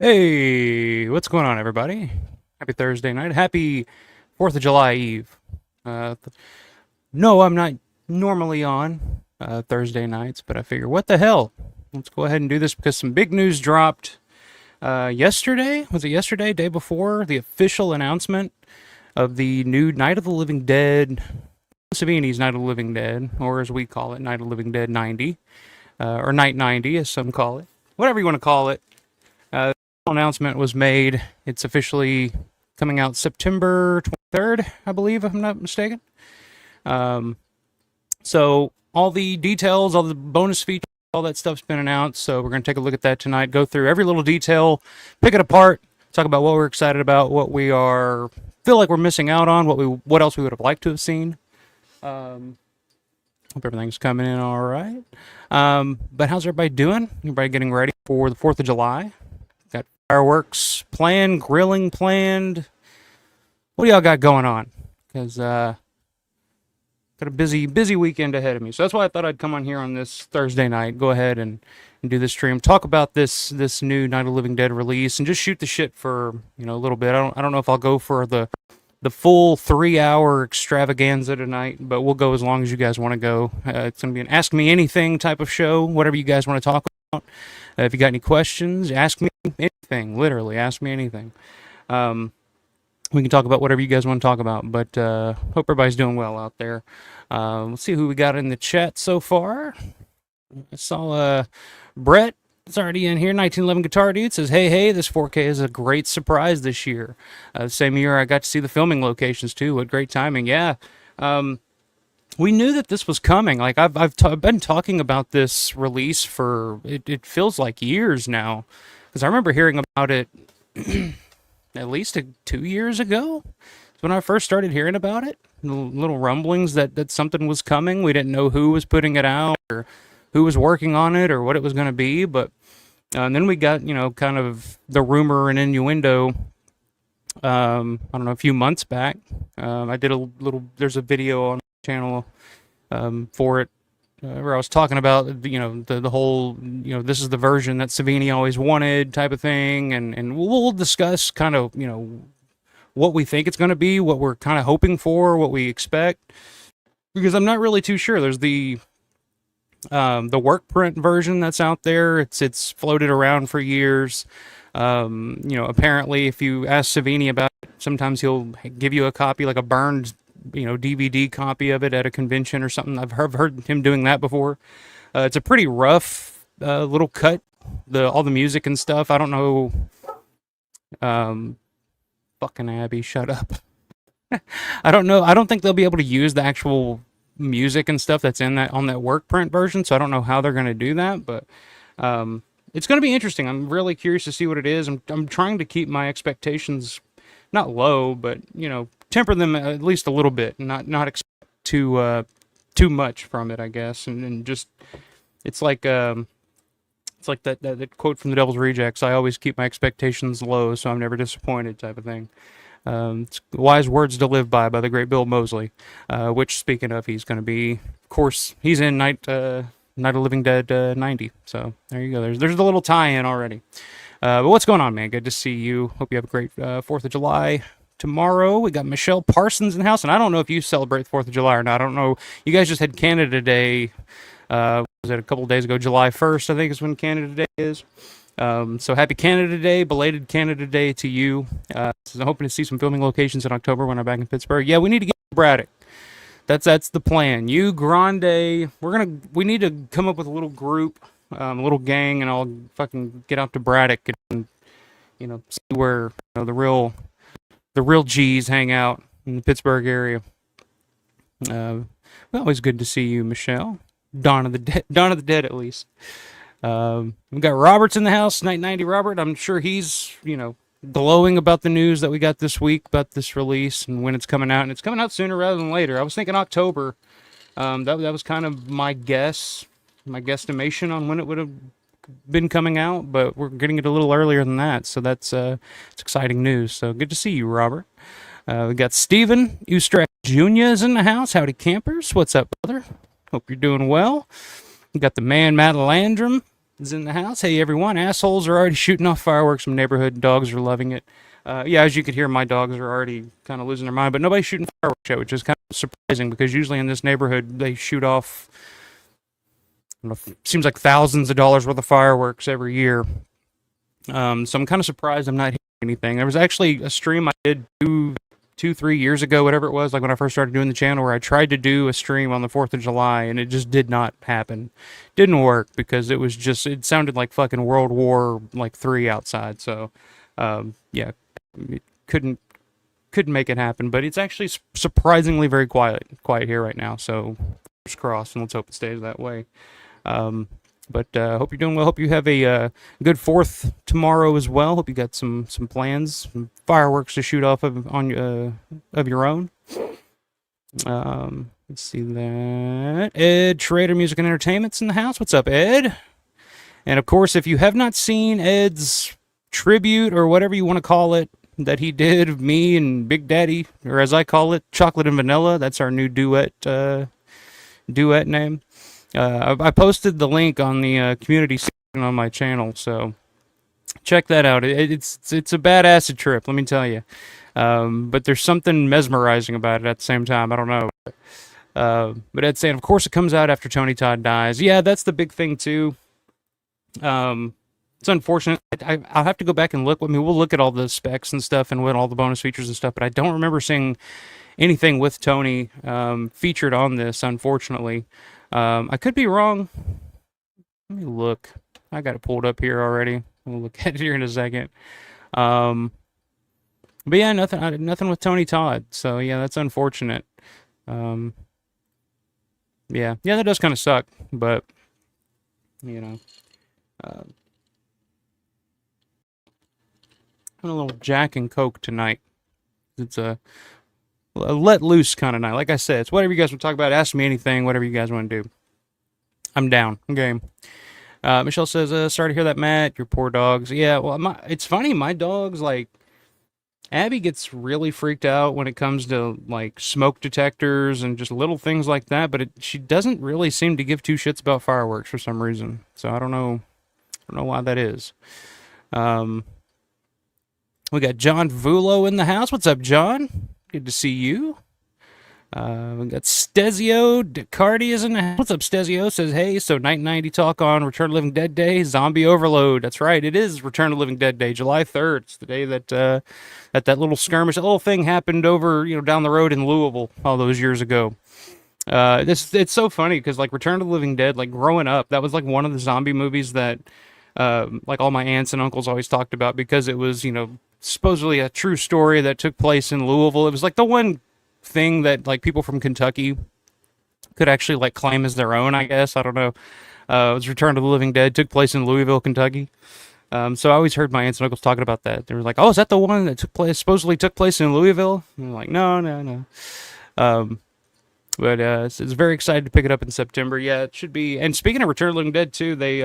Hey, what's going on, everybody? Happy Thursday night. Happy 4th of July Eve. No, I'm not normally on Thursday nights, but I figure, what the hell? Let's go ahead and do this because some big news dropped yesterday. Was it yesterday? Day before? The official announcement of the new Night of the Living Dead, Savini's Night of the Living Dead, or as we call it, Night of the Living Dead 90, or Night 90, as some call it. Whatever you want to call it. Announcement was made. It's officially coming out September 23rd, I believe, if I'm not mistaken. So all the details, all the bonus features, all that stuff's been announced. So we're going to take a look at that tonight, go through every little detail, pick it apart, talk about what we're excited about, what we feel like we're missing out on, what else we would have liked to have seen. Hope everything's coming in all right. But how's everybody doing? Everybody getting ready for the 4th of July? Got fireworks planned, grilling planned. What do y'all got going on? Because got a busy weekend ahead of me. So that's why I thought I'd come on here on this Thursday night, go ahead and do this stream, talk about this new Night of the Living Dead release, and just shoot the shit for a little bit. I don't know if I'll go for the full 3-hour extravaganza tonight, but we'll go as long as you guys want to go. It's going to be an Ask Me Anything type of show, whatever you guys want to talk about. If you got any questions, ask me anything, literally, ask me anything. We can talk about whatever you guys want to talk about, but hope everybody's doing well out there. Let's see who we got in the chat so far. I saw Brett. It's already in here. 1911 Guitar Dude says, hey, this 4K is a great surprise this year. Same year I got to see the filming locations too. What great timing. Yeah. We knew that this was coming. Like I've been talking about this release for, it feels like years now. Because I remember hearing about it at least 2 years ago. So when I first started hearing about it, little rumblings that something was coming. We didn't know who was putting it out or who was working on it or what it was going to be. But and then we got, kind of the rumor and innuendo. I don't know, a few months back. I did a little. There's a video on the channel for it where I was talking about the whole this is the version that Savini always wanted type of thing, and we'll discuss kind of what we think it's going to be, what we're kind of hoping for, what we expect, because I'm not really too sure. There's the work print version that's out there. It's floated around for years. Apparently, if you ask Savini about it, sometimes he'll give you a copy, like a burned, DVD copy of it at a convention or something. I've heard him doing that before. It's a pretty rough little cut. All the music and stuff. I don't know. Fucking Abby, shut up. I don't know. I don't think they'll be able to use the actual music and stuff that's in that on that work print version. So I don't know how they're going to do that, but it's going to be interesting. I'm really curious to see what it is. I'm trying to keep my expectations not low, but temper them at least a little bit, and not expect too much from it, I guess. And just it's like that quote from the Devil's Rejects. I always keep my expectations low, so I'm never disappointed, type of thing. It's wise words to live by the great Bill Moseley. Which, speaking of, he's going to be, of course, he's in Night of Living Dead 90. So there you go. There's the little tie-in already. But what's going on, man? Good to see you. Hope you have a great 4th of July tomorrow. We got Michelle Parsons in the house, and I don't know if you celebrate 4th of July or not. I don't know. You guys just had Canada Day. Was it a couple days ago? July 1st, I think, is when Canada Day is. So happy Canada Day, belated Canada Day to you. So I'm hoping to see some filming locations in October when I'm back in Pittsburgh. Yeah, we need to get Braddock. That's the plan. You, Grande, we need to come up with a little group, a little gang, and I'll fucking get out to Braddock and see where the real G's hang out in the Pittsburgh area. Always good to see you, Michelle. Dawn of the Dead, at least. We got Robert's in the house, Night 90 Robert. I'm sure he's, glowing about the news that we got this week about this release and when it's coming out. And it's coming out sooner rather than later. I was thinking October. That was kind of my guesstimation on when it would have been coming out, but we're getting it a little earlier than that. So it's exciting news. So good to see you, Robert. We got Steven Ustrak Jr. is in the house. Howdy, campers. What's up, brother? Hope you're doing well. We got the man, Matt Landrum, is in the house. Hey, everyone. Assholes are already shooting off fireworks from neighborhood. Dogs are loving it. Yeah, as you could hear, my dogs are already kind of losing their mind, but nobody's shooting fireworks yet, which is kind of surprising because usually in this neighborhood, they shoot off, seems like thousands of dollars worth of fireworks every year. So I'm kind of surprised I'm not hearing anything. There was actually a stream I did 2-3 years ago, whatever it was, like when I first started doing the channel, where I tried to do a stream on the 4th of July, and it just did not happen. Didn't work because it sounded like fucking World War III outside. So, yeah, it couldn't make it happen. But it's actually surprisingly very quiet here right now. So, fingers crossed, and let's hope it stays that way. But hope you're doing well. Hope you have a good 4th tomorrow as well. Hope you got some plans, some fireworks to shoot off of your own. Let's see that. Ed Schrader Music and Entertainment's in the house. What's up, Ed? And of course, if you have not seen Ed's tribute or whatever you want to call it that he did of me and Big Daddy, or as I call it, Chocolate and Vanilla. That's our new duet name. I posted the link on the community section on my channel, so check that out. It's a bad acid trip, let me tell you. But there's something mesmerizing about it at the same time. I don't know. But Ed's saying, of course, it comes out after Tony Todd dies. Yeah, that's the big thing too. It's unfortunate. I'll have to go back and look. I mean, we'll look at all the specs and stuff and what all the bonus features and stuff, but I don't remember seeing anything with Tony featured on this, unfortunately. I could be wrong. Let me look. I got it pulled up here already. We'll look at it here in a second. But yeah, nothing with Tony Todd. So yeah, that's unfortunate. Yeah, that does kind of suck. But having a little Jack and Coke tonight. It's a a let loose kind of night. Like I said, it's whatever you guys want to talk about. Ask me anything, whatever you guys want to do. I'm down. I'm game. Michelle says, sorry to hear that, Matt. Your poor dogs. Yeah, well, it's funny. My dogs, like, Abby gets really freaked out when it comes to, like, smoke detectors and just little things like that, but she doesn't really seem to give two shits about fireworks for some reason. So I don't know. I don't know why that is. Um, we got John Vulo in the house. What's up, John? Good to see you. We got Stezio Decardi is in the house. What's up, Stezio? Says, hey, so Night 90 talk on Return of the Living Dead Day, Zombie Overload. That's right, it is Return of the Living Dead Day, July 3rd. It's the day that that little skirmish, that little thing happened over, down the road in Louisville all those years ago. It's so funny because, like, Return of the Living Dead, like, growing up, that was, like, one of the zombie movies that, like, all my aunts and uncles always talked about because it was, supposedly a true story that took place in Louisville. It was, like, the one thing that, like, people from Kentucky could actually, like, claim as their own, I guess. I don't know. It was Return of the Living Dead, took place in Louisville, Kentucky. So I always heard my aunts and uncles talking about that. They were like, "Oh, is that the one that supposedly took place in Louisville?" And I'm like, "No, no, no." But it's very excited to pick it up in September. Yeah, it should be. And speaking of Return of the Living Dead too, they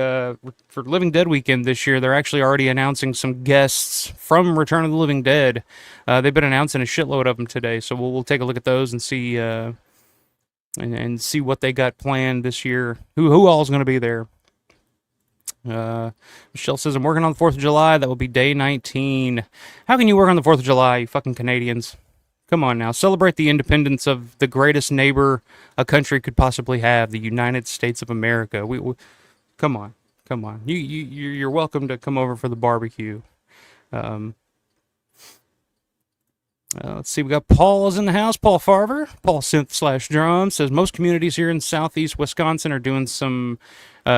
for Living Dead weekend this year, they're actually already announcing some guests from Return of the Living Dead. They've been announcing a shitload of them today, so we'll take a look at those and see and see what they got planned this year. Who all is going to be there? Michelle says, I'm working on the 4th of July. That will be day 19. How can you work on the 4th of July, you fucking Canadians? Come on now. Celebrate the independence of the greatest neighbor a country could possibly have, the United States of America. We come on. Come on. You're welcome to come over for the barbecue. Let's see, we got Paul is in the house. Paul Farver, Paul Synth/Drum says most communities here in southeast Wisconsin are doing some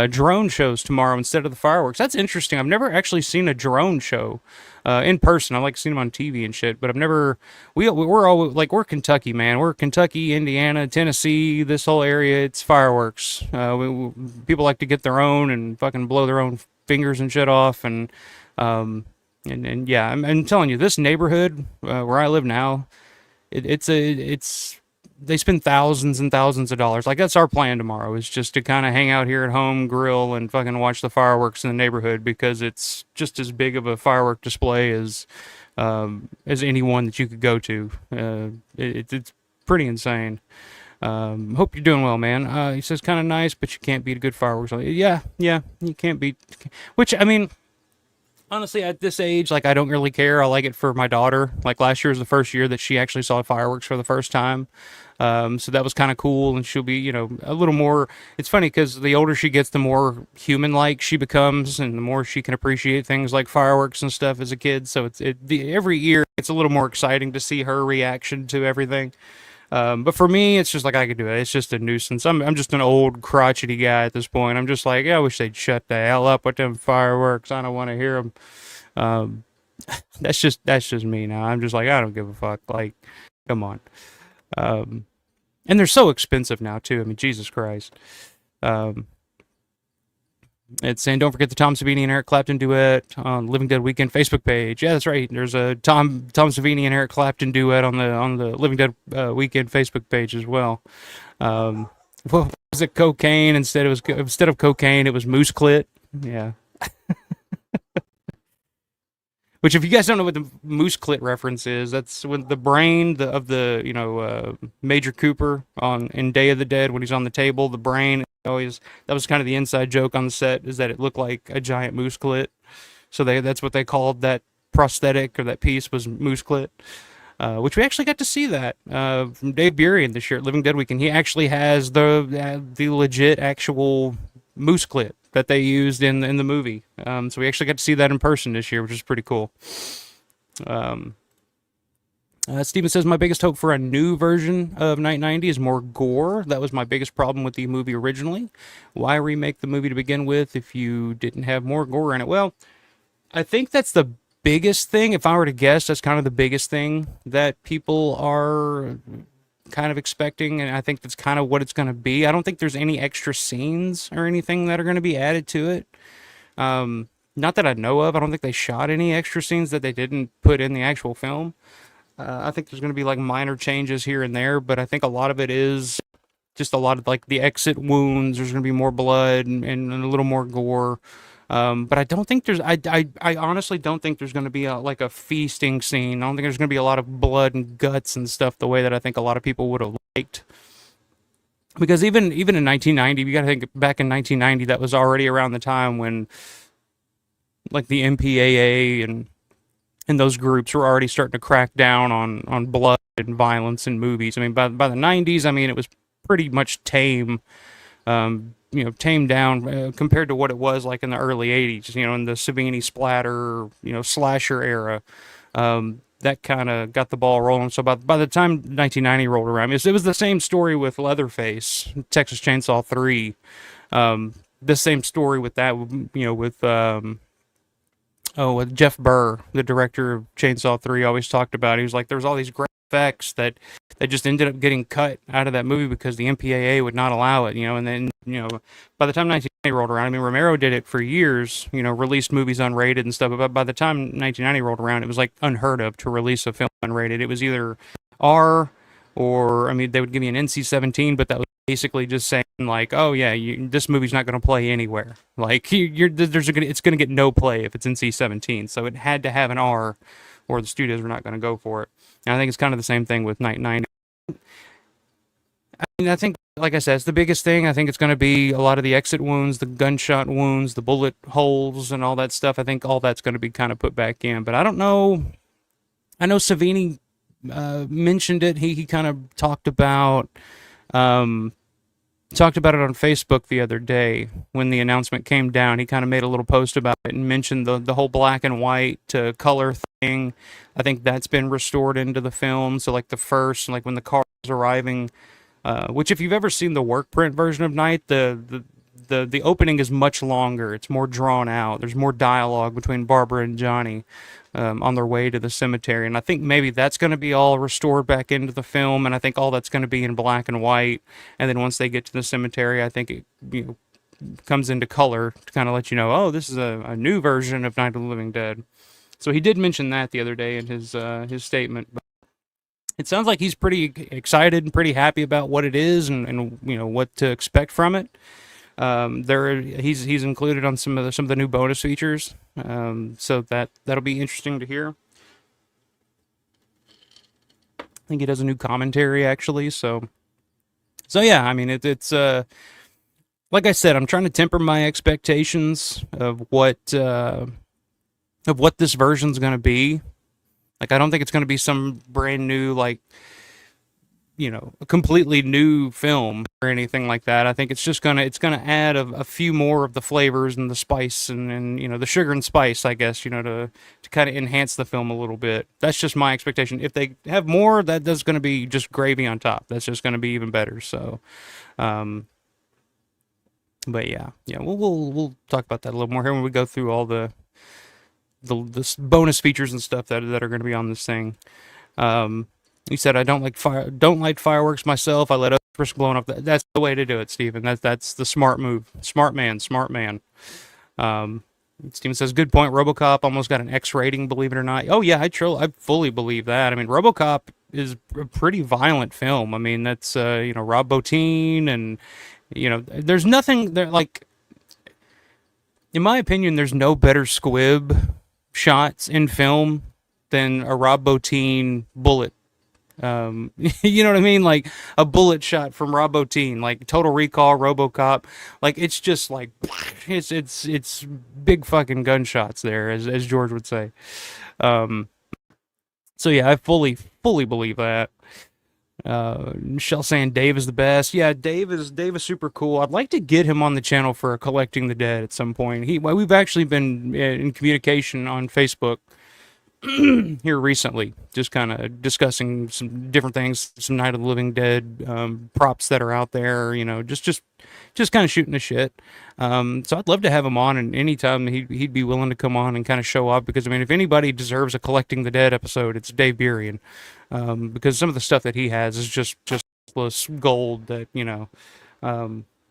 drone shows tomorrow instead of the fireworks. That's interesting. I've never actually seen a drone show in person. I've like seen them on TV and shit, but I've never. We're all like we're Kentucky, man. We're Kentucky, Indiana, Tennessee. This whole area, it's fireworks. People like to get their own and fucking blow their own fingers and shit off and. And yeah, I'm telling you, this neighborhood where I live now, it's they spend thousands and thousands of dollars. Like that's our plan tomorrow is just to kind of hang out here at home, grill, and fucking watch the fireworks in the neighborhood because it's just as big of a firework display as any one that you could go to. It's pretty insane. Hope you're doing well, man. He says kind of nice, but you can't beat a good fireworks. Yeah, you can't beat. Which I mean. Honestly, at this age, like, I don't really care. I like it for my daughter. Like, last year was the first year that she actually saw fireworks for the first time. So that was kind of cool, and she'll be, a little more... It's funny, because the older she gets, the more human-like she becomes, and the more she can appreciate things like fireworks and stuff as a kid. So every year, it's a little more exciting to see her reaction to everything. But for me, it's just like I could do it. It's just a nuisance. I'm just an old crotchety guy at this point. I'm just like, yeah, I wish they'd shut the hell up with them fireworks. I don't want to hear them. That's just me now. I'm just like, I don't give a fuck. Like, come on. And they're so expensive now too. I mean, Jesus Christ. It's saying don't forget the Tom Savini and Eric Clapton duet on Living Dead Weekend Facebook page. Yeah, that's right. There's a Tom Savini and Eric Clapton duet on the Living Dead Weekend Facebook page as well. What was it? Cocaine instead of cocaine, it was moose clit. Yeah. Which, if you guys don't know what the moose clit reference is, that's when the brain of the Major Cooper in Day of the Dead when he's on the table, the brain always that was kind of the inside joke on the set is that it looked like a giant moose clit, so that's what they called that prosthetic or that piece was moose clit, which we actually got to see that from Dave Burien this year at Living Dead Weekend. He actually has the legit actual moose clit that they used in the movie. So we actually got to see that in person this year, which is pretty cool. Steven says, my biggest hope for a new version of Night 90 is more gore. That was my biggest problem with the movie originally. Why remake the movie to begin with if you didn't have more gore in it? Well, I think that's the biggest thing. If I were to guess, that's kind of the biggest thing that people are kind of expecting, and I think that's kind of what it's going to be. I don't think there's any extra scenes or anything that are going to be added to it. Not that I know of. I don't think they shot any extra scenes that they didn't put in the actual film. I think there's going to be like minor changes here and there, but I think a lot of it is just a lot of like the exit wounds. There's going to be more blood and a little more gore. But I don't think I honestly don't think there's going to be like a feasting scene. I don't think there's going to be a lot of blood and guts and stuff the way that I think a lot of people would have liked. Because even in 1990, you got to think back in 1990, that was already around the time when like the MPAA and those groups were already starting to crack down on blood and violence in movies. I mean, by the 90s, I mean it was pretty much tame, tamed down compared to what it was like in the early 80s. In the Savini splatter, slasher era. That kind of got the ball rolling. So by the time 1990 rolled around, it was the same story with Leatherface, Texas Chainsaw 3. The same story with that, with Jeff Burr, the director of Chainsaw 3, always talked about. He was like, there was all these great effects that just ended up getting cut out of that movie because the MPAA would not allow it, and then, by the time 1990 rolled around, I mean, Romero did it for years, released movies unrated and stuff, but by the time 1990 rolled around, it was like unheard of to release a film unrated. It was either R or, I mean, they would give you an NC-17, but that was basically just saying like, oh yeah, this movie's not going to play anywhere. Like it's going to get no play if it's NC-17. So it had to have an R, or the studios were not going to go for it. And I think it's kind of the same thing with Night 90. I mean, I think, like I said, it's the biggest thing. I think it's going to be a lot of the exit wounds, the gunshot wounds, the bullet holes, and all that stuff. I think all that's going to be kind of put back in. But I don't know. I know Savini mentioned it. He kind of talked about it on Facebook the other day when the announcement came down. He kind of made a little post about it and mentioned the whole black and white to color thing. I think that's been restored into the film. So like the first, like when the car is arriving, which if you've ever seen the work print version of Night, the opening is much longer. It's more drawn out. There's more dialogue between Barbara and Johnny on their way to the cemetery. And I think maybe that's going to be all restored back into the film. And I think all that's going to be in black and white. And then once they get to the cemetery, I think it comes into color to kind of let you know, oh, this is a new version of Night of the Living Dead. So he did mention that the other day in his statement. But it sounds like he's pretty excited and pretty happy about what it is and what to expect from it. He's included on some of the new bonus features, so that'll be interesting to hear. I think he does a new commentary actually, so yeah. I mean, it's like I said, I'm trying to temper my expectations of what this version's going to be. Like, I don't think it's going to be some brand new, like, a completely new film or anything like that. I think it's just it's gonna add a few more of the flavors and the spice and the sugar and spice, I guess, to kind of enhance the film a little bit. That's just my expectation. If they have more, that's going to be just gravy on top. That's just going to be even better. So, but yeah, we'll talk about that a little more here when we go through all the bonus features and stuff that are going to be on this thing. He said, "I don't light fireworks myself. I let others blowing up." That's the way to do it, Stephen. That's the smart move. Smart man. Steven says, "Good point. RoboCop almost got an X rating, believe it or not." Oh yeah, I fully believe that. I mean, RoboCop is a pretty violent film. I mean, that's Rob Bottin, and there's nothing there like. In my opinion, there's no better squib shots in film than a Rob Bottin bullet. You know what I mean? Like a bullet shot from Rob Bottin, like Total Recall, RoboCop. Like it's just like it's big fucking gunshots there, as George would say. So yeah, I fully believe that. Michelle saying Dave is the best. Yeah, Dave is super cool. I'd like to get him on the channel for a Collecting the Dead at some point. We've actually been in communication on Facebook here recently, just kind of discussing some different things, some Night of the Living Dead props that are out there, just kind of shooting the shit. So I'd love to have him on, and anytime he'd be willing to come on and kind of show up, because I mean, if anybody deserves a Collecting the Dead episode, it's Dave Burian, because some of the stuff that he has is just gold that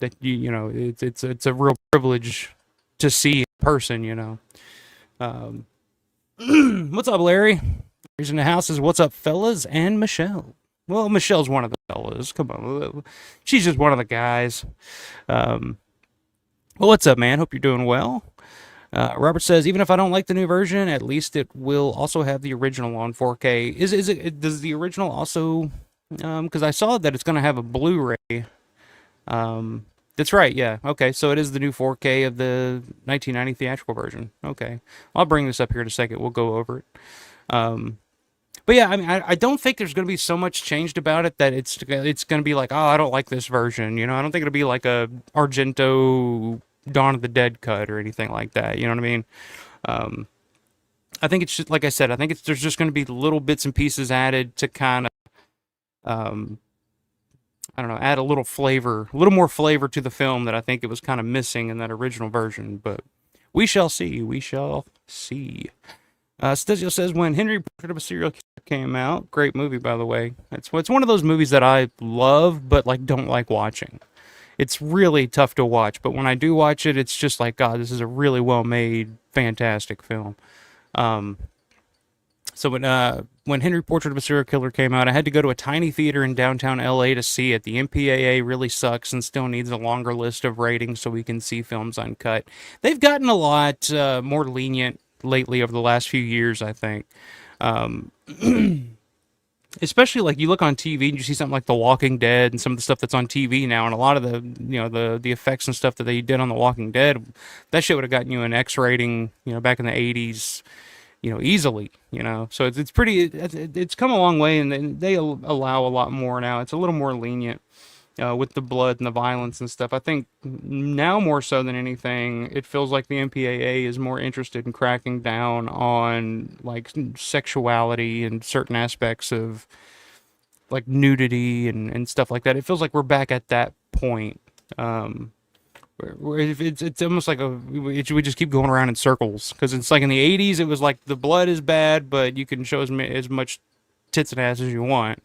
it's a real privilege to see in person. What's up, Larry? He's in the house. Says, "What's up, fellas?" And Michelle. Well, Michelle's one of the fellas. Come on, she's just one of the guys. Um, well, what's up, man? Hope you're doing well. Robert says, even if I don't like the new version, at least it will also have the original on 4K. Is it? Does the original also? Because I saw that it's going to have a Blu-ray. That's right. Yeah. Okay. So it is the new 4K of the 1990 theatrical version. Okay. I'll bring this up here in a second. We'll go over it. Um, but yeah, I mean, I don't think there's going to be so much changed about it that it's going to be like, oh, I don't like this version. You know, I don't think it'll be like a Argento Dawn of the Dead cut or anything like that. You know what I mean? Um, I think it's just like I said. I think there's just going to be little bits and pieces added to kind of um, I don't know, add a little flavor, a little more flavor to the film that I think it was kind of missing in that original version. But we shall see. We shall see. Stizio says, when Henry Portrait of a Serial Killer came out, great movie, by the way. It's one of those movies that I love, but like don't like watching. It's really tough to watch, but when I do watch it, it's just like, God, this is a really well made, fantastic film. Um, so when Henry Portrait of a Serial Killer came out, I had to go to a tiny theater in downtown LA to see it. The MPAA really sucks and still needs a longer list of ratings so we can see films uncut. They've gotten a lot more lenient lately over the last few years, I think. Um, Especially like you look on TV and you see something like The Walking Dead and some of the stuff that's on TV now, and a lot of the the effects and stuff that they did on The Walking Dead, that shit would have gotten you an X rating, back in the 80s, easily, So it's pretty, it's come a long way, and they allow a lot more now. It's a little more lenient with the blood and the violence and stuff. I think now more so than anything, it feels like the MPAA is more interested in cracking down on like sexuality and certain aspects of like nudity and stuff like that. It feels like we're back at that point. Where it's almost like we just keep going around in circles, because it's like in the 80s it was like the blood is bad but you can show as much tits and ass as you want,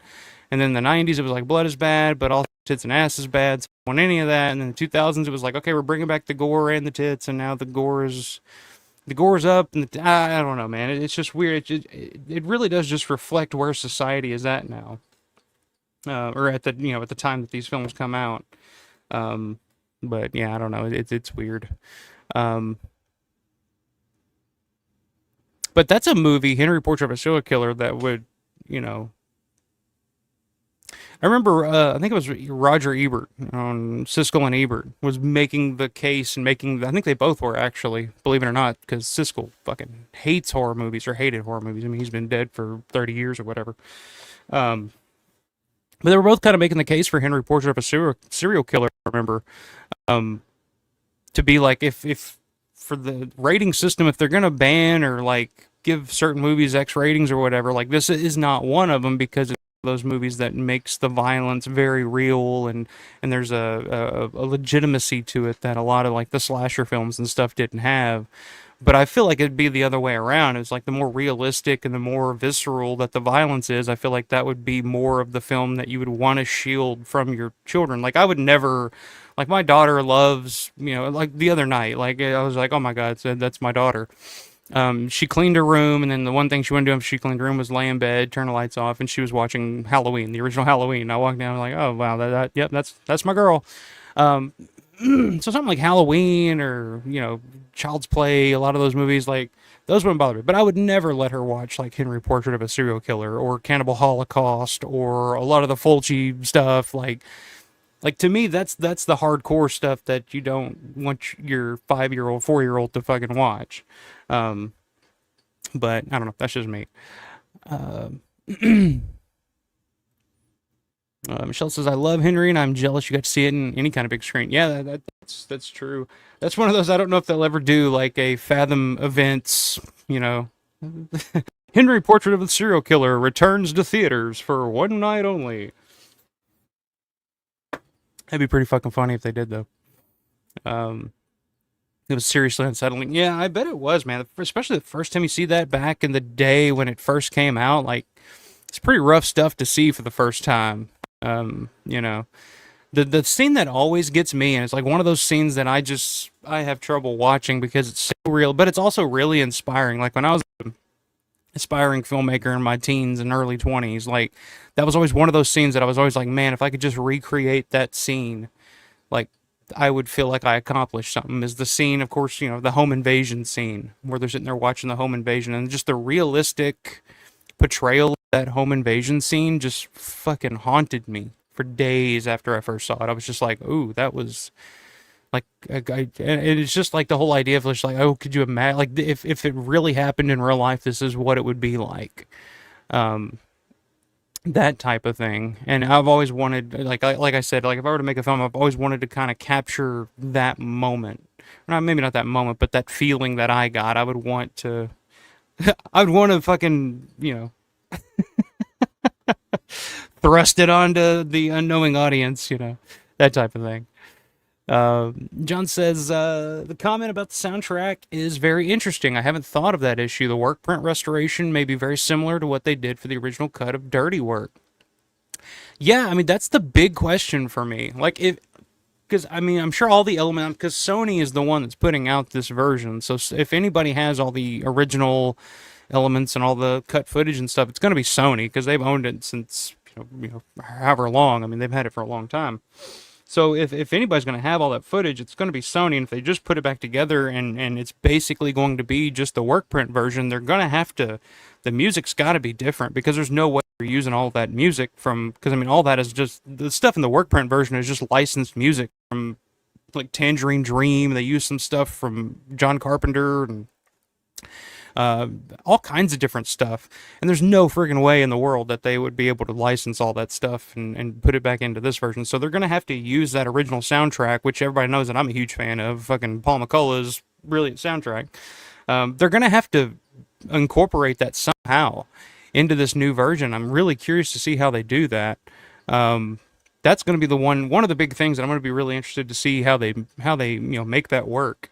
and then in the 90s it was like blood is bad but also tits and ass is bad, so I don't want any of that, and then the 2000s it was like, okay, we're bringing back the gore and the tits, and now the gore's up, and I don't know, man, it's just weird. It really does just reflect where society is at now, or at the at the time that these films come out. But yeah, I don't know. It's weird. Um, but that's a movie, Henry Portrait of a Serial Killer, that would, I remember, I think it was Roger Ebert on Siskel and Ebert was making the case and I think they both were actually, believe it or not, because Siskel fucking hates horror movies, or hated horror movies. I mean, he's been dead for 30 years or whatever. Um, but they were both kind of making the case for Henry Portrait of a Serial Killer, I remember. Um, to be like, if for the rating system, if they're gonna ban or like give certain movies X ratings or whatever, like this is not one of them, because it's one of those movies that makes the violence very real, and there's a legitimacy to it that a lot of like the slasher films and stuff didn't have. But I feel like it'd be the other way around. It's like the more realistic and the more visceral that the violence is, I feel like that would be more of the film that you would want to shield from your children. Like I would never, like my daughter loves, like the other night, like I was like, oh my God, that's my daughter. She cleaned her room, and then the one thing she wanted to do after she cleaned her room was lay in bed, turn the lights off, and she was watching Halloween, the original Halloween. I walked down, and like, oh wow, yep, that's my girl. Um, so something like Halloween or Child's Play, a lot of those movies, like those wouldn't bother me. But I would never let her watch like Henry Portrait of a Serial Killer or Cannibal Holocaust or a lot of the Fulci stuff. Like to me, that's the hardcore stuff that you don't want your 5-year-old, 4-year-old to fucking watch. Um, but I don't know. That's just me. Um, Michelle says, I love Henry and I'm jealous you got to see it in any kind of big screen. Yeah, that's true. That's one of those, I don't know if they'll ever do like a Fathom Events, Henry Portrait of a Serial Killer returns to theaters for one night only. That'd be pretty fucking funny if they did, though. Um, it was seriously unsettling. Yeah, I bet it was, man. Especially the first time you see that back in the day when it first came out. Like, it's pretty rough stuff to see for the first time. The scene that always gets me, and it's like one of those scenes that I have trouble watching because it's so real, but it's also really inspiring. Like when I was aspiring filmmaker in my teens and early 20s. Like, that was always one of those scenes that I was always like, man, if I could just recreate that scene, like, I would feel like I accomplished something. Is the scene, of course, the home invasion scene where they're sitting there watching the home invasion, and just the realistic portrayal of that home invasion scene just fucking haunted me for days after I first saw it. I was just like, ooh, that was like, and it's just like the whole idea of just like, oh, could you imagine, like, if it really happened in real life, this is what it would be like. Um, that type of thing. And I've always wanted, like I said, like if I were to make a film, I've always wanted to kind of capture that moment. Not maybe not that moment, but that feeling that I got. I would want to, I would want to fucking, thrust it onto the unknowing audience, that type of thing. John says, the comment about the soundtrack is very interesting. I haven't thought of that issue. The work print restoration may be very similar to what they did for the original cut of Dirty Work. Yeah, I mean, that's the big question for me. Like, because, I mean, I'm sure all the elements, because Sony is the one that's putting out this version. So if anybody has all the original elements and all the cut footage and stuff, it's going to be Sony, because they've owned it since, however long. I mean, they've had it for a long time. So if anybody's going to have all that footage, it's going to be Sony. And if they just put it back together and it's basically going to be just the work print version, they're going to have to, the music's got to be different, because there's no way you're using all that music from, because I mean, all that is just, the stuff in the work print version is just licensed music from like Tangerine Dream. They use some stuff from John Carpenter and all kinds of different stuff. And there's no friggin' way in the world that they would be able to license all that stuff and put it back into this version. So they're going to have to use that original soundtrack, which everybody knows that I'm a huge fan of. Fucking Paul McCullough's brilliant soundtrack. They're going to have to incorporate that somehow into this new version. I'm really curious to see how they do that. That's going to be the one of the big things that I'm going to be really interested to see how they make that work.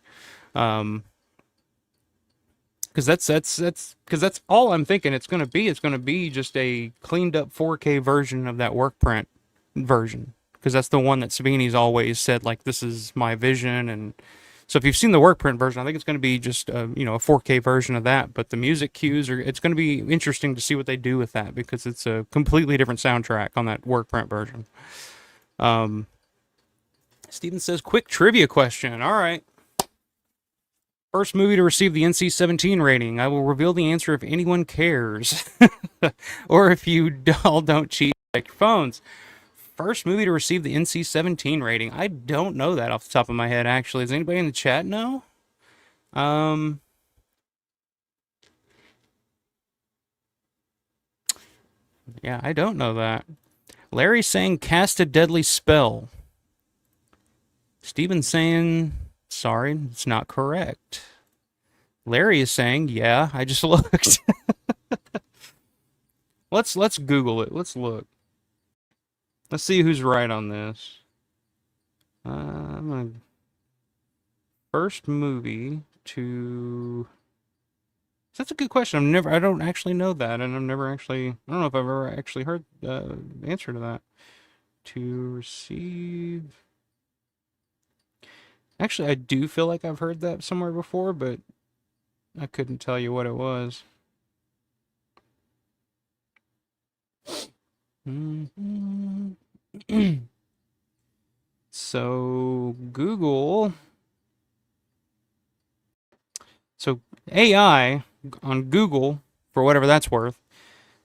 Because that's all I'm thinking it's going to be. It's going to be just a cleaned up 4K version of that work print version. Because that's the one that Savini's always said, like, this is my vision. And so if you've seen the work print version, I think it's going to be just a 4K version of that. But the music cues it's going to be interesting to see what they do with that, because it's a completely different soundtrack on that work print version. Steven says, quick trivia question. All right. First movie to receive the NC-17 rating. I will reveal the answer if anyone cares. Or if you all don't cheat, like your phones. First movie to receive the NC-17 rating. I don't know that off the top of my head, actually. Does anybody in the chat know? Yeah, I don't know that. Larry's saying cast a deadly spell. Steven's saying, sorry, it's not correct. Larry is saying, yeah, I just looked. Let's Google it. Let's look. Let's see who's right on this. First movie to... That's a good question. I don't actually know that, and I don't know if I've ever actually heard the answer to that. To receive... Actually, I do feel like I've heard that somewhere before, but I couldn't tell you what it was. So, Google. So, AI on Google, for whatever that's worth,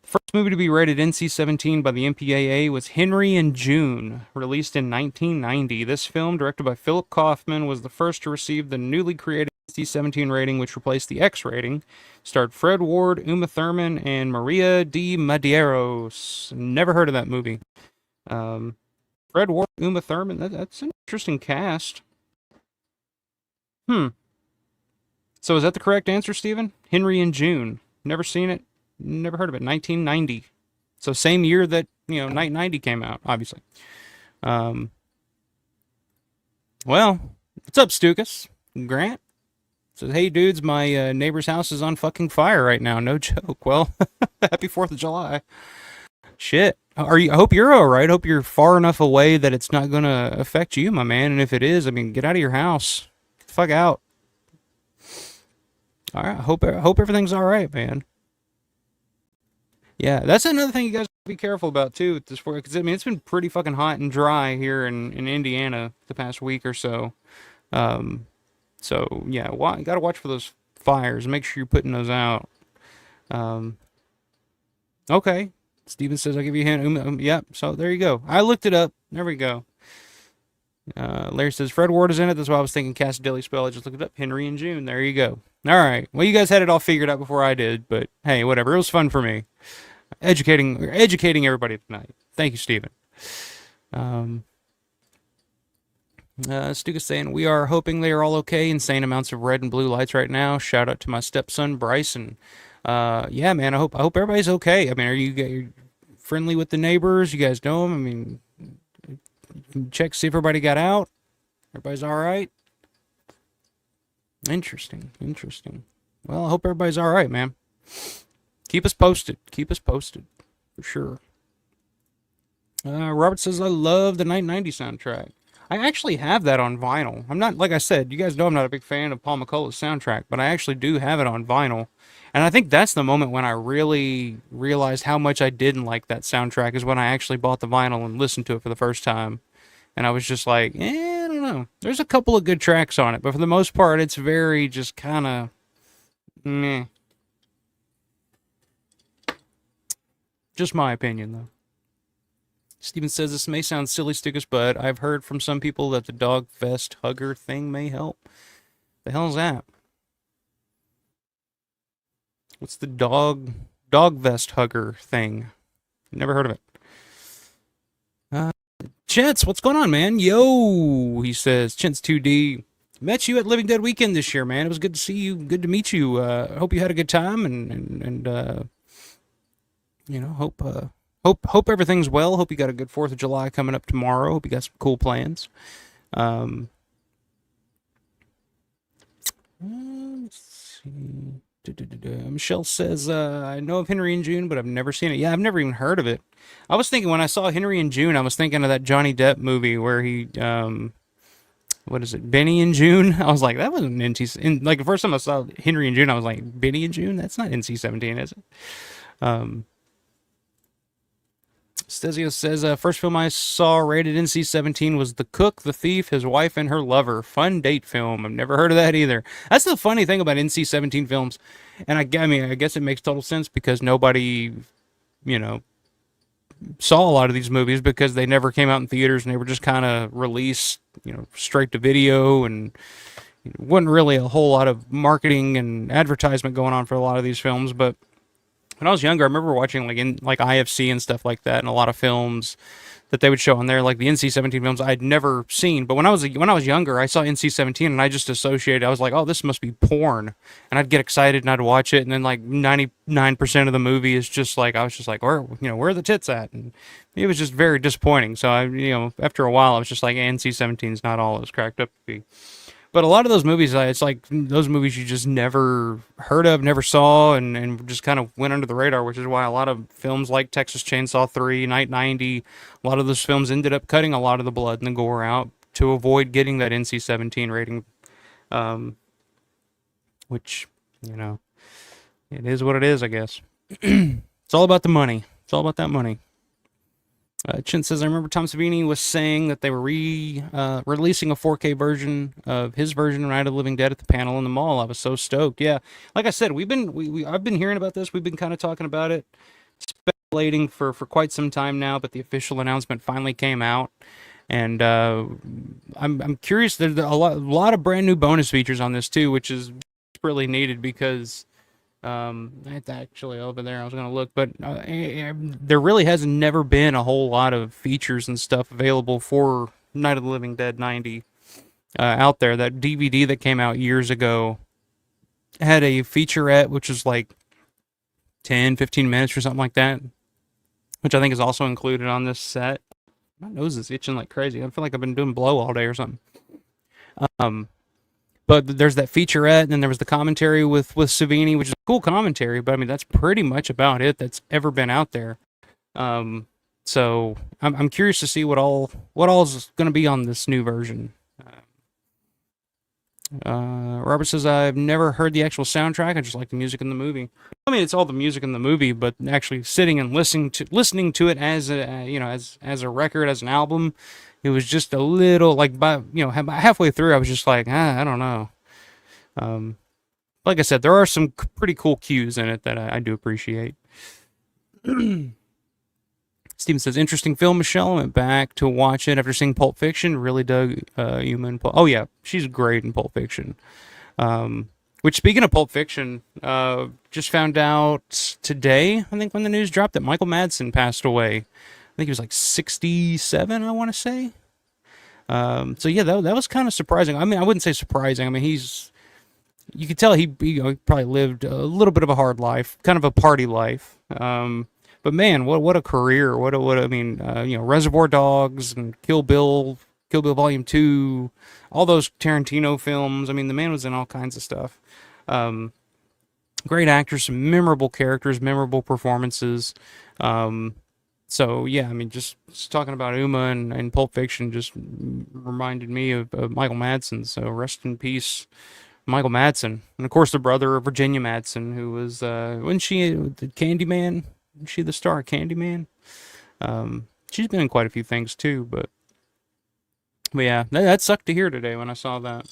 first movie to be rated NC-17 by the MPAA was Henry and June, released in 1990. This film, directed by Philip Kaufman, was the first to receive the newly created NC-17 rating, which replaced the X rating. Starred Fred Ward, Uma Thurman, and Maria de Medeiros. Never heard of that movie. Fred Ward, Uma Thurman, that's an interesting cast. So is that the correct answer, Steven? Henry and June. Never seen it. Never heard of it. 1990. So same year that, Night 90 came out, obviously. Well, what's up, Stukas? Grant? Says, hey, dudes, my neighbor's house is on fucking fire right now. No joke. Well, happy 4th of July. Shit. I hope you're all right. Hope you're far enough away that it's not going to affect you, my man. And if it is, I mean, get out of your house. Get the fuck out. All right. Hope everything's all right, man. Yeah, that's another thing you guys be careful about too with this because I mean it's been pretty fucking hot and dry here in Indiana the past week or so. Um, so yeah, you gotta watch for those fires. Make sure you're putting those out. Um, okay. Steven says I'll give you a hint. Yep. So there you go. I looked it up. There we go. Larry says Fred Ward is in it. That's why I was thinking Casadilly spell. I just looked it up. Henry and June. There you go. All right. Well, you guys had it all figured out before I did, but hey, whatever. It was fun for me. Educating everybody tonight. Thank you, Steven. Um, Stuka's saying we are hoping they are all okay. Insane amounts of red and blue lights right now. Shout out to my stepson Bryson. Yeah, man. I hope everybody's okay. I mean, are you friendly with the neighbors? You guys know them? I mean, check see if everybody got out. Everybody's all right. Interesting. Interesting. Well, I hope everybody's all right, man. Keep us posted. Keep us posted for sure. Robert says I love the 1990 soundtrack. I actually have that on vinyl. I'm not, like I said, you guys know I'm not a big fan of Paul McCullough's soundtrack, but I actually do have it on vinyl. And I think that's the moment when I really realized how much I didn't like that soundtrack is when I actually bought the vinyl and listened to it for the first time. And I was just like, I don't know. There's a couple of good tracks on it, but for the most part, it's very just kind of meh. Just my opinion, though. Steven says this may sound silly, Stickus, but I've heard from some people that the dog vest hugger thing may help. The hell's that? What's the dog vest hugger thing? Never heard of it. Chintz, what's going on, man? Yo, he says. Chintz 2D. Met you at Living Dead Weekend this year, man. It was good to see you. Good to meet you. I hope you had a good time, and hope everything's well. Hope you got a good 4th of July coming up tomorrow. Hope you got some cool plans. Um, let's see. Michelle says, I know of Henry and June, but I've never seen it. Yeah, I've never even heard of it. I was thinking when I saw Henry and June, I was thinking of that Johnny Depp movie where he, what is it, Benny and June? I was like, that wasn't like the first time I saw Henry and June, I was like, Benny and June? That's not NC-17, is it? Stesio says, first film I saw rated NC-17 was The Cook, the Thief, His Wife, and Her Lover. Fun date film. I've never heard of that either. That's the funny thing about NC-17 films. And I mean, I guess it makes total sense because nobody, saw a lot of these movies because they never came out in theaters and they were just kind of released, straight to video, and wasn't really a whole lot of marketing and advertisement going on for a lot of these films. But when I was younger, I remember watching like IFC and stuff like that, and a lot of films that they would show on there, like the NC-17 films I'd never seen. But when I was younger, I saw NC-17 and I just associated. I was like, oh, this must be porn, and I'd get excited and I'd watch it, and then like 99% of the movie is just like I was just like, where are the tits at? And it was just very disappointing. So after a while, I was just like, NC-17 is not all it was cracked up to be. But a lot of those movies, it's like those movies you just never heard of, never saw, and just kind of went under the radar, which is why a lot of films like Texas Chainsaw 3, Night 90, a lot of those films ended up cutting a lot of the blood and the gore out to avoid getting that NC-17 rating, which, it is what it is, I guess. It's all about the money. It's all about that money. Chin says, I remember Tom Savini was saying that they were releasing a 4K version of his version of Night of the Living Dead at the panel in the mall. I was so stoked. Yeah, like I said, I've been hearing about this. We've been kind of talking about it, speculating for quite some time now, but the official announcement finally came out. And I'm curious. There's a lot of brand new bonus features on this too, which is really needed because it's actually over there. I was gonna look, but there really has never been a whole lot of features and stuff available for Night of the Living Dead 90 out there. That DVD that came out years ago had a featurette, which was like 10, 15 minutes or something like that, which I think is also included on this set. My nose is itching like crazy. I feel like I've been doing blow all day or something. But there's that featurette, and then there was the commentary with Savini, which is a cool commentary, but I mean, that's pretty much about it that's ever been out there. So I'm curious to see what all is going to be on this new version. Robert says, I've never heard the actual soundtrack. I just like the music in the movie. I mean, it's all the music in the movie, but actually sitting and listening to it as a as a record, as an album, it was just a little like by halfway through, I was just like, I don't know. Um, like I said, there are some pretty cool cues in it that I do appreciate. Steven says, interesting film, Michelle. I went back to watch it after seeing Pulp Fiction. Really dug Uma in Pulp. Oh, yeah. She's great in Pulp Fiction. Which, speaking of Pulp Fiction, just found out today, I think when the news dropped, that Michael Madsen passed away. I think he was like 67, I want to say. So, yeah, that was kind of surprising. I mean, I wouldn't say surprising. I mean, you could tell he probably lived a little bit of a hard life, kind of a party life. But man, what a career! What I mean, Reservoir Dogs and Kill Bill Volume 2, all those Tarantino films. I mean, the man was in all kinds of stuff. Um, Great actors, some memorable characters, memorable performances. So yeah, I mean, just talking about Uma and Pulp Fiction just reminded me of Michael Madsen. So rest in peace, Michael Madsen, and of course the brother of Virginia Madsen, who was wasn't she the Candyman? Was she the star of Candyman? She's been in quite a few things too, but yeah, that sucked to hear today when I saw that.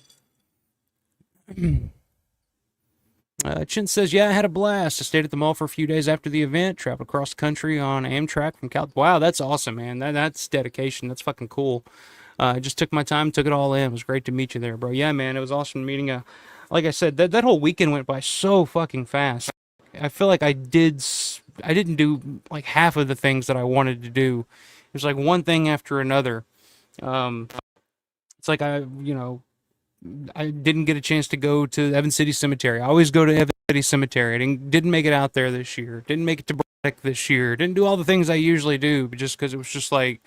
Chin says, yeah, I had a blast. I stayed at the mall for a few days after the event, traveled across the country on Amtrak from Cal. Wow, that's awesome, man. That's dedication. That's fucking cool. I just took my time, took it all in. It was great to meet you there, bro. Yeah, man, it was awesome meeting you. Like I said, that whole weekend went by so fucking fast. I feel like I didn't do like half of the things that I wanted to do. It was like one thing after another. Um, it's like I didn't get a chance to go to Evan City Cemetery. I always go to Evan City Cemetery. I didn't make it out there this year. Didn't make it to Braddock this year. Didn't do all the things I usually do, but just because it was just like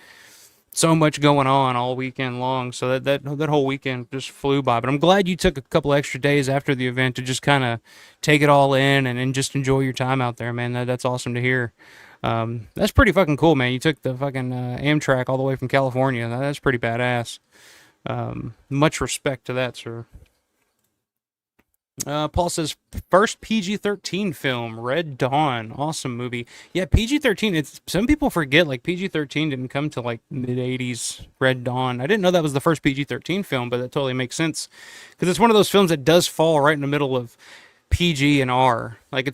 so much going on all weekend long. So that whole weekend just flew by. But I'm glad you took a couple extra days after the event to just kind of take it all in and just enjoy your time out there, man. That's awesome to hear. That's pretty fucking cool, man. You took the fucking Amtrak all the way from California. That's pretty badass. Much respect to that, sir. Paul says, first PG-13 film, Red Dawn. Awesome movie. Yeah, PG-13, some people forget, like, PG-13 didn't come to, like, mid-80s, Red Dawn. I didn't know that was the first PG-13 film, but that totally makes sense. Because it's one of those films that does fall right in the middle of PG and R. Like,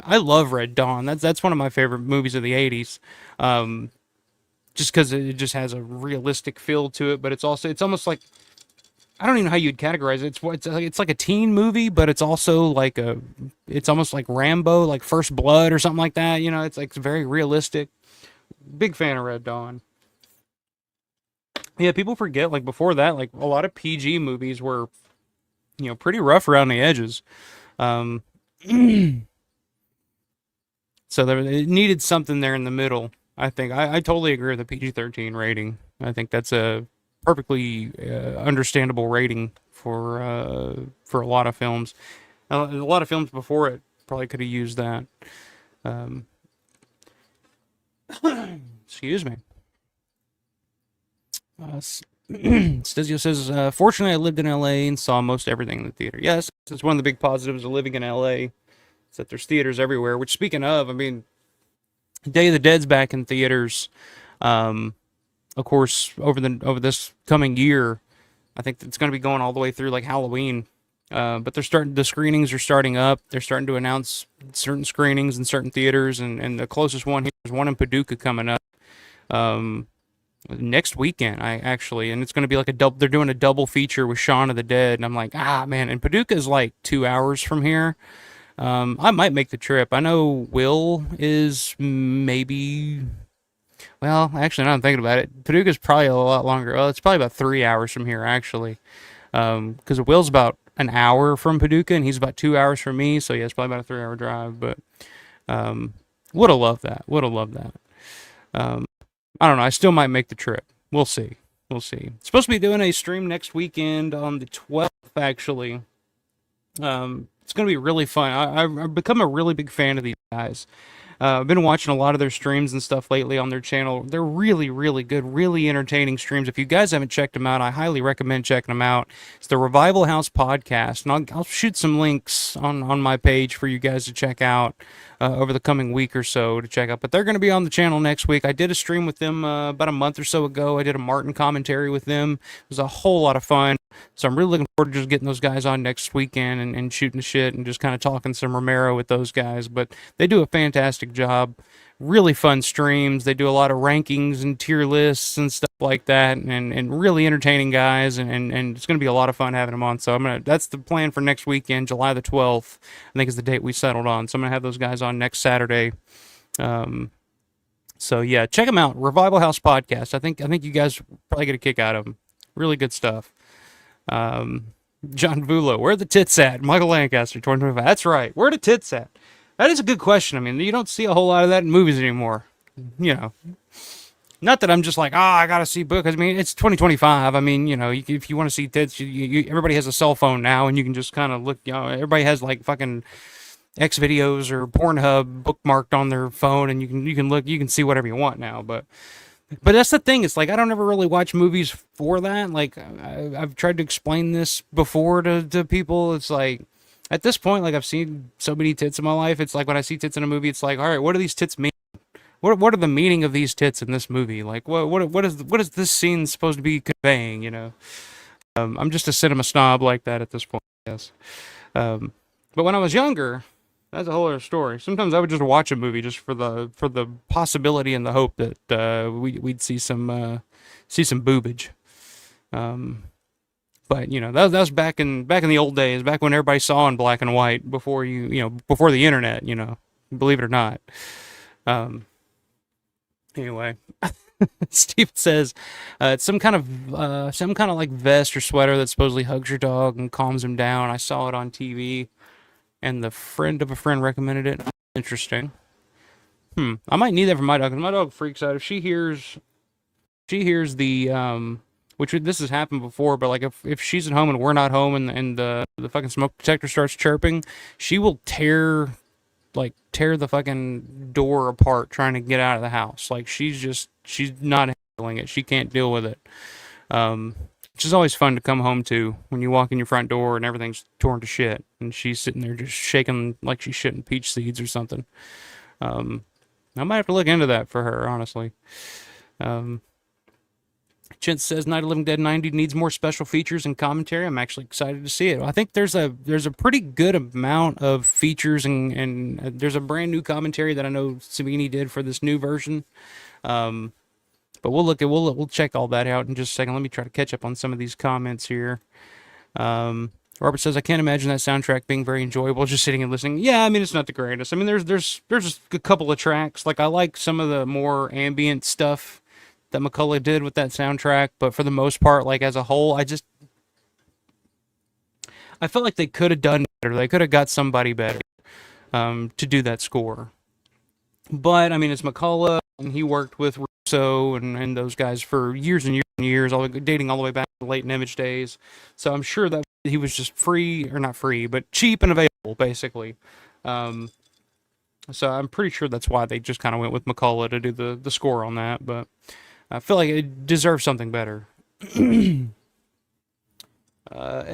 I love Red Dawn. That's one of my favorite movies of the 80s. Just because it just has a realistic feel to it, but it's almost like, I don't even know how you'd categorize it. It's like a teen movie, but it's also like it's almost like Rambo, like First Blood or something like that. It's like very realistic. Big fan of Red Dawn. Yeah, people forget, like before that, like a lot of PG movies were, pretty rough around the edges. Um, so it needed something there in the middle. I think I totally agree with the PG-13 rating. I think that's a perfectly understandable rating for a lot of films. A lot of films before it probably could have used that. Um, excuse me. Stizio says, fortunately, I lived in LA and saw most everything in the theater. Yes, it's one of the big positives of living in LA. Is that there's theaters everywhere. Which, speaking of, I mean, Day of the Dead's back in theaters. Of course, over this coming year, I think it's going to be going all the way through like Halloween. But the screenings are starting up. They're starting to announce certain screenings in certain theaters, and the closest one here is one in Paducah coming up next weekend. And it's going to be like a double. They're doing a double feature with Shaun of the Dead, and I'm like, man, and Paducah is like 2 hours from here. I might make the trip. I know Will is maybe. Well, actually, now I'm thinking about it, Paducah's probably a lot longer. Well, it's probably about 3 hours from here, actually. Because Will's about an hour from Paducah, and he's about 2 hours from me. So, yeah, it's probably about a 3 hour drive. But would have loved that. Would have loved that. I don't know. I still might make the trip. We'll see. We'll see. Supposed to be doing a stream next weekend on the 12th, actually. It's going to be really fun. I've become a really big fan of these guys. I've been watching a lot of their streams and stuff lately on their channel. They're really, really good, really entertaining streams. If you guys haven't checked them out, I highly recommend checking them out. It's the Revival House Podcast, and I'll shoot some links on my page for you guys to check out over the coming week or so to check out. But they're going to be on the channel next week. I did a stream with them about a month or so ago. I did a Martin commentary with them. It was a whole lot of fun. So I'm really looking forward to just getting those guys on next weekend and shooting the shit and just kind of talking some Romero with those guys. But they do a fantastic job. Really fun streams. They do a lot of rankings and tier lists and stuff like that, and really entertaining guys, and it's going to be a lot of fun having them on. So that's the plan for next weekend, July the 12th, I think is the date we settled on. So I'm going to have those guys on next Saturday. So yeah, check them out. Revival House Podcast. I think you guys probably get a kick out of them. Really good stuff. John Vulo, where are the tits at? Michael Lancaster, 2025. That's right. Where are the tits at? That is a good question. I mean, you don't see a whole lot of that in movies anymore. You know, not that I'm just like, I gotta see book. I mean, it's 2025. I mean, if you want to see tits, everybody has a cell phone now, and you can just kind of look. Everybody has like fucking X videos or Pornhub bookmarked on their phone, and you can look, you can see whatever you want now. But that's the thing. It's like I don't ever really watch movies for that. Like I've tried to explain this before to people. It's like at this point, like I've seen so many tits in my life. It's like when I see tits in a movie, it's like, all right, what do these tits mean? What are the meaning of these tits in this movie? Like what is this scene supposed to be conveying? I'm just a cinema snob like that at this point. Yes. But when I was younger, that's a whole other story. Sometimes I would just watch a movie just for the possibility and the hope that we'd see some boobage. But that was back in the old days, back when everybody saw in black and white before before the internet. Believe it or not. Anyway, Steve says it's some kind of like vest or sweater that supposedly hugs your dog and calms him down. I saw it on TV, and the friend of a friend recommended it. Interesting. I might need that for my dog, because my dog freaks out if she hears the which this has happened before, but like if she's at home and we're not home, and the fucking smoke detector starts chirping, she will tear the fucking door apart trying to get out of the house. Like she's not handling it. She can't deal with it. Which is always fun to come home to when you walk in your front door and everything's torn to shit, and she's sitting there just shaking like she's shitting peach seeds or something. I might have to look into that for her, honestly. Chintz says Night of the Living Dead 90 needs more special features and commentary. I'm actually excited to see it. I think there's a pretty good amount of features, and there's a brand new commentary that I know Savini did for this new version. But we'll check all that out in just a second. Let me try to catch up on some of these comments here. Robert says, I can't imagine that soundtrack being very enjoyable, just sitting and listening. Yeah, I mean, it's not the greatest. I mean, there's a couple of tracks. Like, I like some of the more ambient stuff that McCullough did with that soundtrack, but for the most part, like, as a whole, I felt like they could have done better. They could have got somebody better to do that score. But, I mean, it's McCullough, and he worked with Russo and those guys for years and years and years, dating all the way back to the late Image days. So I'm sure that he was just not free, but cheap and available, basically. So I'm pretty sure that's why they just kind of went with McCullough to do the score on that, but I feel like it deserves something better. It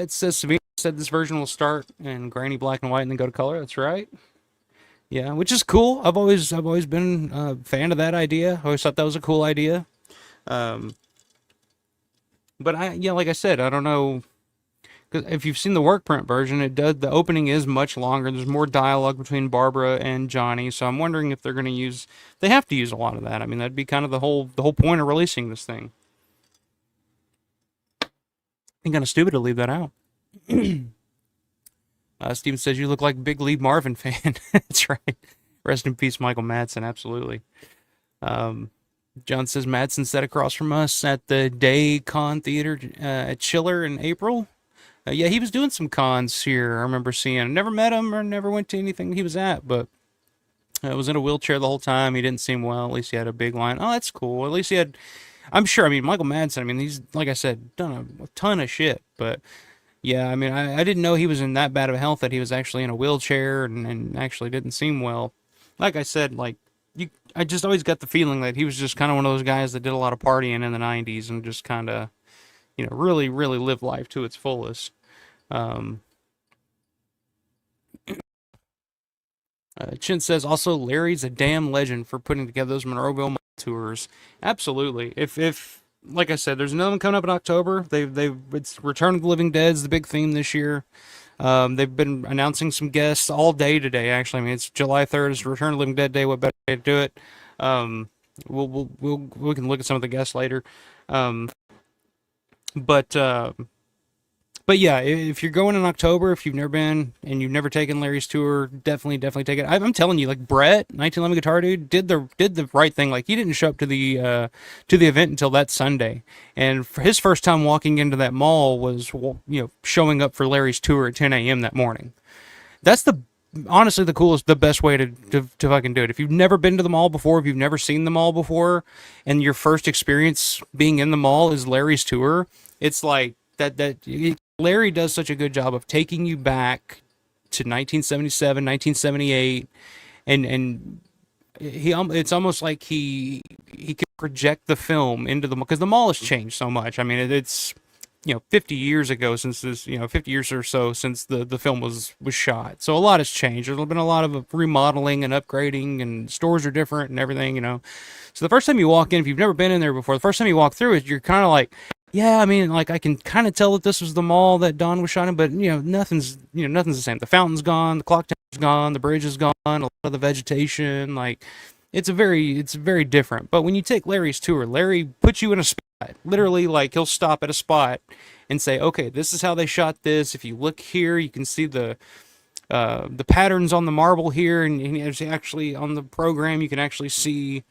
says Savina said this version will start in grainy black and white and then go to color. That's right. Yeah, which is cool. I've always been a fan of that idea. I always thought that was a cool idea. But like I said, I don't know. Because if you've seen the work print version, the opening is much longer. There's more dialogue between Barbara and Johnny. So I'm wondering if they're going to they have to use a lot of that. I mean, that'd be kind of the whole point of releasing this thing. I'm kind of stupid to leave that out. Steven says, you look like a big Lee Marvin fan. That's right. Rest in peace, Michael Madsen. Absolutely. John says, Madsen sat across from us at the Day Con Theater at Chiller in April. Yeah, he was doing some cons here. I remember seeing. I never met him or never went to anything he was at, but I was in a wheelchair the whole time. He didn't seem well. At least he had a big line. Oh, that's cool. At least he had. I'm sure. I mean, Michael Madsen. I mean, he's, like I said, done a ton of shit. But yeah, I mean, I didn't know he was in that bad of health that he was actually in a wheelchair and actually didn't seem well. like I said, like I just always got the feeling that he was just kind of one of those guys that did a lot of partying in the '90s and just kind of, really, really lived life to its fullest. Um, Chin says also Larry's a damn legend for putting together those Monroeville tours. Absolutely. If like I said, there's another one coming up in October. They've it's Return of the Living Dead's the big theme this year. They've been announcing some guests all day today. Actually, I mean it's July 3rd. It's Return of the Living Dead Day. What better way to do it? Um, we can look at some of the guests later. Um, but but yeah, if you're going in October, if you've never been and you've never taken Larry's tour, definitely take it. I'm telling you, like Brett, 1911 Guitar Dude, did the right thing. Like he didn't show up to the event until that Sunday, and for his first time walking into that mall was showing up for Larry's tour at 10 a.m. that morning. That's the honestly the coolest, the best way to fucking do it. If you've never been to the mall before, if you've never seen the mall before, and your first experience being in the mall is Larry's tour, it's like that Larry does such a good job of taking you back to 1977, 1978, and it's almost like he can project the film into the, because the mall has changed so much. I mean, it's 50 years ago since this, 50 years or so since the film was shot. So a lot has changed. There's been a lot of remodeling and upgrading, and stores are different and everything. So the first time you walk in, if you've never been in there before, the first time you walk through it, you're kind of like, yeah, I mean, like I can kind of tell that this was the mall that Don was shot in, but nothing's the same. The fountain's gone, the clock tower's gone, the bridge is gone, a lot of the vegetation, like it's very different. But when you take Larry's tour, Larry puts you in a spot, literally, like he'll stop at a spot and say, okay, this is how they shot this. If you look here, you can see the patterns on the marble here, and actually on the program you can actually see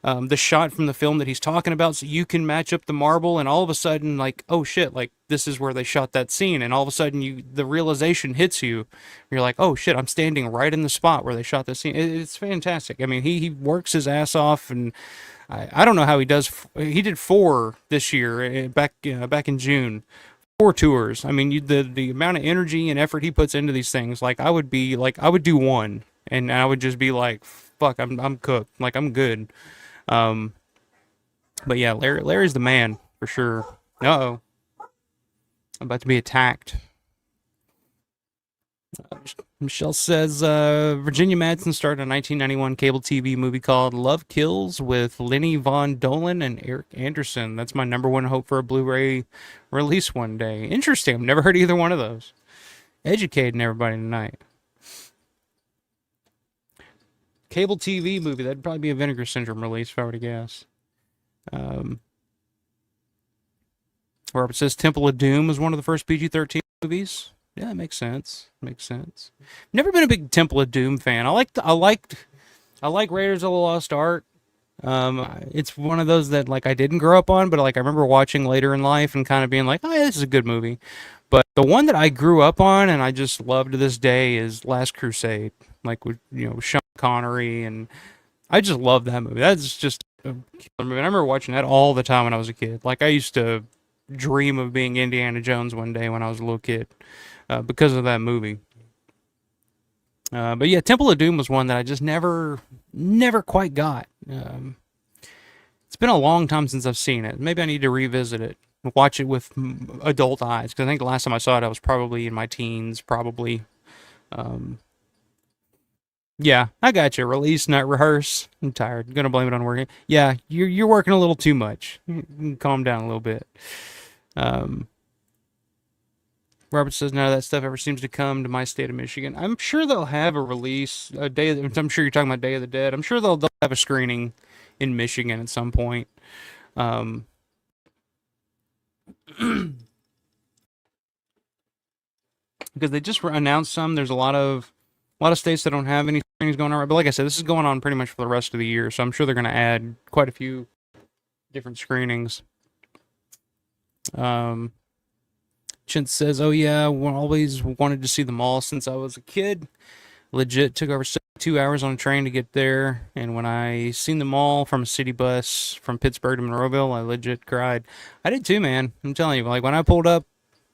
the shot from the film that he's talking about, so you can match up the marble, and all of a sudden, like, oh shit, like this is where they shot that scene, and all of a sudden the realization hits you. You're like, oh shit, I'm standing right in the spot where they shot the scene. It's fantastic. I mean, he works his ass off, and I don't know how he does. He did 4 this year, back in June. 4 tours. I mean, the amount of energy and effort he puts into these things, like I would do one, and I would just be like, fuck, I'm cooked. Like I'm good. Um, but yeah, Larry's the man for sure. Uh-oh, I'm about to be attacked. Michelle says Virginia Madsen started a 1991 cable TV movie called Love Kills with Lenny Von Dolan and Eric Anderson. That's my number one hope for a Blu-ray release one day. Interesting. I've never heard either one of those. Educating everybody tonight. Cable TV movie. That'd probably be a Vinegar Syndrome release if I were to guess. Um, Robert says Temple of Doom was one of the first PG-13 movies. Yeah, that makes sense. Makes sense. Never been a big Temple of Doom fan. I like Raiders of the Lost Ark. It's one of those that like I didn't grow up on, but like I remember watching later in life and kind of being like, oh yeah, this is a good movie. But the one that I grew up on and I just love to this day is Last Crusade. Like with Sean Connery, and I just love that movie. That's just a killer movie. And I remember watching that all the time when I was a kid. Like I used to dream of being Indiana Jones one day when I was a little kid, because of that movie. But yeah, Temple of Doom was one that I just never quite got. It's been a long time since I've seen it. Maybe I need to revisit it, watch it with adult eyes, because I think the last time I saw it, I was probably in my teens, probably. Um, yeah, I got you. Release, not rehearse. I'm tired. I'm gonna blame it on working. Yeah, you're working a little too much. You can calm down a little bit. Um, Robert says none of that stuff ever seems to come to my state of Michigan. I'm sure they'll have a release a day. I'm sure you're talking about Day of the Dead. I'm sure they'll have a screening in Michigan at some point. Um, because they just announced some. There's a lot of states that don't have any screenings going on. Right. But like I said, this is going on pretty much for the rest of the year, so I'm sure they're going to add quite a few different screenings. Chintz says, "Oh yeah, always wanted to see them all since I was a kid. Legit took over 2 hours on a train to get there, and when I seen them all from a city bus from Pittsburgh to Monroeville, I legit cried. I did too, man. I'm telling you, like when I pulled up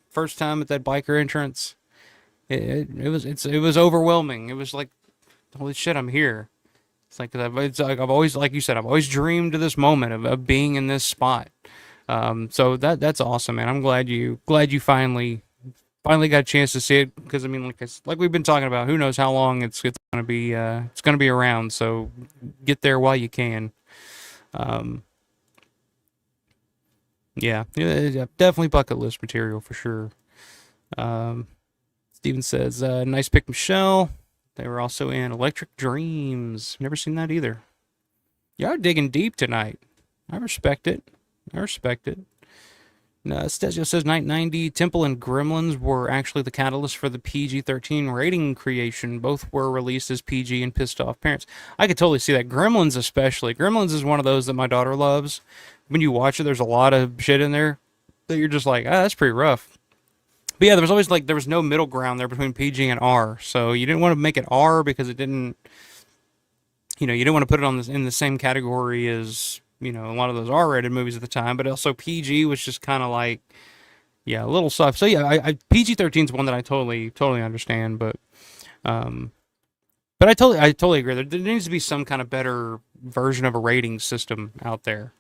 first time at that biker entrance, it was overwhelming. It was like, holy shit, I'm here. It's like I've always, like you said, I've always dreamed of this moment of being in this spot. So that's awesome, man. I'm glad you finally got a chance to see it, because I mean, like we've been talking about, who knows how long it's gonna be around. So get there while you can. Um, yeah, definitely bucket list material for sure. Um, Steven says, nice pick, Michelle. They were also in Electric Dreams. Never seen that either. Y'all are digging deep tonight. I respect it. I respect it. Stetio says 1990 Temple and Gremlins were actually the catalyst for the PG-13 rating creation. Both were released as PG and pissed off parents. I could totally see that. Gremlins especially. Gremlins is one of those that my daughter loves. When you watch it, there's a lot of shit in there that you're just like, that's pretty rough. But yeah, there was no middle ground there between PG and R. So you didn't want to make it R because it didn't, you didn't want to put it in the same category as, a lot of those R-rated movies at the time. But also PG was just kind of like, yeah, a little soft. So yeah, PG-13 is one that I totally understand. Um, but I totally agree. There needs to be some kind of better version of a rating system out there.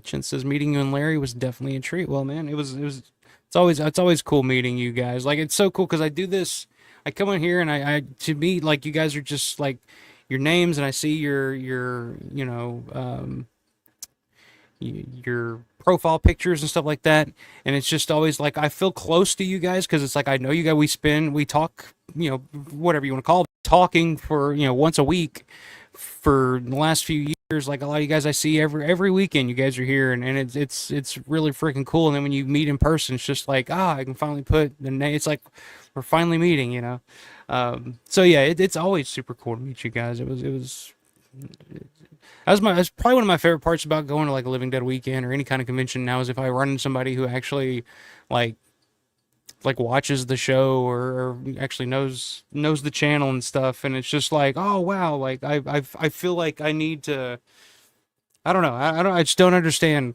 Chin says meeting you and Larry was definitely a treat. Well, man, it's always cool meeting you guys. Like, it's so cool because I do this. I come in here and I to me, like, you guys are just like your names, and I see your profile pictures and stuff like that, and it's just always like I feel close to you guys because it's like I know you guys. We talk, whatever you want to call it, talking for once a week for the last few years. Like, a lot of you guys I see every weekend, you guys are here, and it's really freaking cool. And then when you meet in person, it's just like, I can finally put the name. It's like we're finally meeting. So yeah, it's always super cool to meet you guys. That's probably one of my favorite parts about going to like a Living Dead weekend or any kind of convention now, is if I run into somebody who actually like watches the show, or actually knows the channel and stuff, and it's just like, oh wow, like I feel like I need to. I don't know. I just don't understand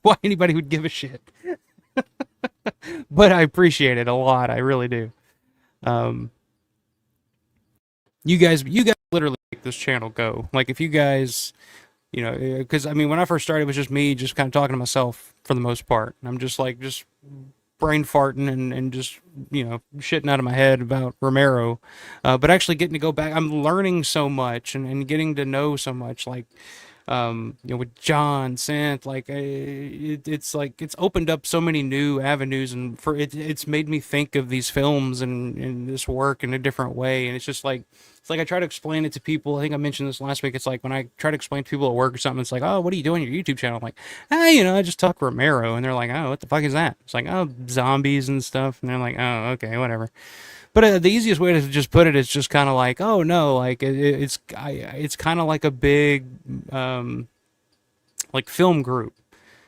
why anybody would give a shit, but I appreciate it a lot. I really do. Um, you guys literally make this channel go. Like, if you guys, because I mean, when I first started, it was just me, just kind of talking to myself for the most part. And I'm just like, brain farting and just, shitting out of my head about Romero. But actually getting to go back, I'm learning so much, and getting to know so much, like, with John Synth, like, it's like it's opened up so many new avenues, and it's made me think of these films and this work in a different way. And it's like I try to explain it to people. I think I mentioned this last week. It's like when I try to explain to people at work or something, it's like, oh, what are you doing on your YouTube channel? I'm like, hey, I just talk Romero, and they're like, oh, what the fuck is that? It's like, oh, zombies and stuff, and they're like, oh, okay, whatever. But the easiest way to just put it is just kind of like, oh no, like it's kind of like a big like film group.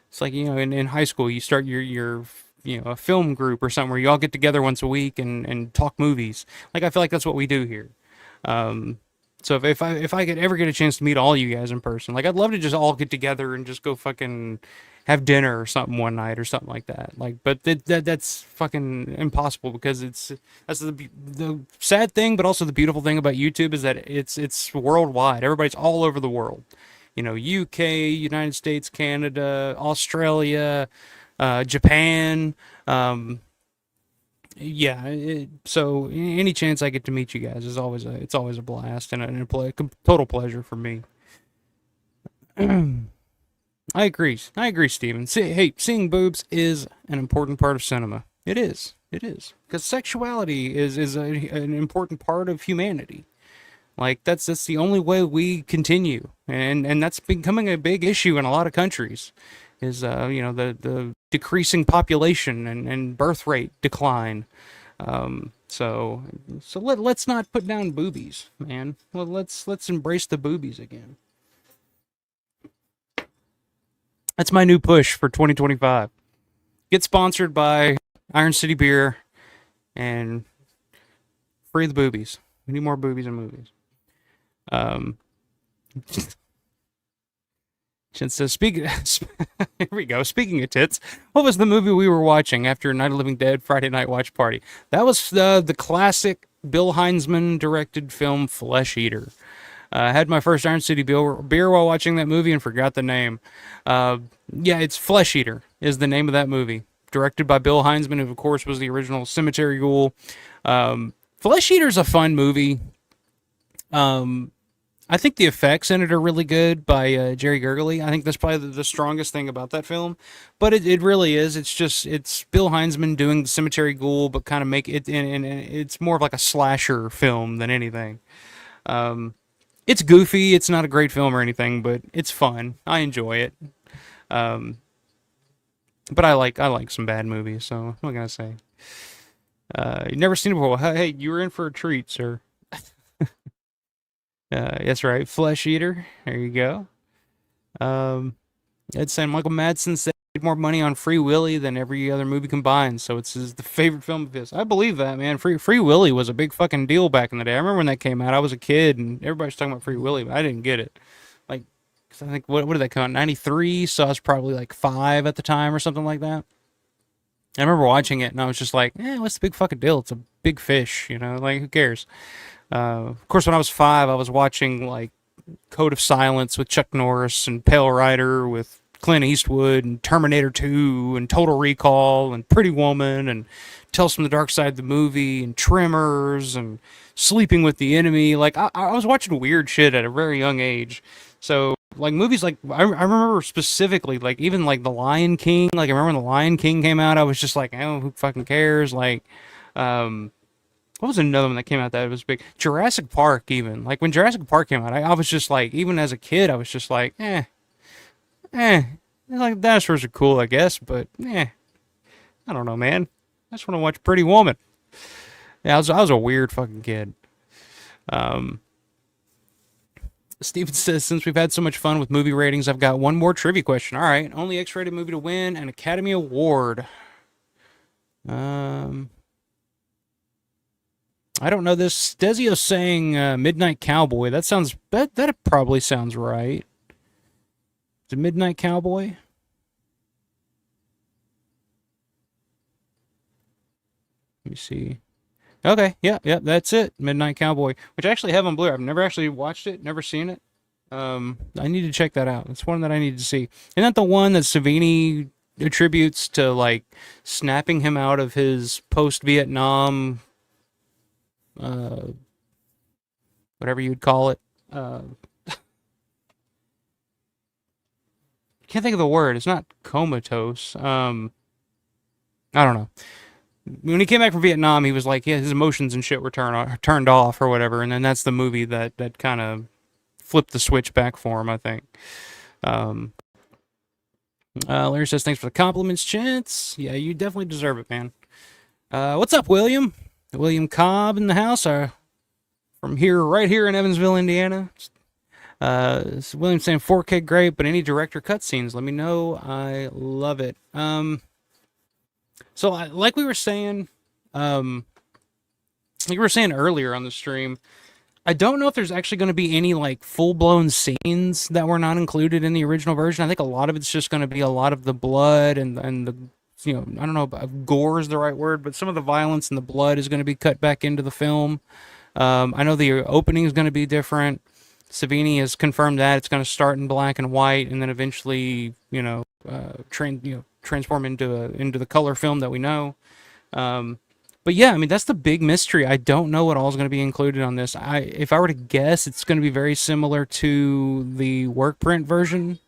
It's like, in high school you start your a film group or something where you all get together once a week and talk movies. Like, I feel like that's what we do here. Um, so if I could ever get a chance to meet all you guys in person, like, I'd love to just all get together and just go fucking have dinner or something one night or something like that. Like, but that's fucking impossible, because that's the sad thing, but also the beautiful thing about YouTube is that it's worldwide. Everybody's all over the world. UK, United States, Canada, Australia, Japan. Yeah, so any chance I get to meet you guys is it's always a blast, and a total pleasure for me. I agree, Steven. Hey, seeing boobs is an important part of cinema. It is. It is. Because sexuality is an important part of humanity. Like, that's the only way we continue, and that's becoming a big issue in a lot of countries. Is the decreasing population and birth rate decline. So let's not put down boobies, man. Well, let's embrace the boobies again. That's my new push for 2025. Get sponsored by Iron City Beer and free the boobies. We need more boobies in movies. Um, Since speaking, here we go. Speaking of tits, what was the movie we were watching after Night of the Living Dead Friday Night Watch Party? That was the classic Bill Heinzman directed film Flesh Eater. I had my first Iron City beer while watching that movie and forgot the name. Yeah, it's Flesh Eater is the name of that movie. Directed by Bill Heinzman, who of course was the original Cemetery Ghoul. Flesh Eater's a fun movie. Um, I think the effects in it are really good by Jerry Gergely. I think that's probably the strongest thing about that film. But it really is. It's Bill Heinzman doing the Cemetery Ghoul, but kind of make it, and it's more of like a slasher film than anything. Um, it's goofy. It's not a great film or anything, but it's fun. I enjoy it. Um, but I like some bad movies, so what can I say? You've never seen it before. Hey, you were in for a treat, sir. That's right, Flesh Eater. There you go. Um, Ed saying Michael Madsen said he made more money on Free Willy than every other movie combined, so it's the favorite film of his. I believe that, man. Free Willy was a big fucking deal back in the day. I remember when that came out. I was a kid and everybody was talking about Free Willy, but I didn't get it. Like, 'cause I think what did that come out? 93, so I was probably like 5 at the time or something like that. I remember watching it and I was just like, what's the big fucking deal? It's a big fish, like who cares? Of course, when I was 5, I was watching like Code of Silence with Chuck Norris and Pale Rider with Clint Eastwood and Terminator 2 and Total Recall and Pretty Woman and Tales from the Dark Side of the Movie and Tremors and Sleeping with the Enemy. Like I was watching weird shit at a very young age. So like movies like I remember specifically like even like The Lion King. Like I remember when The Lion King came out, I was just like, oh, who fucking cares? Like, what was another one that came out that was big? Jurassic Park, even. Like, when Jurassic Park came out, I was just like, even as a kid, I was just like, eh. Like, dinosaurs are cool, I guess, but, I don't know, man. I just want to watch Pretty Woman. Yeah, I was a weird fucking kid. Um, Steven says, since we've had so much fun with movie ratings, I've got one more trivia question. All right, only X-rated movie to win an Academy Award. I don't know this. Desio saying Midnight Cowboy. That probably sounds right. Is it Midnight Cowboy? Let me see. Okay, yeah, that's it. Midnight Cowboy, which I actually have on Blu-ray. I've never actually watched it, never seen it. I need to check that out. It's one that I need to see. Isn't that the one that Savini attributes to like snapping him out of his post-Vietnam, uh, whatever you'd call it? Uh, can't think of the word. It's not comatose. I don't know. When he came back from Vietnam, he was like, yeah, his emotions and shit were turned off or whatever, and then that's the movie that kind of flipped the switch back for him, I think. Um, Larry says, thanks for the compliments, Chance. Yeah, you definitely deserve it, man. What's up, William? William Cobb in the house. From here, right here in Evansville, Indiana. William saying 4K great, but any director cutscenes, let me know. I love it. So like we were saying, earlier on the stream, I don't know if there's actually going to be any like full-blown scenes that were not included in the original version. I think a lot of it's just going to be a lot of the blood and the I don't know if gore is the right word, but some of the violence and the blood is going to be cut back into the film. I know the opening is going to be different. Savini has confirmed that it's going to start in black and white, and then eventually, transform into the color film that we know. But yeah, I mean that's the big mystery. I don't know what all is going to be included on this. If I were to guess, it's going to be very similar to the work print version.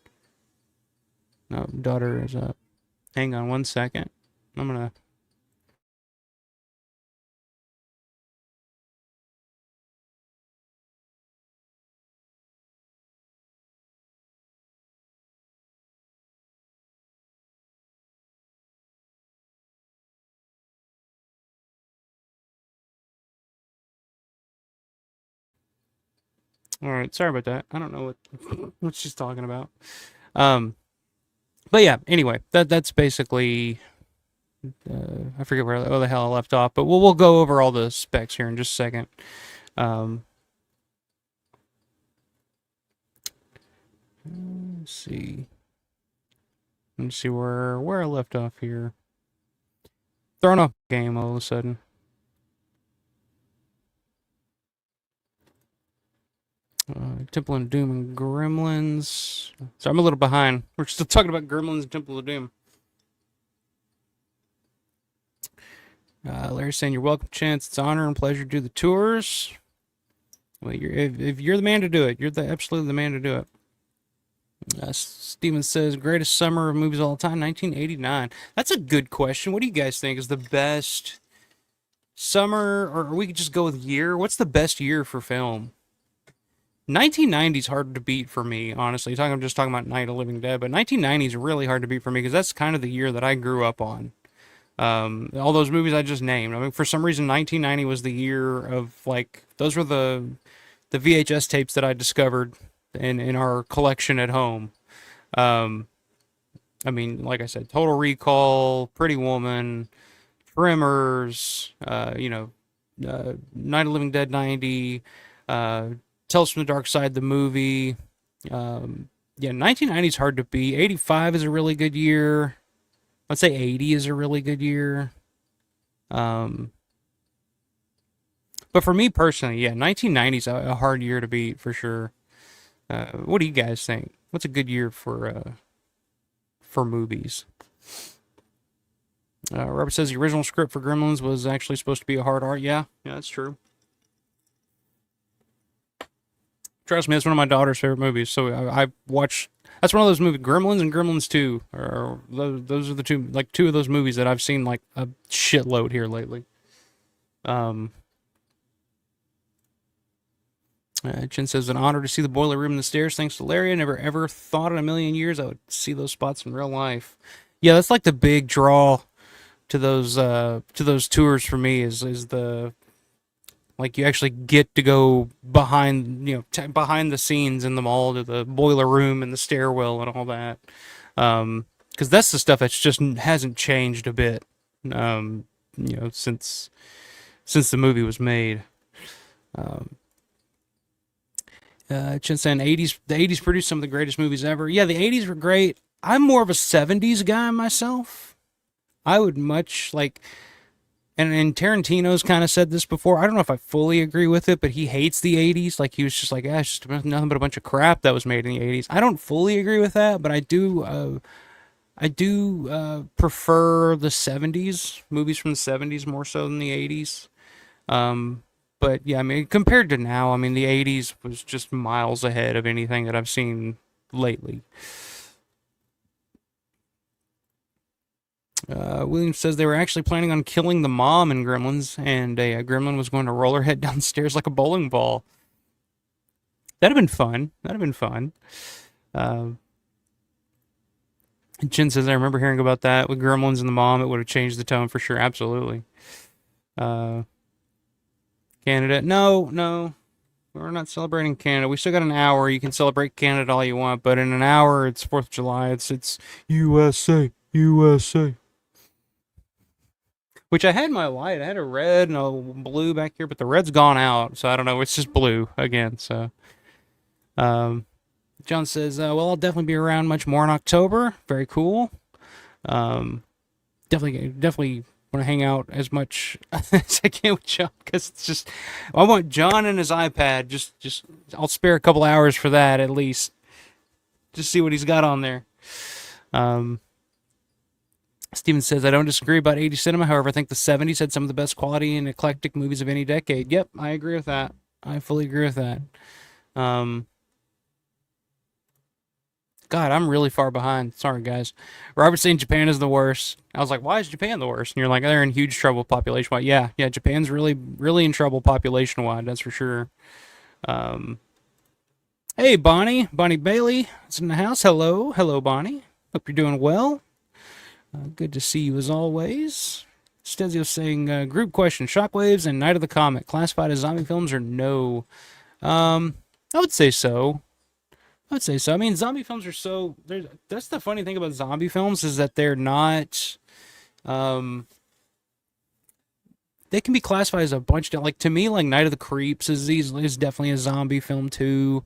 No, daughter is up. Hang on one second. I'm gonna. All right, sorry about that. I don't know what she's talking about. Um, but yeah. Anyway, that's basically. I forget where the hell I left off, but we'll go over all the specs here in just a second. Um, Let's see. Let's see where I left off here. Throwing off game all of a sudden. Temple of Doom and Gremlins. So I'm a little behind. We're still talking about Gremlins and Temple of Doom. Larry's saying, you're welcome, Chance. It's an honor and pleasure to do the tours. Well, if you're the man to do it, you're absolutely the man to do it. Steven says, greatest summer of movies of all time, 1989. That's a good question. What do you guys think is the best summer, or we could just go with year? What's the best year for film? 1990 is hard to beat for me, honestly. I'm just talking about Night of the Living Dead, but 1990 is really hard to beat for me because that's kind of the year that I grew up on. All those movies I just named. I mean, for some reason, 1990 was the year of, like, those were the VHS tapes that I discovered in our collection at home. I mean, like I said, Total Recall, Pretty Woman, Tremors, Night of the Living Dead 90, Tales from the Dark Side, the movie. Yeah, 1990 is hard to beat. 85 is a really good year. I'd say 80 is a really good year. But for me personally, yeah, 1990 is a hard year to beat for sure. What do you guys think? What's a good year for movies? Robert says the original script for Gremlins was actually supposed to be a hard art. Yeah, that's true. Trust me, that's one of my daughter's favorite movies. So I watched. That's one of those movies, Gremlins and Gremlins 2. Or those are the two of those movies that I've seen like a shitload here lately. Chin says, an honor to see the boiler room and the stairs. Thanks to Larry. I never ever thought in a million years I would see those spots in real life. Yeah, that's like the big draw to those tours for me is the, like, you actually get to go behind, behind the scenes in the mall to the boiler room and the stairwell and all that. Because that's the stuff that's just hasn't changed a bit, since the movie was made. Chin saying the 80s produced some of the greatest movies ever. Yeah, the 80s were great. I'm more of a 70s guy myself. I would much like, and Tarantino's kind of said this before. I don't know if I fully agree with it, but he hates the 80s. Like, he was just like, it's just nothing but a bunch of crap that was made in the 80s. I don't fully agree with that, but I do prefer the 70s, movies from the 70s more so than the 80s. But yeah, I mean, compared to now, I mean, the 80s was just miles ahead of anything that I've seen lately. William says they were actually planning on killing the mom in Gremlins, and a gremlin was going to roll her head downstairs like a bowling ball. That'd have been fun. And Chin says, I remember hearing about that with Gremlins and the mom. It would have changed the tone for sure. Absolutely. Canada. No. We're not celebrating Canada. We still got an hour. You can celebrate Canada all you want, but in an hour, it's 4th of July. It's USA. Which I had my light. I had a red and a blue back here, but the red's gone out, so I don't know. It's just blue again. So, John says, well, I'll definitely be around much more in October. Very cool. Definitely want to hang out as much as I can with John, because it's just, I want John and his iPad. Just I'll spare a couple hours for that at least. Just see what he's got on there. Steven says, I don't disagree about 80s cinema. However, I think the 70s had some of the best quality and eclectic movies of any decade. Yep, I agree with that. I fully agree with that. God, I'm really far behind. Sorry, guys. Robert saying Japan is the worst. I was like, why is Japan the worst? And you're like, they're in huge trouble population-wide. Yeah, Japan's really, really in trouble population-wide. That's for sure. Hey, Bonnie Bailey is in the house. Hello, Bonnie. Hope you're doing well. Good to see you as always. Stezio saying, group question, Shockwaves and Night of the Comet, classified as zombie films or no? I would say so. I mean, zombie films are so... That's the funny thing about zombie films, is that they're not... they can be classified as a bunch of... Like, to me, like, Night of the Creeps is definitely a zombie film, too.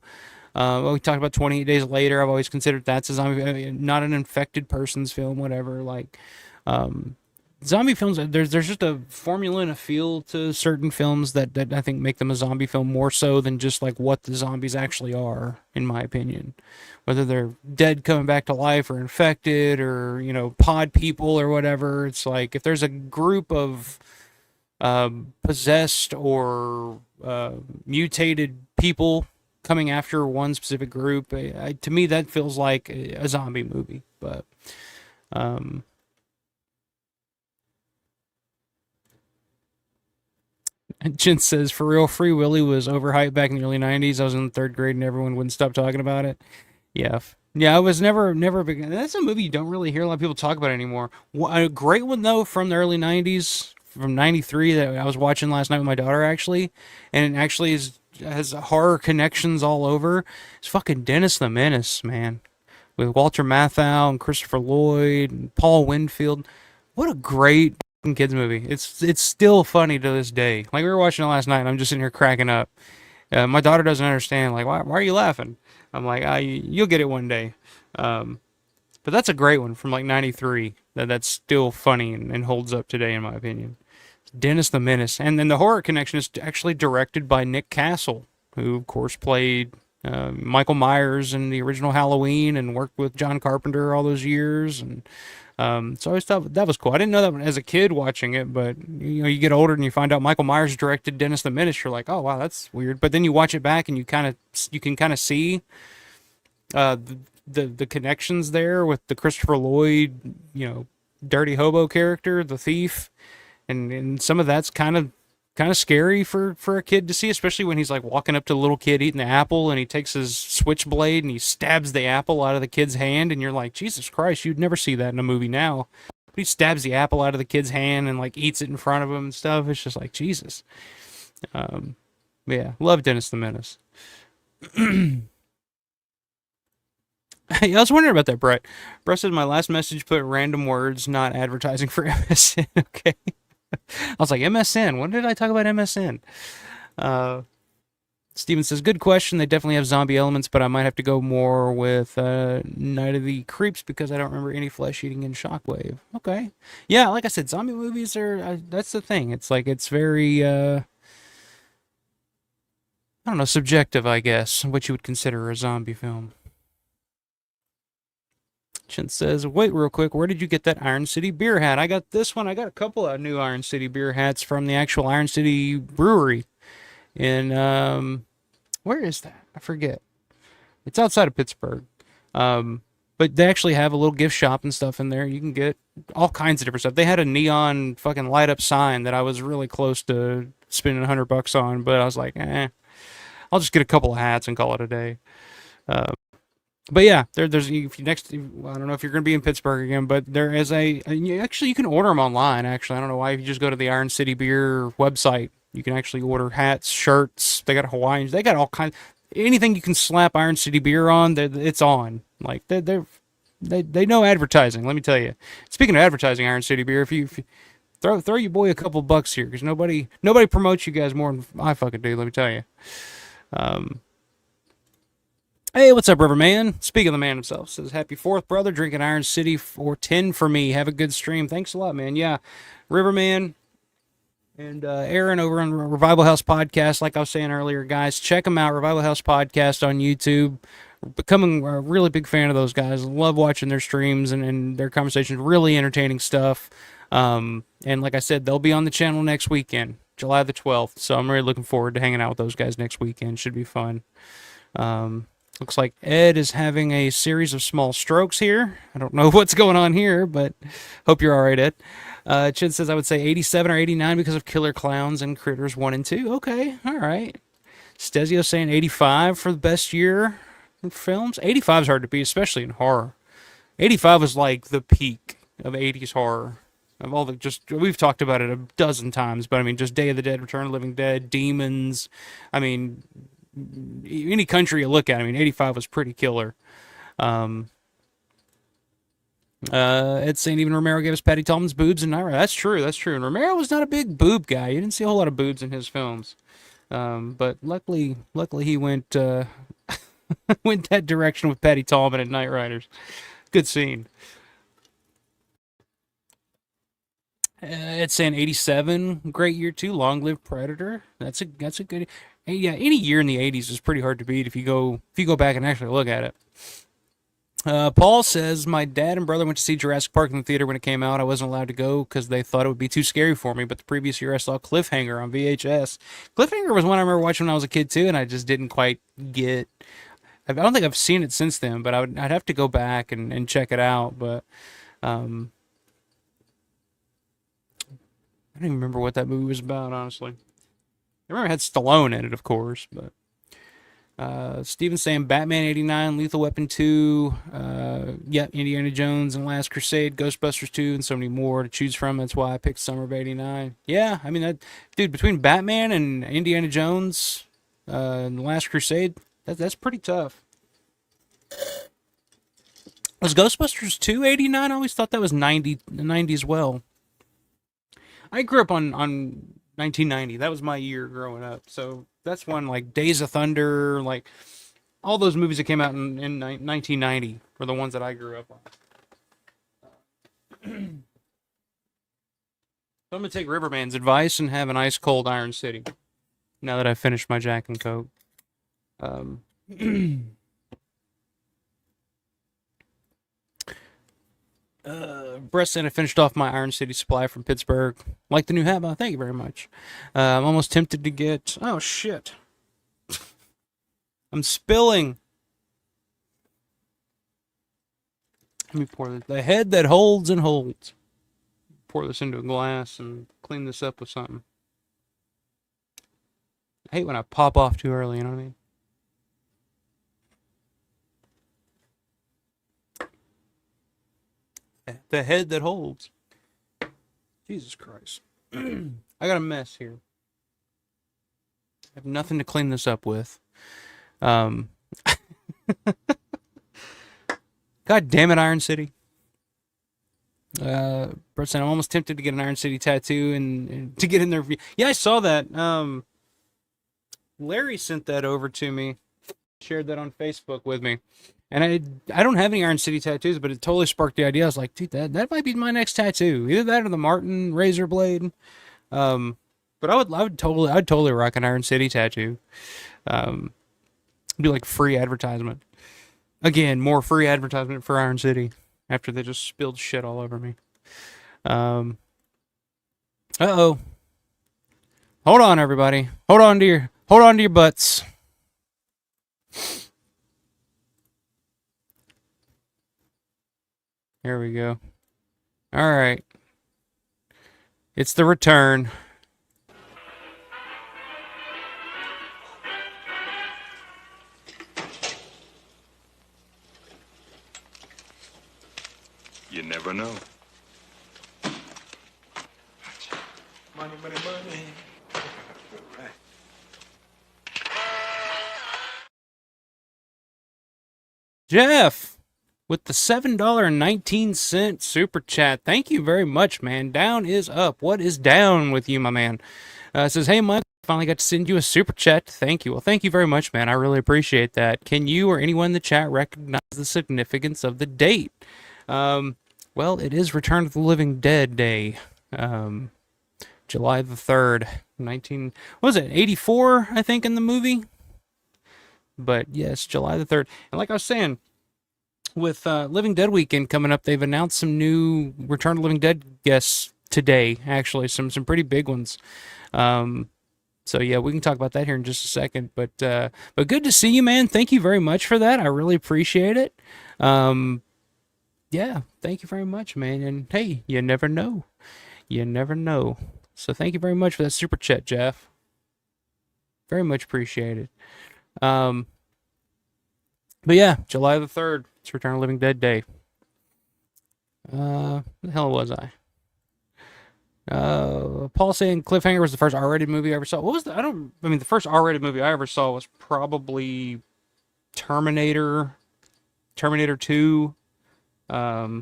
Well, we talked about 28 Days Later. I've always considered that's a zombie, not an infected person's film, whatever. Like, um, zombie films, there's just a formula and a feel to certain films that I think make them a zombie film more so than just like what the zombies actually are, in my opinion. Whether they're dead coming back to life or infected or, pod people or whatever. It's like if there's a group of possessed or mutated people coming after one specific group, to me that feels like a zombie movie. But um, Jen says, for real, Free Willy was overhyped back in the early 90s. I was in the third grade and everyone wouldn't stop talking about it. Yeah. Yeah, I was never a big. That's a movie you don't really hear a lot of people talk about anymore. A great one, though, from the early 90s, from 93, that I was watching last night with my daughter, actually. And it actually has horror connections all over. It's fucking Dennis the Menace, man. With Walter Matthau and Christopher Lloyd and Paul Winfield. What a great kids movie. It's still funny to this day. Like we were watching it last night, and I'm just sitting here cracking up. My daughter doesn't understand. Like, why are you laughing? I'm like, you'll get it one day. Um, but that's a great one from like '93. That's still funny and holds up today, in my opinion. Dennis the Menace, and then the horror connection is actually directed by Nick Castle, who of course played Michael Myers in the original Halloween and worked with John Carpenter all those years. And so I always thought that was cool. I didn't know that as a kid watching it, but you get older and you find out Michael Myers directed Dennis the Menace. You're like, oh wow, that's weird. But then you watch it back and you can kind of see uh, the connections there with the Christopher Lloyd, dirty hobo character, the thief, and some of that's kind of scary for a kid to see, especially when he's like walking up to the little kid eating the apple and he takes his switchblade and he stabs the apple out of the kid's hand, and you're like, Jesus Christ, you'd never see that in a movie now. But he stabs the apple out of the kid's hand and like eats it in front of him and stuff. It's just like Jesus. Um, yeah, love Dennis the Menace. Hey, I was wondering about that, Brett. Brett said my last message put random words, not advertising for MSN. Okay. I was like, MSN. When did I talk about MSN? Uh, Steven says, good question. They definitely have zombie elements, but I might have to go more with Night of the Creeps because I don't remember any flesh eating in Shockwave. Okay. Yeah, like I said, zombie movies are, that's the thing. It's like, it's very, I don't know, subjective, I guess, what you would consider a zombie film. Chin says, wait real quick, where did you get that Iron City beer hat? I got this one. I got a couple of new Iron City beer hats from the actual Iron City brewery. In, where is that? I forget. It's outside of Pittsburgh. But they actually have a little gift shop and stuff in there. You can get all kinds of different stuff. They had a neon fucking light up sign that I was really close to spending $100 on, but I was like, I'll just get a couple of hats and call it a day. Uh, but yeah, there's if you next. I don't know if you're going to be in Pittsburgh again, but there is actually you can order them online. Actually, I don't know why. If you just go to the Iron City Beer website, you can actually order hats, shirts. They got Hawaiians. They got all kinds. Anything you can slap Iron City Beer on, it's on. Like they know advertising. Let me tell you. Speaking of advertising, Iron City Beer, if you throw your boy a couple bucks here, because nobody promotes you guys more than I fucking do. Let me tell you. Um, Hey, what's up, Riverman? Speaking of the man himself, says, Happy 4th, brother. Drinking Iron City for 10 for me. Have a good stream. Thanks a lot, man. Yeah, Riverman and Aaron over on Revival House Podcast, like I was saying earlier, guys, check them out. Revival House Podcast on YouTube. Becoming a really big fan of those guys. Love watching their streams and their conversations. Really entertaining stuff. And like I said, they'll be on the channel next weekend, July the 12th. So I'm really looking forward to hanging out with those guys next weekend. Should be fun. Looks like Ed is having a series of small strokes here. I don't know what's going on here, but hope you're all right, Ed. Chid says I would say 87 or 89 because of Killer Clowns and Critters 1 and 2. Okay, all right. Stezio saying 85 for the best year in films. 85 is hard to beat, especially in horror. 85 was like the peak of 80s horror. Of all we've talked about it a dozen times, but I mean, just Day of the Dead, Return of the Living Dead, Demons. I mean, any country you look at, I mean, 85 was pretty killer. It's saying even Romero gave us Patty Tallman's boobs and Naira. That's true. And Romero was not a big boob guy. You didn't see a whole lot of boobs in his films. But luckily he went Went that direction with Patty Tallman and Knight Riders. Good scene. It's saying 87, great year too. Long Live Predator. That's a good. Yeah, any year in the 80s is pretty hard to beat if you go back and actually look at it. Paul says my dad and brother went to see Jurassic Park in the theater when it came out. I wasn't allowed to go because they thought it would be too scary for me. But the previous year I saw Cliffhanger on VHS. Cliffhanger was one I remember watching when I was a kid too, and I just didn't quite get. I don't think I've seen it since then, but I'd have to go back and check it out. But um, I don't even remember what that movie was about, honestly. I remember it had Stallone in it, of course, but Steven saying Batman 89, Lethal Weapon 2, yeah, Indiana Jones and Last Crusade, Ghostbusters 2, and so many more to choose from. That's why I picked Summer of 89. Yeah, I mean, dude, between Batman and Indiana Jones and Last Crusade, that's pretty tough. Was Ghostbusters 2 89? I always thought that was 90 as well. I grew up on 1990. That was my year growing up. So that's when like Days of Thunder, like all those movies that came out in 1990 were the ones that I grew up on. So I'm gonna take Riverman's advice and have an ice cold Iron City. Now that I've finished my Jack and Coke. Um, Breast and I finished off my Iron City supply from Pittsburgh. Like the new hat, thank you very much. I'm almost tempted to get. Oh shit! I'm spilling. Let me pour this. The head that holds and holds. Pour this into a glass and clean this up with something. I hate when I pop off too early. You know what I mean? The head that holds. Jesus Christ. I got a mess here. I have nothing to clean this up with. God damn it, Iron City. Brett said, I'm almost tempted to get an Iron City tattoo and to get in there. Yeah, I saw that. Larry sent that over to me. Shared that on Facebook with me. And I don't have any Iron City tattoos, but it totally sparked the idea. I was like, dude, that might be my next tattoo. Either that or the Martin razor blade. But I'd totally rock an Iron City tattoo. It'd be like free advertisement. Again, more free advertisement for Iron City after they just spilled shit all over me. Uh-oh. Hold on, everybody. Hold on to your butts. Here we go. All right. It's the return. You never know. Money, money, money. Jeff with the $7.19 super chat. Thank you very much, man. Down is up. What is down with you, my man? Says, hey, Mike, finally got to send you a super chat. Thank you. Well, thank you very much, man. I really appreciate that. Can you or anyone in the chat recognize the significance of the date? Well, it is Return of the Living Dead Day. July the 3rd, what was it, 84, I think, in the movie? But yes, July the 3rd. And like I was saying, with Living Dead Weekend coming up, they've announced some new Return of the Living Dead guests today, actually, some pretty big ones. So yeah, we can talk about that here in just a second. But good to see you, man. Thank you very much for that. I really appreciate it. Yeah, thank you very much, man. And hey, you never know. You never know. So thank you very much for that super chat, Jeff. Very much appreciated. But yeah, July the 3rd, it's Return of the Living Dead Day. Where the hell was I? Paul saying Cliffhanger was the first R-rated movie I ever saw. What was the first R-rated movie I ever saw was probably Terminator 2. Yeah,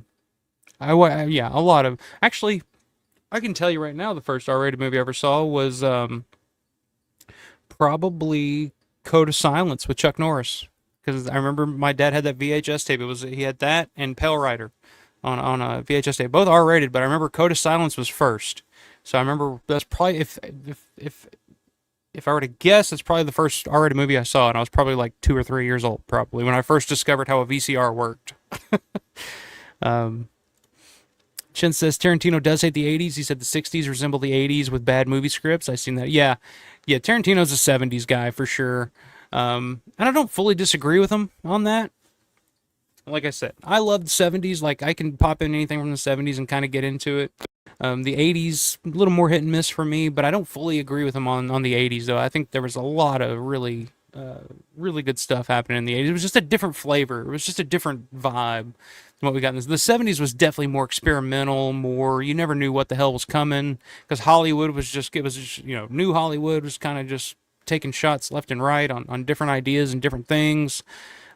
a lot of, actually, I can tell you right now, the first R-rated movie I ever saw was, probably Code of Silence with Chuck Norris. because I remember my dad had that VHS tape. He had that and Pale Rider on a VHS tape, both R-rated. But I remember Code of Silence was first, so I remember that's probably if I were to guess, it's probably the first R-rated movie I saw, and I was probably like 2 or 3 years old, probably when I first discovered how a VCR worked. Um, Chen says Tarantino does hate the 80s. He said the 60s resemble the 80s with bad movie scripts. I've seen that. Yeah, yeah. Tarantino's a 70s guy for sure, and I don't fully disagree with him on that. Like I said, I love the 70s. Like I can pop in anything from the 70s and kind of get into it. The 80s, a little more hit and miss for me, but I don't fully agree with him on the 80s though. I think there was a lot of really good stuff happening in the 80s. It was just a different flavor. It was just a different vibe than what we got in this. The 70s was definitely more experimental, more you never knew what the hell was coming because Hollywood was just new Hollywood was kind of just taking shots left and right on different ideas and different things.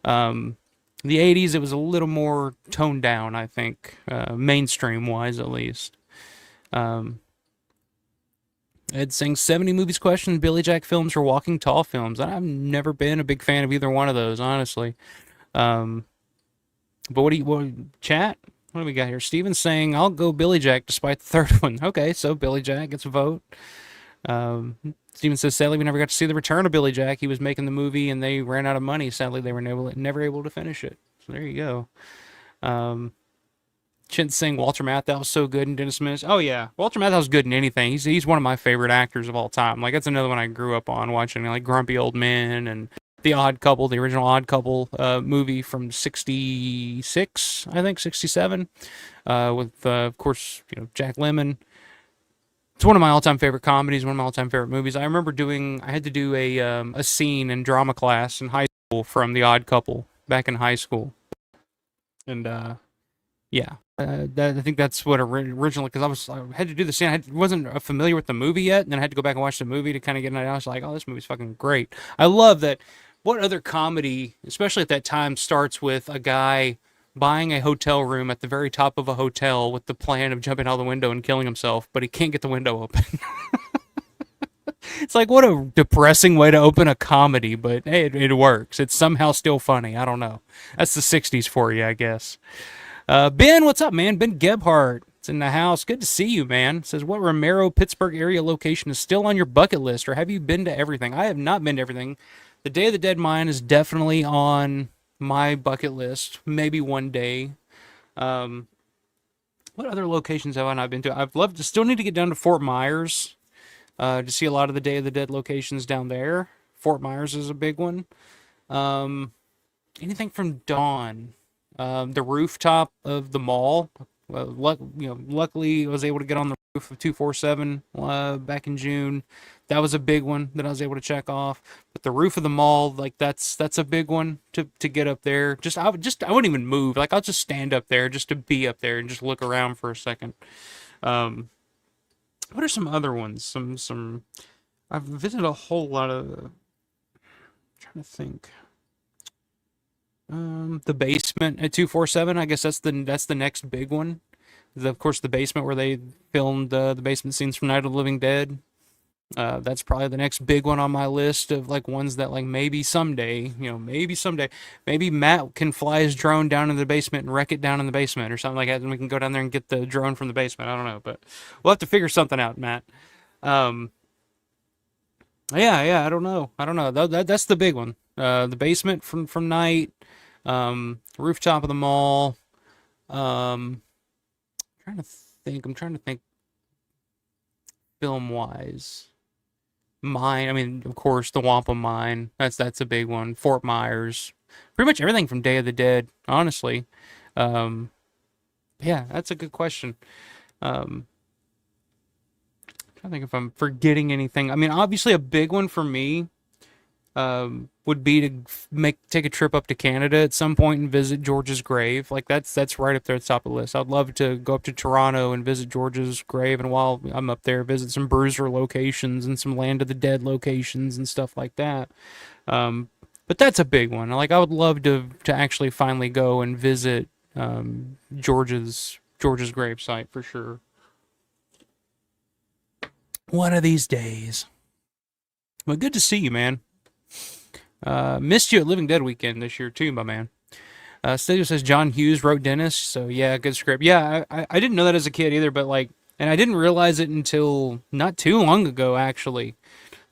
Um, the 80s, it was a little more toned down, I think, mainstream wise at least. Um, Ed saying 70 movies question, Billy Jack films or Walking Tall films. I've never been a big fan of either one of those, honestly. Um, but chat? What do we got here? Steven's saying, I'll go Billy Jack despite the third one. Okay, so Billy Jack gets a vote. Steven says, sadly, we never got to see the return of Billy Jack. He was making the movie and they ran out of money. Sadly, they were never able to finish it. So there you go. Chin's saying Walter Matthau was so good in Dennis Menace. Oh yeah, Walter Matthau's good in anything. He's one of my favorite actors of all time. Like that's another one I grew up on watching, like Grumpy Old Men and The Odd Couple, the original Odd Couple movie from '66, I think '67, with of course Jack Lemmon. It's one of my all-time favorite comedies, one of my all-time favorite movies. I remember I had to do a scene in drama class in high school from The Odd Couple back in high school, and yeah, I think that's what originally because I had to do the scene. Wasn't familiar with the movie yet, and then I had to go back and watch the movie to kind of get an idea. I was like, oh, this movie's fucking great. I love that. What other comedy, especially at that time, starts with a guy buying a hotel room at the very top of a hotel with the plan of jumping out the window and killing himself, but he can't get the window open. It's like what a depressing way to open a comedy, but hey, it works. It's somehow still funny. I don't know. That's the '60s for you, I guess. Ben, what's up, man? Ben Gebhardt. It's in the house. Good to see you, man. Says, what Romero, Pittsburgh area location is still on your bucket list, or have you been to everything? I have not been to everything. The Day of the Dead Mine is definitely on my bucket list. Maybe one day. What other locations have I not been to? I've loved to still need to get down to Fort Myers to see a lot of the Day of the Dead locations down there. Fort Myers is a big one. Anything from Dawn. The rooftop of the mall. Luckily I was able to get on the roof of 247 back in June. That was a big one that I was able to check off. But the roof of the mall, like that's a big one to get up there. I wouldn't even move. Like I'll just stand up there just to be up there and just look around for a second. What are some other ones? Some I've visited a whole lot of. I'm trying to think. The basement at 247. I guess that's the next big one. Of course, the basement where they filmed the basement scenes from Night of the Living Dead. That's probably the next big one on my list of like ones that like maybe someday, maybe Matt can fly his drone down in the basement and wreck it down in the basement or something like that, and we can go down there and get the drone from the basement. I don't know, but we'll have to figure something out, Matt. Yeah, I don't know. That's the big one. The basement from Night. Rooftop of the mall. I'm trying to think film wise. Mine, I mean, of course, the Wampum Mine. That's a big one. Fort Myers. Pretty much everything from Day of the Dead, honestly. Yeah, that's a good question. Trying to think if I'm forgetting anything. I mean, obviously a big one for me would be to take a trip up to Canada at some point and visit George's grave. Like that's right up there at the top of the list. I'd love to go up to Toronto and visit George's grave, and while I'm up there, visit some Bruiser locations and some Land of the Dead locations and stuff like that. But that's a big one. Like I would love to actually finally go and visit George's grave site for sure. One of these days. Well, good to see you, man. Missed you at Living Dead weekend this year too, my man. Stadio says John Hughes wrote Dennis, so yeah, good script. Yeah, I didn't know that as a kid either, but like, and I didn't realize it until not too long ago actually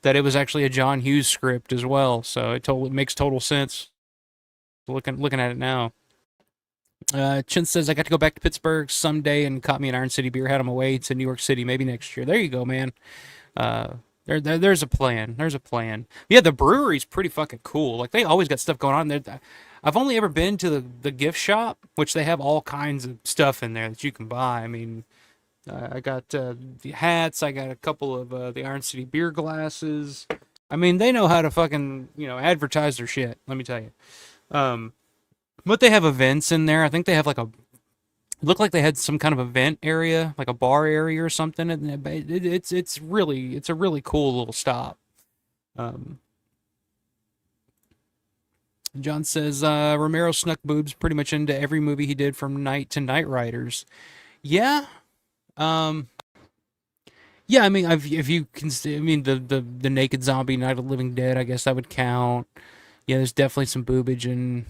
that it was actually a John Hughes script as well. So it makes total sense looking at it now. Chin says I got to go back to Pittsburgh someday and caught me an Iron City beer. Had him away to New York City maybe next year. There you go, man. Uh, there's a plan. There's a plan. Yeah, the brewery's pretty fucking cool. Like they always got stuff going on there. I've only ever been to the gift shop, which they have all kinds of stuff in there that you can buy. I mean, I got the hats. I got a couple of the Iron City beer glasses. I mean, they know how to fucking advertise their shit. Let me tell you. Um, but they have events in there. I think they have like a looked like they had some kind of event area, like a bar area or something. And it's a really cool little stop. Um, John says Romero snuck boobs pretty much into every movie he did from Night to Night Riders. Yeah, um, yeah. I mean, if you can, I mean the naked zombie Night of the Living Dead, I guess that would count. Yeah, there's definitely some boobage in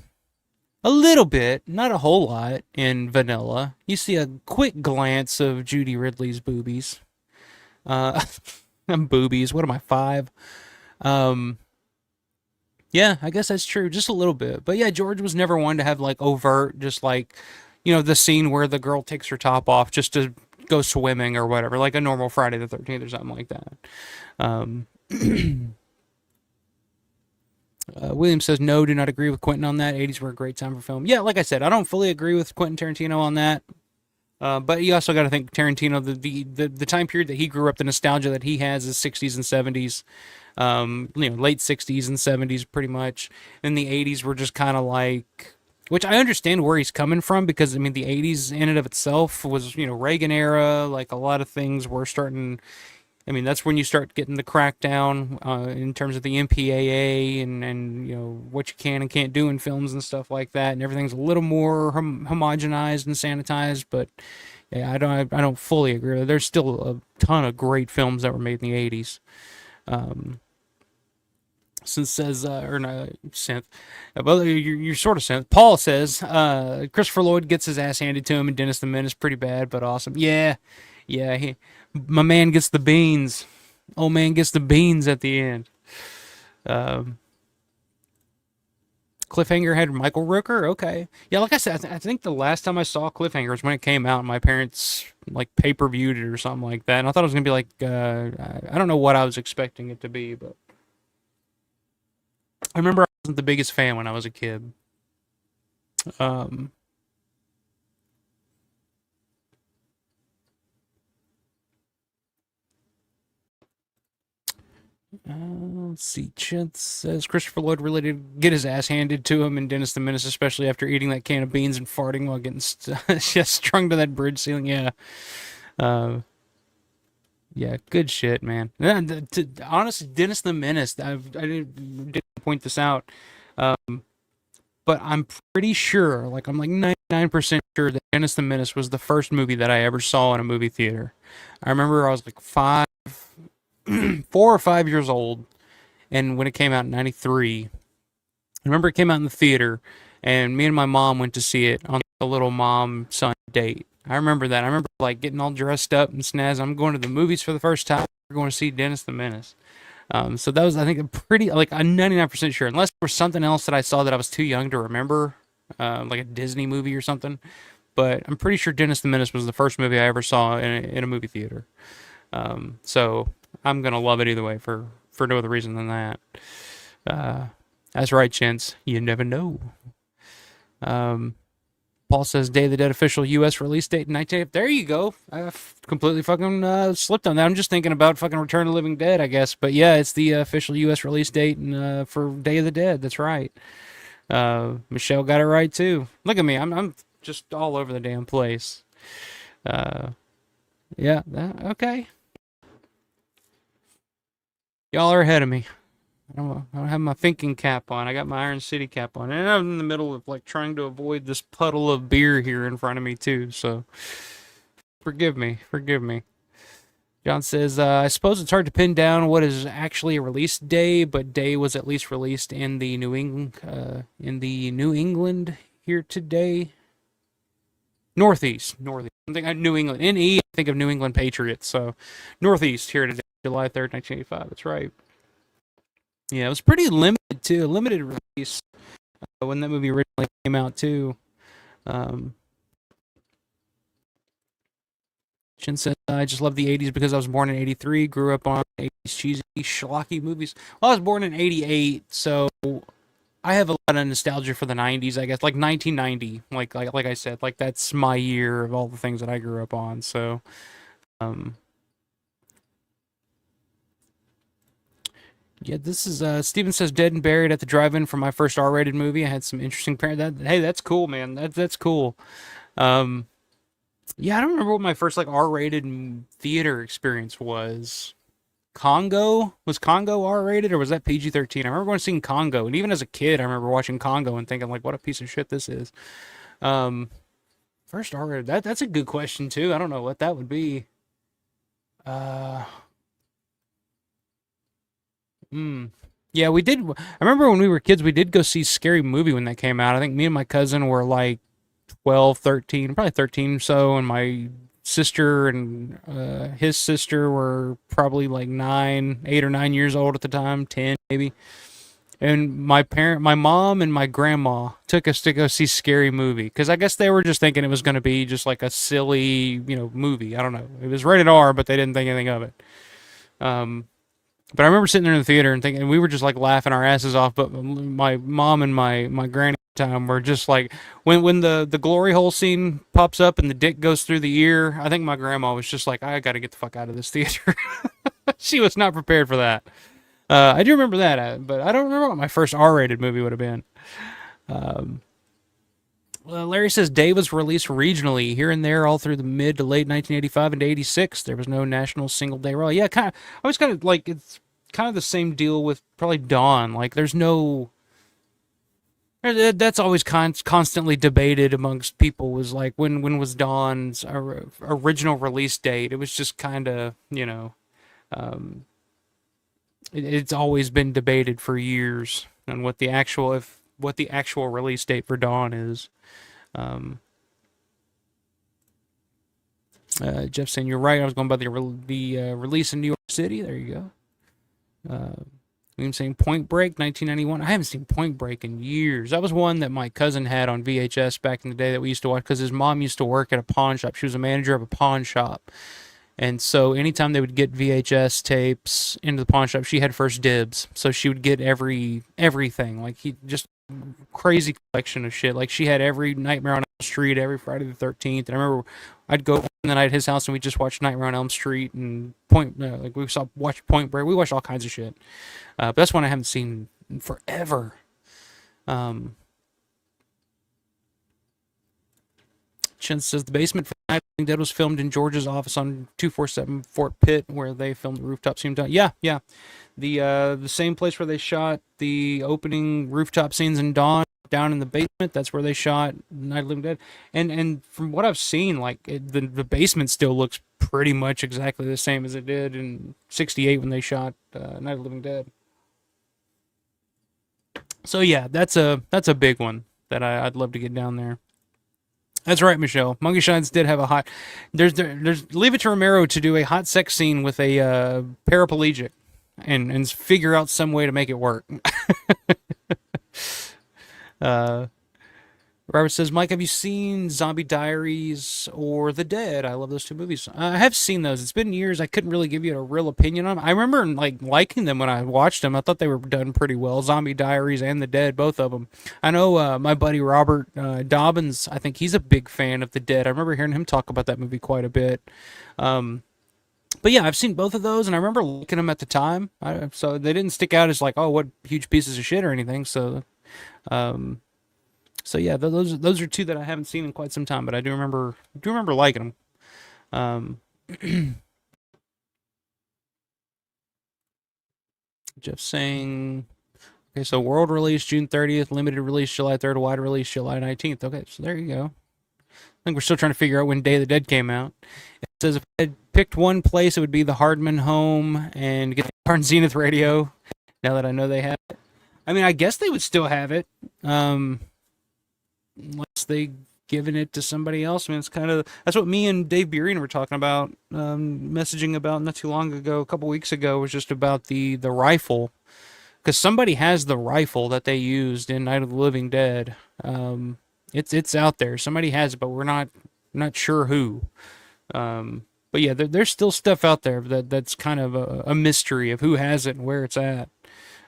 a little bit, not a whole lot in Vanilla. You see a quick glance of Judy Ridley's boobies. Uh, boobies. What am I, 5? Um, yeah, I guess that's true, just a little bit. But yeah, George was never one to have like overt, just like, the scene where the girl takes her top off just to go swimming or whatever, like a normal Friday the 13th or something like that. Um, William says, no, do not agree with Quentin on that. 80s were a great time for film. Yeah, like I said, I don't fully agree with Quentin Tarantino on that. But you also got to think Tarantino, the time period that he grew up, the nostalgia that he has is 60s and 70s, late 60s and 70s pretty much. And the 80s were just kind of like, which I understand where he's coming from because, I mean, the 80s in and of itself was, Reagan era. Like a lot of things were starting. I mean, that's when you start getting the crackdown in terms of the MPAA and what you can and can't do in films and stuff like that, and everything's a little more homogenized and sanitized. But yeah, I don't fully agree. There's still a ton of great films that were made in the '80s. Um, Since says or no synth, well you're sort of synth. Paul says Christopher Lloyd gets his ass handed to him, and Dennis the Menace pretty bad but awesome. Yeah, yeah. My man gets the beans. Old man gets the beans at the end. Um, Cliffhanger had Michael Rooker. Okay, yeah. Like I said, I think the last time I saw Cliffhanger was when it came out, and my parents like pay-per-viewed it or something like that. And I thought it was gonna be like I don't know what I was expecting it to be, but I remember I wasn't the biggest fan when I was a kid. Um, let's see. Chintz says Christopher Lloyd really did get his ass handed to him in Dennis the Menace, especially after eating that can of beans and farting while getting just strung to that bridge ceiling. Yeah. Uh, yeah, good shit, man. Honestly, Dennis the Menace, didn't point this out, but I'm pretty sure, like I'm like 99% sure that Dennis the Menace was the first movie that I ever saw in a movie theater. I remember I was like 4 or 5 years old, and when it came out in '93, I remember it came out in the theater, and me and my mom went to see it on a little mom son date. I remember that. I remember like getting all dressed up and snazzy. I'm going to the movies for the first time. We're going to see Dennis the Menace. So that was, I think, a pretty like I'm 99% sure, unless there was something else that I saw that I was too young to remember, like a Disney movie or something. But I'm pretty sure Dennis the Menace was the first movie I ever saw in a movie theater. So I'm gonna love it either way for no other reason than that. Uh, that's right, Chintz. You never know. Um, Paul says Day of the Dead official U.S. release date 19. There you go. I completely fucking slipped on that. I'm just thinking about fucking Return of the Living Dead, I guess. But yeah, it's the official U.S. release date and for Day of the Dead. That's right. Michelle got it right too. Look at me. I'm just all over the damn place. Uh, yeah. Okay. Y'all are ahead of me. I don't have my thinking cap on. I got my Iron City cap on, and I'm in the middle of like trying to avoid this puddle of beer here in front of me too. So forgive me, forgive me. John says, I suppose it's hard to pin down what is actually a release day, but day was at least released in the New England here today. Northeast. I think New England. NE, I think of New England Patriots. So Northeast here today, July 3rd, 1985. That's right. Yeah, it was pretty limited too. Limited release when that movie originally came out too. Um, Shin says, I just love the 80s because I was born in 83, grew up on 80s cheesy, schlocky movies. Well, I was born in 88, so I have a lot of nostalgia for the 90s, I guess. Like 1990, like I said, like that's my year of all the things that I grew up on. So, um, yeah, this is Steven says Dead and Buried at the drive-in for my first R-rated movie. I had some interesting hey, that's cool, man. That's cool. Um, yeah, I don't remember what my first like R-rated theater experience was. Congo? Was Congo R-rated or was that PG-13? I remember going seeing Congo, and even as a kid, I remember watching Congo and thinking like, what a piece of shit this is. Um, First R-rated. That's a good question too. I don't know what that would be. Uh, hmm. Yeah, we did. I remember when we were kids, we did go see Scary Movie when that came out. I think me and my cousin were like 12, 13, probably 13 or so, and my sister and his sister were probably like 8 or 9 years old at the time, 10 maybe. And my mom and my grandma took us to go see Scary Movie because I guess they were just thinking it was going to be just like a silly, movie. I don't know. It was rated R, but they didn't think anything of it. Um, but I remember sitting there in the theater and thinking we were just like laughing our asses off. But my mom and my granny at the time were just like when the glory hole scene pops up and the dick goes through the ear. I think my grandma was just like, I got to get the fuck out of this theater. She was not prepared for that. I do remember that, but I don't remember what my first R-rated movie would have been. Um, well, Larry says Day was released regionally here and there all through the mid to late 1985 and 86. There was no national single day release. Yeah, kind of. I was kind of like it's kind of the same deal with probably Dawn. Like there's no. That's always constantly debated amongst people. Was like when was Dawn's original release date? It was just kind of Um, it's always been debated for years on what the actual release date for Dawn is. Um, Jeff saying you're right. I was going by the release in New York City. There you go. I'm saying Point Break, 1991. I haven't seen Point Break in years. That was one that my cousin had on VHS back in the day that we used to watch because his mom used to work at a pawn shop. She was a manager of a pawn shop. And so anytime they would get VHS tapes into the pawn shop, she had first dibs. So she would get everything. Like he just crazy collection of shit. Like she had every Nightmare on Elm Street, every Friday the 13th. And I remember I'd go the night at his house and we just watched Nightmare on Elm Street and like we watched Point Break. We watched all kinds of shit. But that's one I haven't seen in forever. Um, Chen says the basement for Night of the Living Dead was filmed in George's office on 247 Fort Pitt, where they filmed the rooftop scene. Yeah, yeah, the same place where they shot the opening rooftop scenes in Dawn, down in the basement. That's where they shot Night of the Living Dead. And from what I've seen, like the basement still looks pretty much exactly the same as it did in '68 when they shot Night of the Living Dead. So yeah, that's a big one that I'd love to get down there. That's right, Michelle. Monkey Shines did have a hot. There's leave it to Romero to do a hot sex scene with a paraplegic, and figure out some way to make it work. uh, Robert says, Mike, have you seen Zombie Diaries or The Dead? I love those two movies. I have seen those. It's been years. I couldn't really give you a real opinion on them. I remember like liking them when I watched them. I thought they were done pretty well. Zombie Diaries and The Dead, both of them. I know my buddy Robert Dobbins, I think he's a big fan of The Dead. I remember hearing him talk about that movie quite a bit. But yeah, I've seen both of those, and I remember liking them at the time. So they didn't stick out as like, oh, what huge pieces of shit or anything. Um, so yeah, those are two that I haven't seen in quite some time, but I do remember liking them. Jeff saying, okay, so world release June 30th, limited release July 3rd, wide release July 19th. Okay, so there you go. think we're still trying to figure out when Day of the Dead came out. It says if I had picked one place, it would be the Hardman home and get the darn Zenith radio. Now that I know they have it, I mean, I guess they would still have it, unless they given it to somebody else. I mean, it's kind of that's what me and Dave Burien were talking about, messaging about not too long ago, a couple weeks ago, was just about the rifle, because somebody has the rifle that they used in Night of the Living Dead. It's out there. Somebody has it, but we're not sure who. But yeah, there's still stuff out there that's kind of a mystery of who has it and where it's at.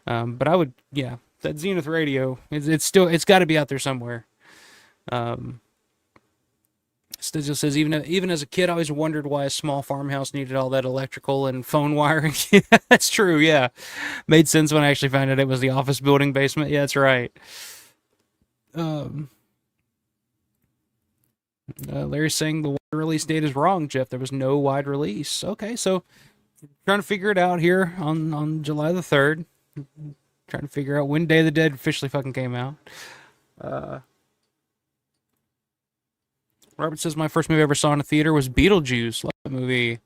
But I would, yeah, that Zenith radio, it's got to be out there somewhere. Still says, even as a kid, I always wondered why a small farmhouse needed all that electrical and phone wiring. Yeah, that's true. Yeah, made sense when I actually found out it was the office building basement. Yeah, that's right. Larry's saying the wide release date is wrong, Jeff. There was no wide release. Okay, so trying to figure it out here on July the 3rd. Trying to figure out when Day of the Dead officially fucking came out. Robert says my first movie I ever saw in a theater was Beetlejuice. Love that movie.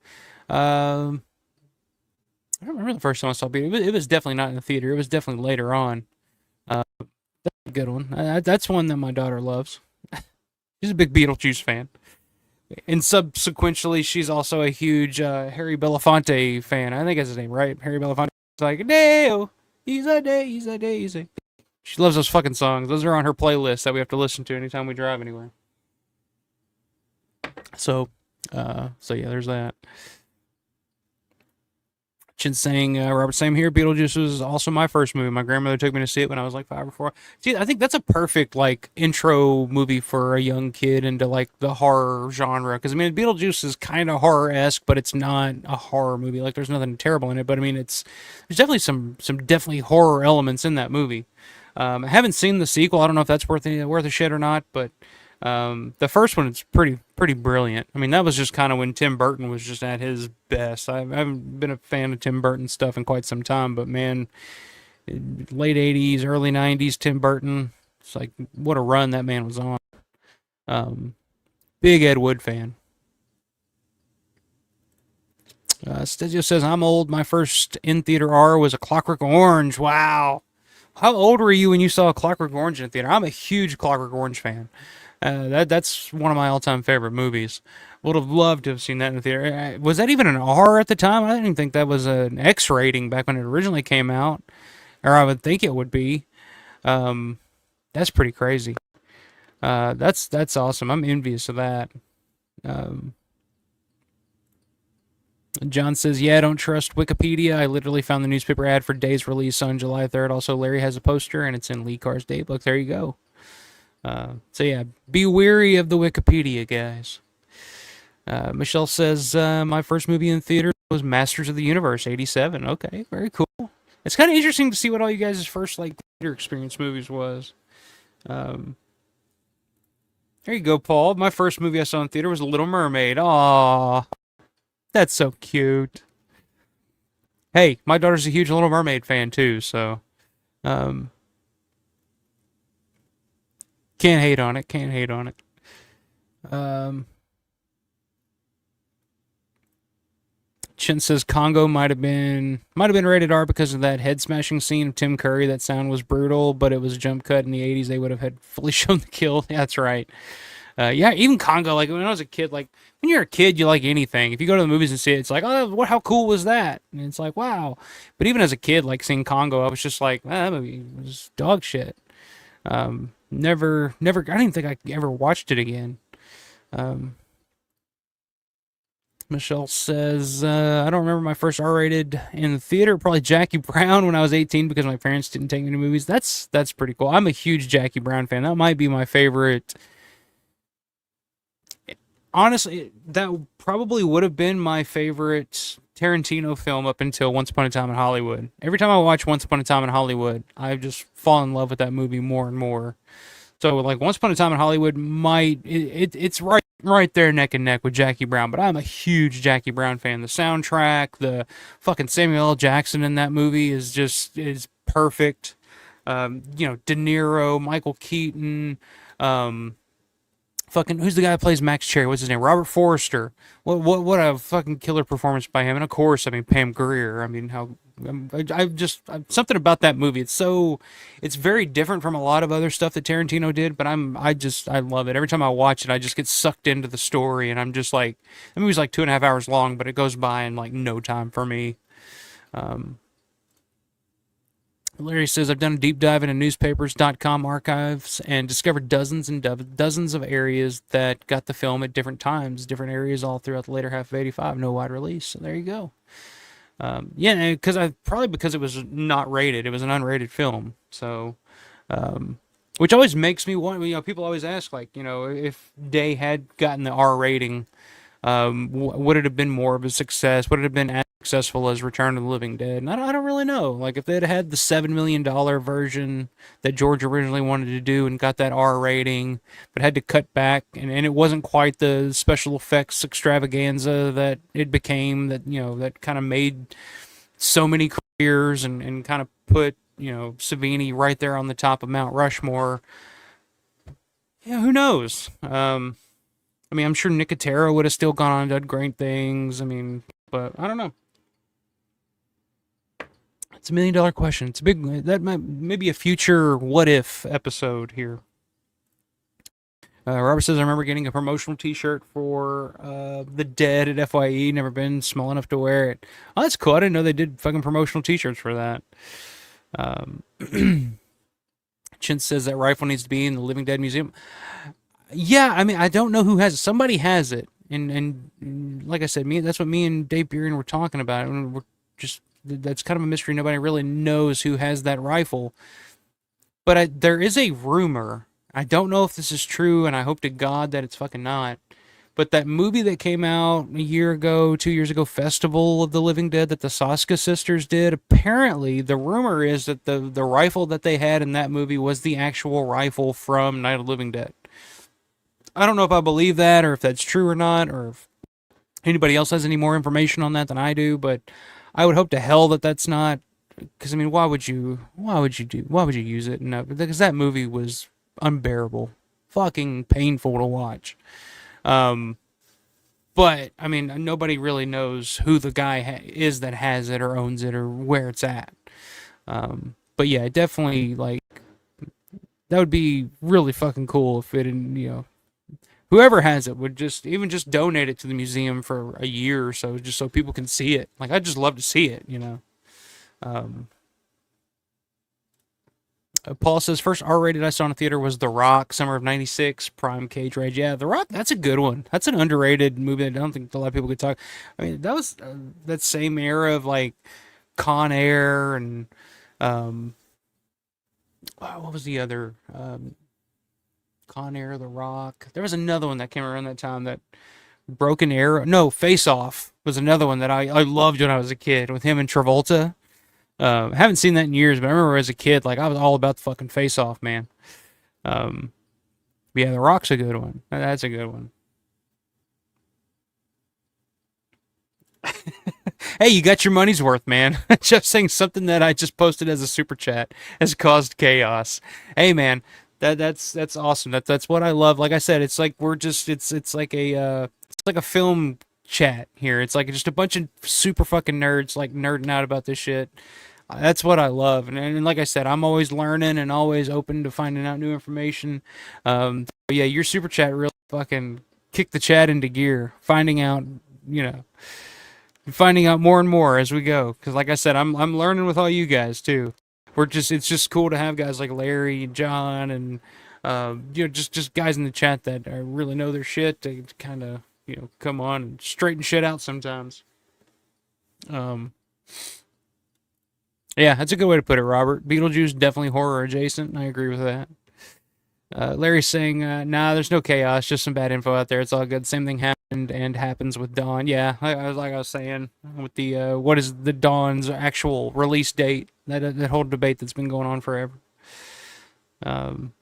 I don't remember the first time I saw Beetlejuice. It was definitely not in the theater. It was definitely later on. That's a good one. That's one that my daughter loves. She's a big Beetlejuice fan. And subsequently, she's also a huge Harry Belafonte fan. I think that's his name, right? Harry Belafonte. It's like, Deo, he's a daisy. She loves those fucking songs. Those are on her playlist that we have to listen to anytime we drive anywhere. So yeah, there's that. Chin saying, Robert, same here. Beetlejuice was also my first movie. My grandmother took me to see it when I was like 5 or 4. See, I think that's a perfect like intro movie for a young kid into like the horror genre. Because I mean, Beetlejuice is kind of horror-esque, but it's not a horror movie. Like, there's nothing terrible in it, but I mean, there's definitely some definitely horror elements in that movie. I haven't seen the sequel. I don't know if that's worth a shit or not, but the first one is pretty brilliant. I mean, that was just kind of when Tim Burton was just at his best. I haven't been a fan of Tim Burton stuff in quite some time, but man, late 80s, early 90s Tim Burton, it's like what a run that man was on. Big Ed Wood fan. Stegio says, I'm old. My first in-theater R was A Clockwork Orange. Wow. How old were you when you saw A Clockwork Orange in the theater? I'm a huge Clockwork Orange fan. That's one of my all-time favorite movies. Would have loved to have seen that in the theater. Was that even an R at the time? I didn't even think that was an X rating back when it originally came out. Or I would think it would be. That's pretty crazy. That's awesome. I'm envious of that. John says, yeah, don't trust Wikipedia. I literally found the newspaper ad for Day's release on July 3rd. Also, Larry has a poster, and it's in Lee Carr's daybook. There you go. So, yeah, be wary of the Wikipedia, guys. Michelle says, my first movie in theater was Masters of the Universe, 87. Okay, very cool. It's kind of interesting to see what all you guys' first, like, theater experience movies was. There you go, Paul. My first movie I saw in theater was Little Mermaid. Aww. That's so cute. Hey, my daughter's a huge Little Mermaid fan too, so can't hate on it. Can't hate on it. Chin says Congo might have been rated R because of that head smashing scene of Tim Curry. That sound was brutal, but it was a jump cut in the 80s. They would have had fully shown the kill. Yeah, that's right. Yeah, even Congo, like when I was a kid, like when you're a kid, you like anything. If you go to the movies and see it, it's like, oh, how cool was that? And it's like, wow. But even as a kid, like seeing Congo, I was just like, that movie was dog shit. Never, I don't even think I ever watched it again. Michelle says, I don't remember my first R-rated in the theater. Probably Jackie Brown when I was 18 because my parents didn't take me to movies. That's pretty cool. I'm a huge Jackie Brown fan. That might be my favorite. Honestly, that probably would have been my favorite Tarantino film up until Once Upon a Time in Hollywood. Every time I watch Once Upon a Time in Hollywood, I just fall in love with that movie more and more. So, like, Once Upon a Time in Hollywood it's right there neck and neck with Jackie Brown, but I'm a huge Jackie Brown fan. The soundtrack, the fucking Samuel L. Jackson in that movie is perfect. De Niro, Michael Keaton, Fucking who's the guy that plays Max Cherry? What's his name? Robert Forster. What a fucking killer performance by him. And of course, I mean Pam Grier. I mean how something about that movie. It's very different from a lot of other stuff that Tarantino did. But I love it. Every time I watch it, I just get sucked into the story, and I'm just like, the movie's like 2.5 hours long, but it goes by in like no time for me. Um, Larry says, I've done a deep dive into newspapers.com archives and discovered dozens and dozens of areas that got the film at different times, different areas all throughout the later half of 85. No wide release. So there you go. Yeah, because it was not rated. It was an unrated film. So, which always makes me want, people always ask, like, if Day had gotten the R rating, would it have been more of a success? Would it have been as successful as Return of the Living Dead? And I don't really know. Like, if they'd had the $7 million version that George originally wanted to do and got that R rating, but had to cut back, and it wasn't quite the special effects extravaganza that it became, that kind of made so many careers and kind of put, Savini right there on the top of Mount Rushmore. Yeah, who knows? I mean, I'm sure Nicotero would have still gone on and done great things. I mean, but I don't know. It's $1 million question. It's a big. That might maybe a future what if episode here. Robert says, I remember getting a promotional T-shirt for the Dead at FYE. Never been small enough to wear it. Oh, that's cool. I didn't know they did fucking promotional T-shirts for that. Chin says that rifle needs to be in the Living Dead Museum. Yeah, I mean, I don't know who has it. Somebody has it, and like I said, that's what me and Dave Buren were talking about. And that's kind of a mystery. Nobody really knows who has that rifle. But there is a rumor. I don't know if this is true, and I hope to God that it's fucking not. But that movie that came out a year ago, 2 years ago, Festival of the Living Dead, that the Soska sisters did, apparently the rumor is that the rifle that they had in that movie was the actual rifle from Night of the Living Dead. I don't know if I believe that or if that's true or not, or if anybody else has any more information on that than I do, but I would hope to hell that that's not, because I mean, why would you use it? No, because that movie was unbearable, fucking painful to watch. But I mean, nobody really knows who the guy is that has it or owns it or where it's at. But yeah, definitely, like, that would be really fucking cool if it, whoever has it would just donate it to the museum for a year or so, just so people can see it. Like, I'd just love to see it, Paul says, first R-rated I saw in a theater was The Rock, summer of '96, prime Cage Rage. Yeah, The Rock, that's a good one. That's an underrated movie that I don't think a lot of people could talk. I mean, that was that same era of, like, Con Air and, what was the other? Con Air, The Rock. There was another one that came around that time, that Broken Arrow. No, Face Off was another one that I loved when I was a kid, with him and Travolta. I haven't seen that in years, but I remember as a kid, like, I was all about the fucking Face Off, man. Yeah, The Rock's a good one. That's a good one. Hey, you got your money's worth, man. Just saying, something that I just posted as a super chat has caused chaos. Hey, man, that's awesome. That's what I love. Like I said, it's like it's like a film chat here. It's like just a bunch of super fucking nerds, like, nerding out about this shit. That's what I love, and like I said, I'm always learning and always open to finding out new information. But yeah, your super chat really fucking kicked the chat into gear, finding out, finding out more and more as we go. Because like I said, I'm learning with all you guys too. It's just cool to have guys like Larry and John and just guys in the chat that really know their shit to kind of come on and straighten shit out sometimes. Yeah, that's a good way to put it, Robert. Beetlejuice, definitely horror adjacent. I agree with that. Larry's saying, nah, there's no chaos, just some bad info out there. It's all good. Same thing happened and happens with Dawn. Yeah, like I was saying, with the, what is the Dawn's actual release date? That whole debate that's been going on forever.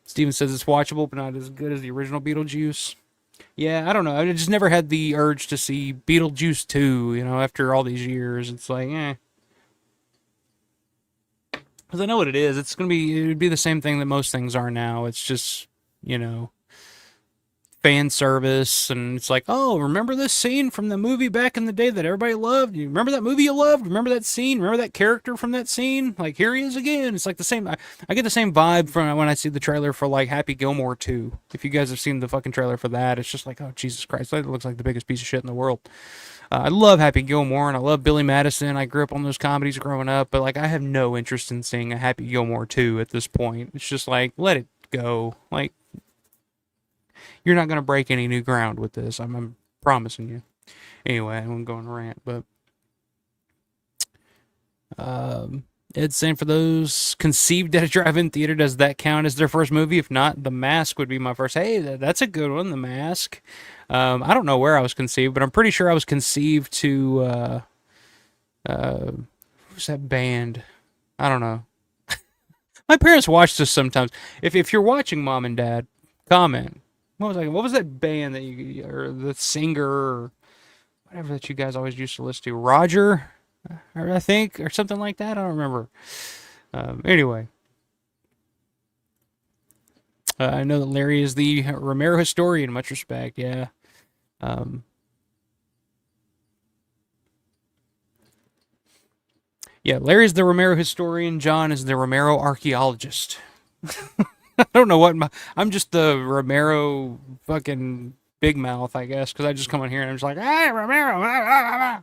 Steven says it's watchable, but not as good as the original Beetlejuice. Yeah, I don't know. I just never had the urge to see Beetlejuice 2, after all these years. It's like, eh. Because I know what it is. It would be the same thing that most things are now. It's just, fan service, and it's like, oh, remember this scene from the movie back in the day that everybody loved? You remember that movie you loved? Remember that scene? Remember that character from that scene? Like, here he is again. It's like the same. I get the same vibe from when I see the trailer for like Happy Gilmore 2. If you guys have seen the fucking trailer for that, it's just like, oh Jesus Christ, that looks like the biggest piece of shit in the world. I love Happy Gilmore and I love Billy Madison. I grew up on those comedies growing up, but like I have no interest in seeing a Happy Gilmore 2 at this point. It's just like, let it go. Like, you're not going to break any new ground with this. I'm promising you. Anyway, I'm going to rant, but Ed's saying for those conceived at a drive-in theater, does that count as their first movie? If not, The Mask would be my first. Hey, that's a good one, The Mask. I don't know where I was conceived, but I'm pretty sure I was conceived to who's that band? I don't know. My parents watched this sometimes. If you're watching, Mom and Dad, comment. What was that band that you, or the singer or whatever that you guys always used to listen to? Roger, or I think, or something like that. I don't remember. Anyway, I know that Larry is the Romero historian. Much respect. Yeah. Um, yeah, Larry's the Romero historian. John is the Romero archaeologist. I don't know what I'm just the Romero fucking big mouth, I guess, because I just come on here and I'm just like, hey, Romero,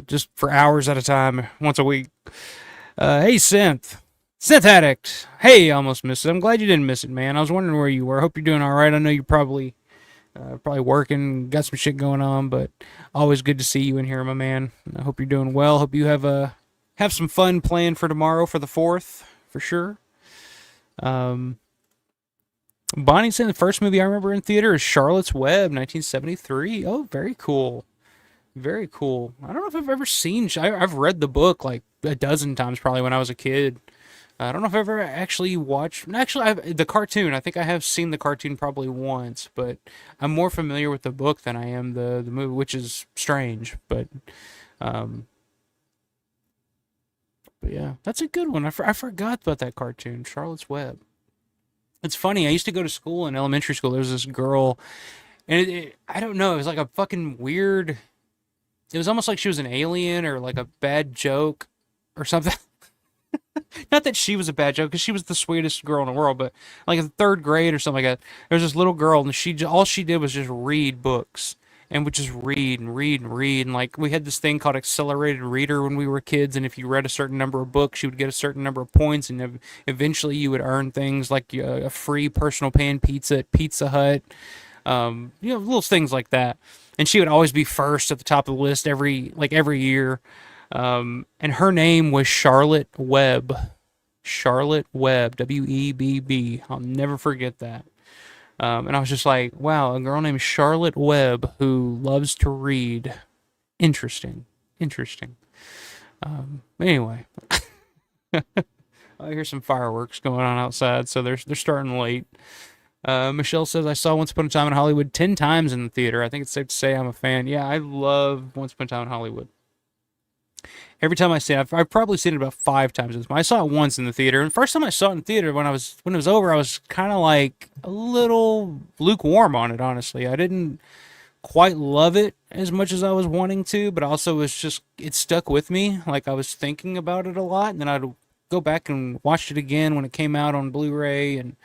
just for hours at a time, once a week. Hey, Synth Addict. Hey, almost missed it. I'm glad you didn't miss it, man. I was wondering where you were. I hope you're doing all right. I know you're probably working, got some shit going on, but always good to see you in here, my man. I hope you're doing well. Hope you have some fun planned for tomorrow for the 4th, for sure. Bonnie said the first movie I remember in theater is Charlotte's Web, 1973. Oh, very cool. Very cool. I don't know if I've ever seen. I've read the book like a dozen times, probably when I was a kid. I don't know if I've ever actually watched. Actually, the cartoon. I think I have seen the cartoon probably once, but I'm more familiar with the book than I am the movie, which is strange. Um, but yeah, that's a good one. I forgot about that cartoon, Charlotte's Web. It's funny. I used to go to school in elementary school. There was this girl, and I don't know. It was like a fucking weird. It was almost like she was an alien or like a bad joke or something. Not that she was a bad joke, because she was the sweetest girl in the world, but like in 3rd grade or something like that, there was this little girl, and all she did was just read books, and would just read and read and read, and like we had this thing called accelerated reader when we were kids, and if you read a certain number of books, you would get a certain number of points, and eventually you would earn things like a free personal pan pizza at Pizza Hut, little things like that. And she would always be first at the top of the list every year. And her name was Charlotte Webb. Charlotte Webb, Webb. I'll never forget that. And I was just like, wow, a girl named Charlotte Webb who loves to read. Interesting. Anyway, I hear some fireworks going on outside, so they're starting late. Michelle says, I saw Once Upon a Time in Hollywood 10 times in the theater. I think it's safe to say I'm a fan. Yeah, I love Once Upon a Time in Hollywood. Every time I see it, I've probably seen it about 5 times. I saw it once in the theater, and first time I saw it in the theater, when it was over, I was kind of like a little lukewarm on it. Honestly, I didn't quite love it as much as I was wanting to, but also it stuck with me. Like I was thinking about it a lot, and then I'd go back and watch it again when it came out on Blu-ray, and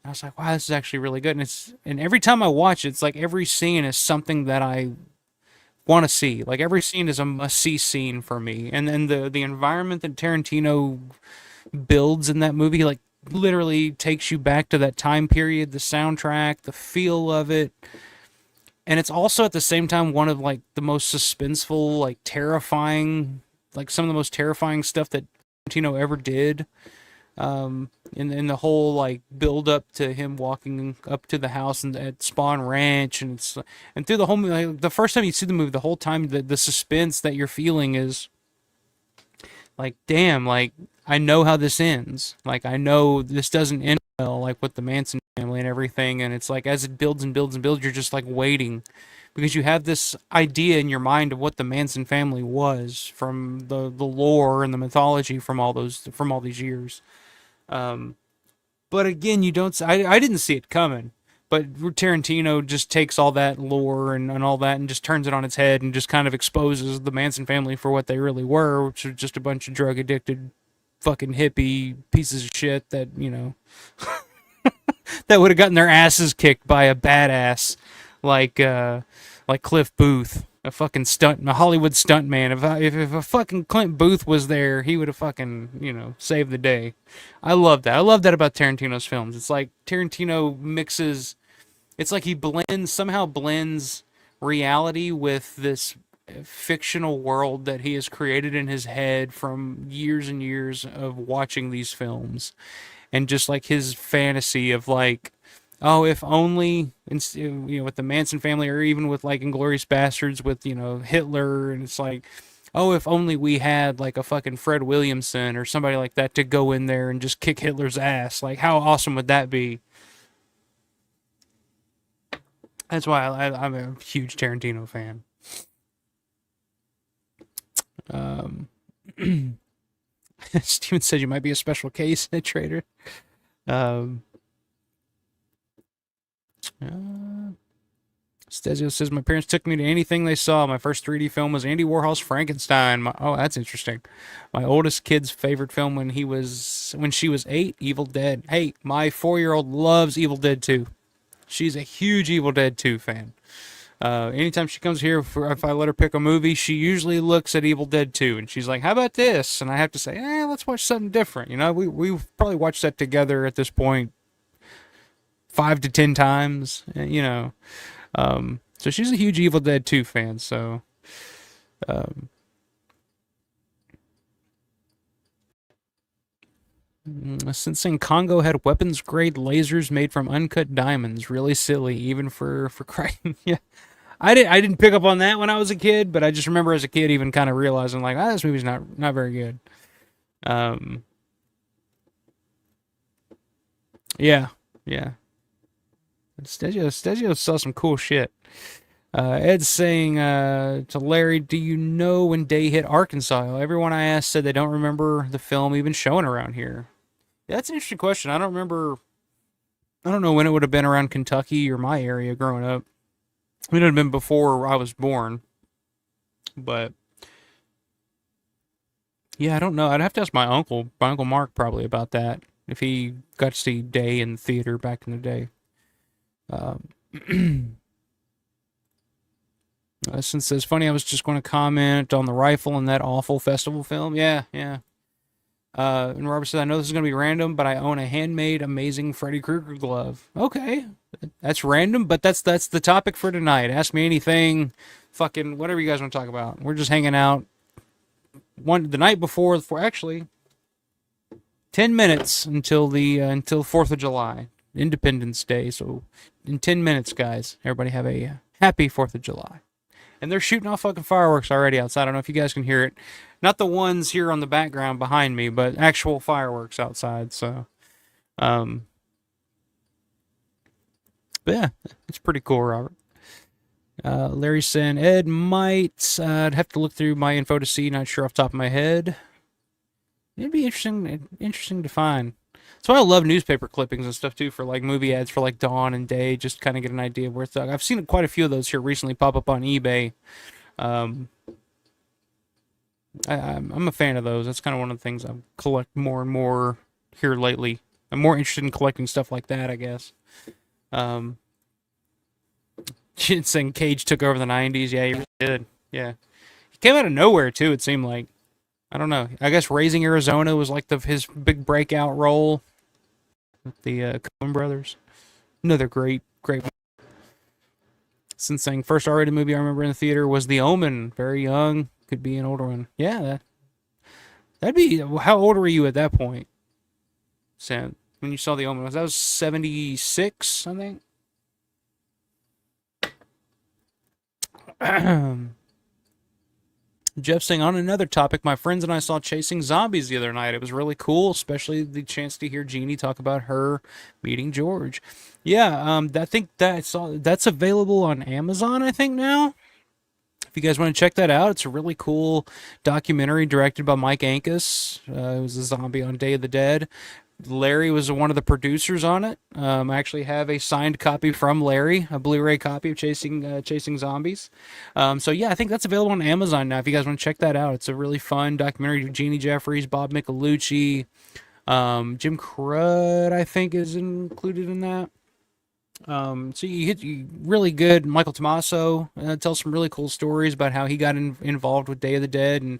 I was like, wow, this is actually really good. And every time I watch it, it's like every scene is something that I want to see. Like every scene is a must-see scene for me. And then the environment that Tarantino builds in that movie, like literally takes you back to that time period, the soundtrack, the feel of it. And it's also at the same time one of like the most suspenseful, like terrifying, like some of the most terrifying stuff that Tarantino ever did. In the whole like build up to him walking up to the house and at Spawn Ranch, and through the whole movie, like, the first time you see the movie, the whole time the suspense that you're feeling is like, damn, like I know how this ends. Like I know this doesn't end well, like with the Manson family and everything. And it's like as it builds and builds and builds, you're just like waiting, because you have this idea in your mind of what the Manson family was from the lore and the mythology from all these years. But again, you don't. I didn't see it coming. But Tarantino just takes all that lore and all that and just turns it on its head and just kind of exposes the Manson family for what they really were, which are just a bunch of drug addicted fucking hippie pieces of shit that, that would have gotten their asses kicked by a badass like like Cliff Booth, a fucking a Hollywood stuntman. If a fucking Clint Booth was there, he would have fucking saved the day. I love that. I love that about Tarantino's films. It's like Tarantino mixes. It's like he somehow blends reality with this fictional world that he has created in his head from years and years of watching these films, and just like his fantasy of like, oh, if only, with the Manson family, or even with like Inglourious Bastards with Hitler, and it's like, oh, if only we had like a fucking Fred Williamson or somebody like that to go in there and just kick Hitler's ass. Like, how awesome would that be? That's why I'm a huge Tarantino fan. Steven said you might be a special case, Trader. Stezio says, my parents took me to anything they saw. My first 3D film was Andy Warhol's Frankenstein. Oh, that's interesting. My oldest kid's favorite film when she was 8, Evil Dead. Hey, my 4-year-old loves Evil Dead 2. She's a huge Evil Dead 2 fan. Anytime she comes here, if I let her pick a movie, she usually looks at Evil Dead 2, and she's like, how about this? And I have to say, let's watch something different. We've probably watched that together at this point 5 to 10 times, so she's a huge Evil Dead 2 fan, so, Sensing Congo had weapons-grade lasers made from uncut diamonds. Really silly, even for Crichton. Yeah, I didn't pick up on that when I was a kid, but I just remember as a kid even kind of realizing like, this movie's not very good. Yeah. Stegio saw some cool shit. Ed's saying to Larry, do you know when Day hit Arkansas? Everyone I asked said they don't remember the film even showing around here. Yeah, that's an interesting question. I don't know when it would have been around Kentucky or my area growing up. It would have been before I was born. But yeah, I don't know. I'd have to ask my uncle Mark probably about that, if he got to see Day in the theater back in the day. Since it's funny, I was just going to comment on the rifle in that awful festival film. Yeah. And Robert said, I know this is going to be random, but I own a handmade amazing Freddy Krueger glove. Okay. That's random, but that's the topic for tonight. Ask me anything, fucking whatever you guys want to talk about. We're just hanging out. The night before actually 10 minutes until 4th of July, Independence Day. So in 10 minutes, guys, everybody have a happy 4th of July. And they're shooting off fucking fireworks already outside. I don't know if you guys can hear it. Not the ones here on the background behind me, but actual fireworks outside. So, but yeah, it's pretty cool, Robert. Larry saying, Ed might, I'd have to look through my info to see, not sure off the top of my head. It'd be interesting to find. So I love newspaper clippings and stuff too for like movie ads for like Dawn and Day, just kind of get an idea of where it's at. I've seen quite a few of those here recently pop up on eBay. I'm a fan of those. That's kind of one of the things I collect more and more here lately. I'm more interested in collecting stuff like that, I guess. Saying Cage took over the 90s. Yeah, he really did. Yeah. He came out of nowhere too, it seemed like. I don't know. I guess Raising Arizona was like his big breakout role with the Coen brothers. Another great. Since saying first R-rated movie I remember in the theater was The Omen. Very young. Could be an older one. Yeah, that'd be. How old were you at that point, Sam? When you saw The Omen, that was 76, I think. Jeff saying, on another topic, my friends and I saw Chasing Zombies the other night. It was really cool, especially the chance to hear Jeannie talk about her meeting George. Yeah, I think that's available on Amazon, I think, now. If you guys want to check that out, it's a really cool documentary directed by Mike Ankus. It was a zombie on Day of the Dead. Larry was one of the producers on it. I actually have a signed copy from Larry, a Blu-ray copy of Chasing Zombies. So yeah, I think that's available on Amazon now. If you guys want to check that out, it's a really fun documentary. Jeannie Jeffries, Bob Michelucci, Jim Crud, I think, is included in that. So you really good. Michael Tommaso tells some really cool stories about how he got involved with Day of the Dead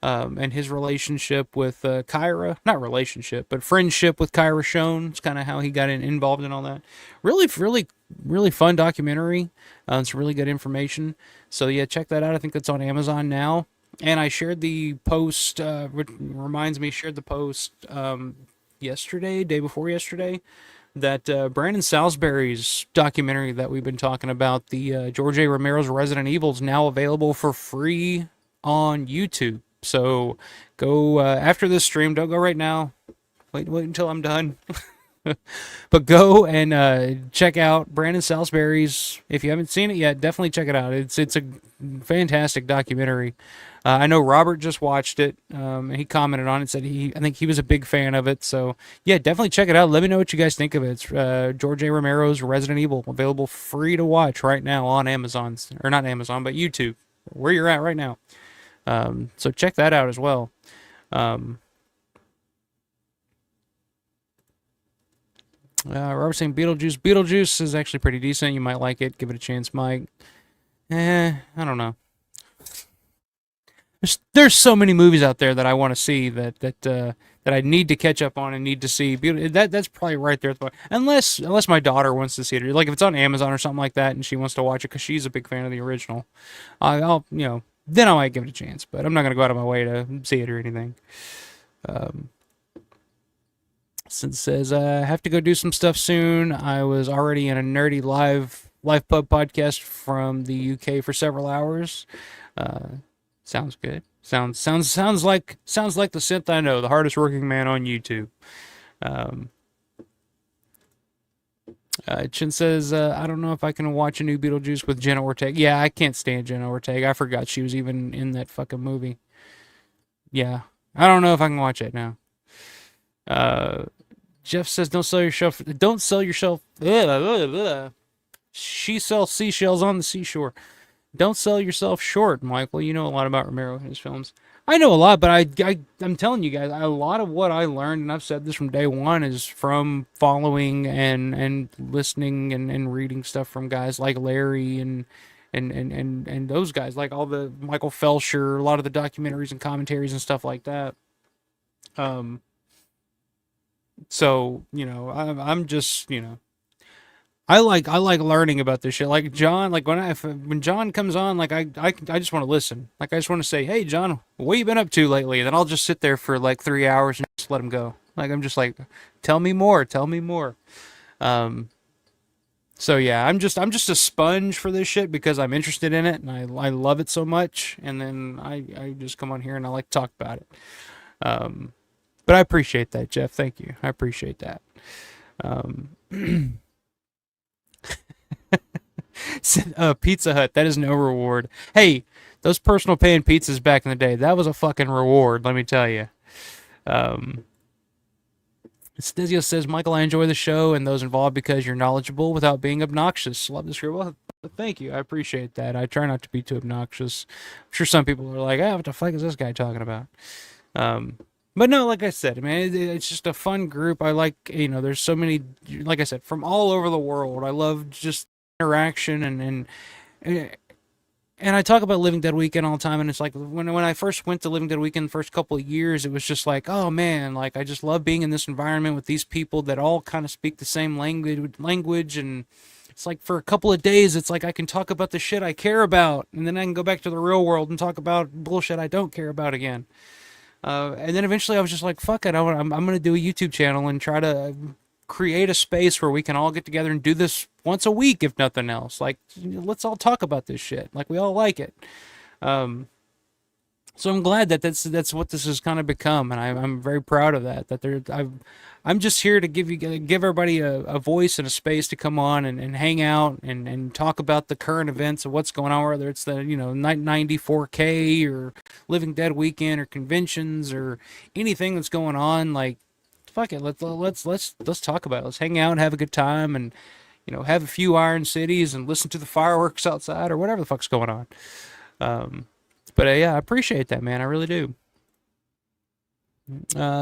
and his relationship with Kyra. Not relationship, but friendship with Kyra Shone. It's kind of how he got involved in all that. Really fun documentary. It's really good information. So yeah, check that out. I think that's on Amazon now. And I shared the post. Shared the post yesterday, day before yesterday, that Brandon Salisbury's documentary that we've been talking about, the George A. Romero's Resident Evil, is now available for free on YouTube. So go after this stream. Don't go right now. Wait until I'm done. But go and check out Brandon Salisbury's. If you haven't seen it yet, definitely check it out. It's a fantastic documentary. I know Robert just watched it, and he commented on it. Said I think he was a big fan of it. So yeah, definitely check it out. Let me know what you guys think of it. It's George A. Romero's Resident Evil, available free to watch right now on Amazon, or not Amazon, but YouTube, where you're at right now. So check that out as well. Robert saying Beetlejuice. Beetlejuice is actually pretty decent. You might like it. Give it a chance, Mike. I don't know. There's so many movies out there that I want to see that I need to catch up on and need to see. That's probably right there. Unless my daughter wants to see it, like if it's on Amazon or something like that, and she wants to watch it because she's a big fan of the original, I'll then I might give it a chance. But I'm not gonna go out of my way to see it or anything. Since says I have to go do some stuff soon. I was already in a nerdy live pub podcast from the UK for several hours. Sounds good. Sounds like the synth I know, the hardest working man on YouTube. Chin says I don't know if I can watch a new Beetlejuice with Jenna Ortega. Yeah, I can't stand Jenna Ortega. I forgot she was even in that fucking movie. Yeah, I don't know if I can watch it now. Jeff says, "Don't sell yourself. Don't sell yourself." She sells seashells on the seashore. Don't sell yourself short, Michael. You know a lot about Romero and his films. I know a lot, but I'm telling you guys, a lot of what I learned, and I've said this from day one, is from following and listening and reading stuff from guys like Larry and those guys, like all the Michael Felsher, a lot of the documentaries and commentaries and stuff like that. So I'm just I like learning about this shit. Like John, like when John comes on, like I just want to listen. Like I just want to say, hey John, what you been up to lately? And then I'll just sit there for like 3 hours and just let him go. Like I'm just like, tell me more. So yeah, I'm just a sponge for this shit because I'm interested in it and I love it so much. And then I just come on here and I like to talk about it. But I appreciate that, Jeff. Thank you. I appreciate that. Pizza Hut, that is no reward. Hey, those personal paying pizzas back in the day, that was a fucking reward, let me tell you. Stizio says, Michael, I enjoy the show and those involved because you're knowledgeable without being obnoxious. Love this group. Well, thank you. I appreciate that. I try not to be too obnoxious. I'm sure some people are like, what the fuck is this guy talking about? But no, like I said, man, it's just a fun group. I like, there's so many, like I said, from all over the world. I love just interaction and I talk about Living Dead Weekend all the time, and it's like when I first went to Living Dead Weekend the first couple of years, it was just like, oh man, like I just love being in this environment with these people that all kind of speak the same language, and it's like for a couple of days, it's like I can talk about the shit I care about, and then I can go back to the real world and talk about bullshit I don't care about again. And then eventually I was just like, fuck it, I'm going to do a YouTube channel and try to create a space where we can all get together and do this once a week, if nothing else. Like, let's all talk about this shit. Like, we all like it. So I'm glad that that's what this has kind of become, and I'm very proud of that. I'm just here to give everybody a voice and a space to come on and hang out and talk about the current events of what's going on, whether it's the Night 94K or Living Dead Weekend or conventions or anything that's going on. Like, fuck it. Let's talk about it. Let's hang out and have a good time, and have a few Iron Cities and listen to the fireworks outside or whatever the fuck's going on. But yeah, I appreciate that, man. I really do.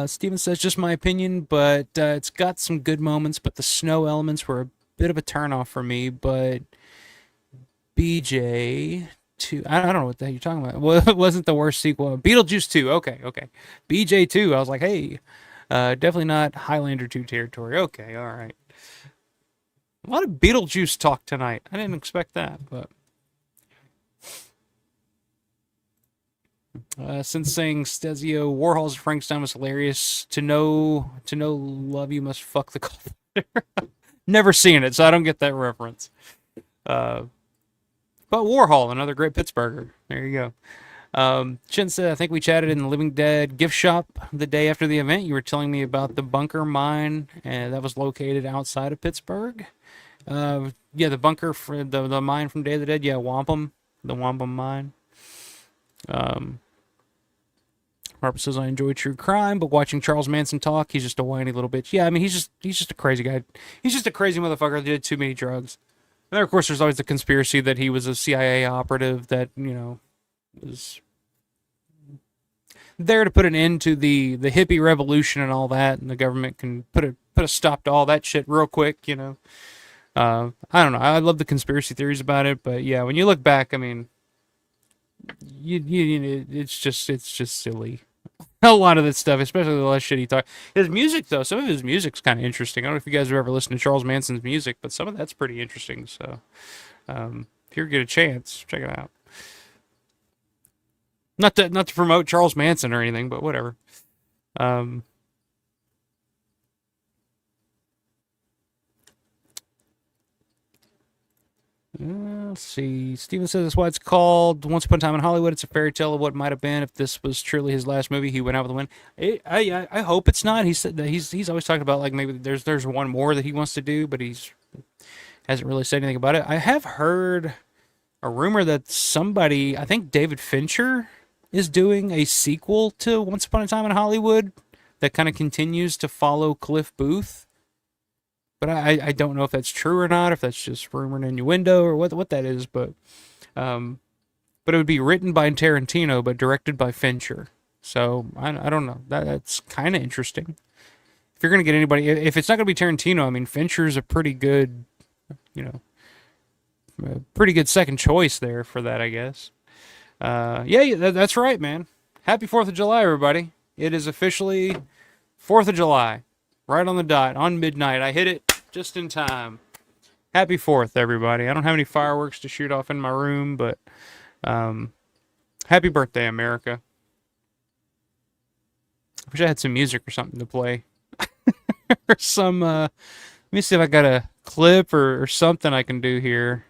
Steven says, just my opinion, but it's got some good moments, but the snow elements were a bit of a turnoff for me. But BJ 2, I don't know what the hell you're talking about. Well, it wasn't the worst sequel. Beetlejuice 2, okay, okay. BJ 2, I was like, hey, definitely not Highlander 2 territory. Okay, all right. A lot of Beetlejuice talk tonight. I didn't expect that, but since saying Stezio, Warhol's Frankenstein was hilarious. To know love you must fuck the cold. Never seen it, so I don't get that reference. Uh, but Warhol, another great Pittsburgher. There you go. Chin said, I think we chatted in the Living Dead gift shop the day after the event. You were telling me about the bunker mine, and that was located outside of Pittsburgh. Yeah, the bunker for the mine from Day of the Dead. Yeah, Wampum, the Wampum mine. Harper says, I enjoy true crime, but watching Charles Manson talk, he's just a whiny little bitch. Yeah, I mean, he's just a crazy guy. He's just a crazy motherfucker that did too many drugs. And then, of course, there's always the conspiracy that he was a CIA operative that, was there to put an end to the hippie revolution and all that, and the government can put a stop to all that shit real quick. I don't know. I love the conspiracy theories about it, but yeah, when you look back, I mean, it's just silly. A lot of this stuff, especially the less shit he talked. His music, though, some of his music's kind of interesting. I don't know if you guys have ever listened to Charles Manson's music, but some of that's pretty interesting. So, if you ever get a chance, check it out. Not to promote Charles Manson or anything, but whatever. Um, let's see. Steven says that's why it's called Once Upon a Time in Hollywood. It's a fairy tale of what might have been if this was truly his last movie. He went out with a win. I hope it's not. He said that he's always talked about like maybe there's one more that he wants to do, but he's hasn't really said anything about it. I have heard a rumor that somebody, I think David Fincher, is doing a sequel to Once Upon a Time in Hollywood that kind of continues to follow Cliff Booth. But I don't know if that's true or not, if that's just rumor and innuendo or what that is. Um, but it would be written by Tarantino, but directed by Fincher. So I don't know. That's kind of interesting. If you're gonna get anybody, if it's not gonna be Tarantino, I mean Fincher's a pretty good, you know, a pretty good second choice there for that, I guess. Yeah, that's right, man. Happy 4th of July, everybody. It is officially 4th of July. Right on the dot, on midnight. I hit it just in time. Happy 4th, everybody. I don't have any fireworks to shoot off in my room, but happy birthday, America. I wish I had some music or something to play. Or some, let me see if I got a clip or something I can do here.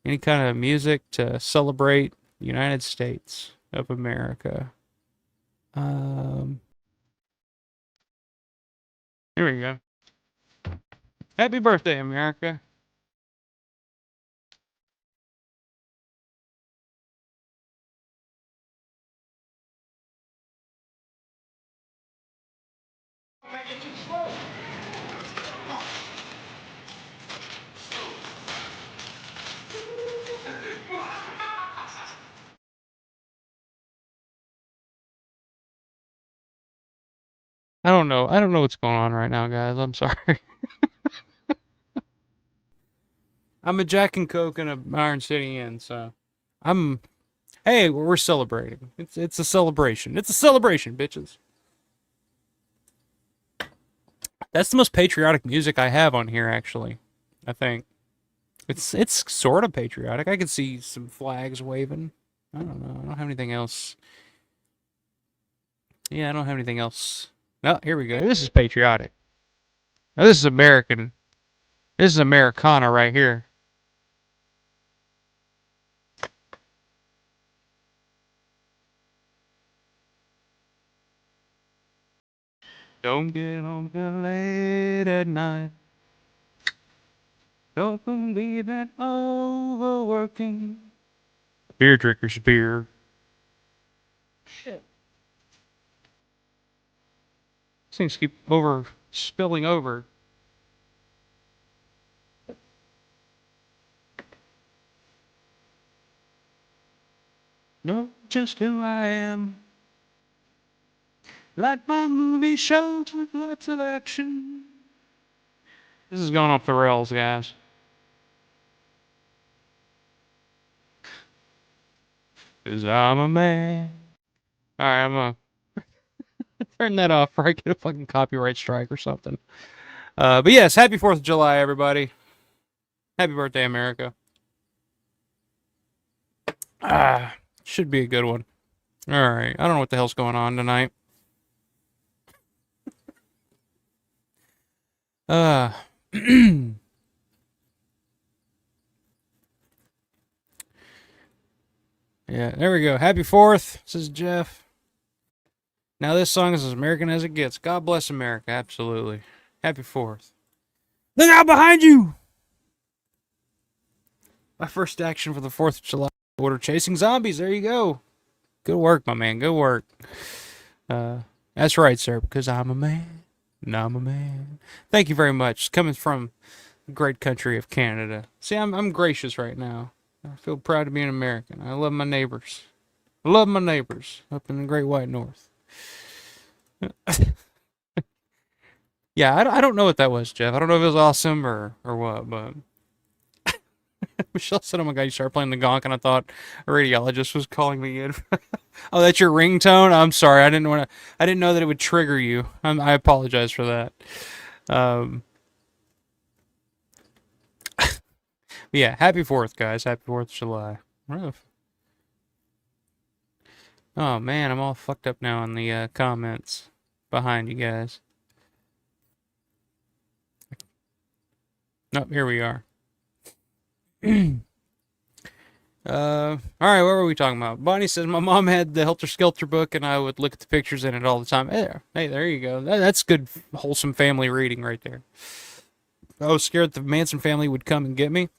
Any kind of music to celebrate the United States of America. Here we go. Happy birthday, America. I don't know. I don't know what's going on right now, guys. I'm sorry. I'm a Jack and Coke and a Iron City Inn, so I'm. Hey, we're celebrating. It's a celebration. It's a celebration, bitches. That's the most patriotic music I have on here, actually. I think it's sort of patriotic. I can see some flags waving. I don't know. I don't have anything else. Yeah, I don't have anything else. No, here we go. This is patriotic. Now, this is American. This is Americana right here. Don't get home till late at night. Don't believe that overworking. Beer drinkers beer. Shit. These things keep spilling over. Know just who I am. Like my movie shows with lots of action. This is going off the rails, guys. 'Cause I'm a man. Alright, I'm gonna turn that off before I get a fucking copyright strike or something. But yes, happy 4th of July, everybody. Happy birthday, America. Should be a good one. Alright, I don't know what the hell's going on tonight. Yeah, there we go. Happy 4th, says Jeff. Now this song is as American as it gets. God bless America, absolutely. Happy 4th. Look out behind you! My first action for the 4th of July order chasing zombies. There you go. Good work, my man. Good work. That's right, sir, because I'm a man. And I'm a man. Thank you very much. Coming from the great country of Canada. See, I'm gracious right now. I feel proud to be an American. I love my neighbors. I love my neighbors up in the Great White North. Yeah, I don't know what that was, Jeff. I don't know if it was awesome or what, but Michelle said, "Oh my god, you started playing the gonk," and I thought a radiologist was calling me in. Oh, that's your ringtone. I'm sorry, I didn't know that it would trigger you. I apologize for that. Yeah, happy 4th, guys. Happy 4th of July. Oh man, I'm all fucked up now in the comments behind you guys. Nope, here we are. All right, what were we talking about? Bonnie says my mom had the Helter Skelter book, and I would look at the pictures in it all the time. Hey, there you go. That's good, wholesome family reading right there. I was scared the Manson family would come and get me.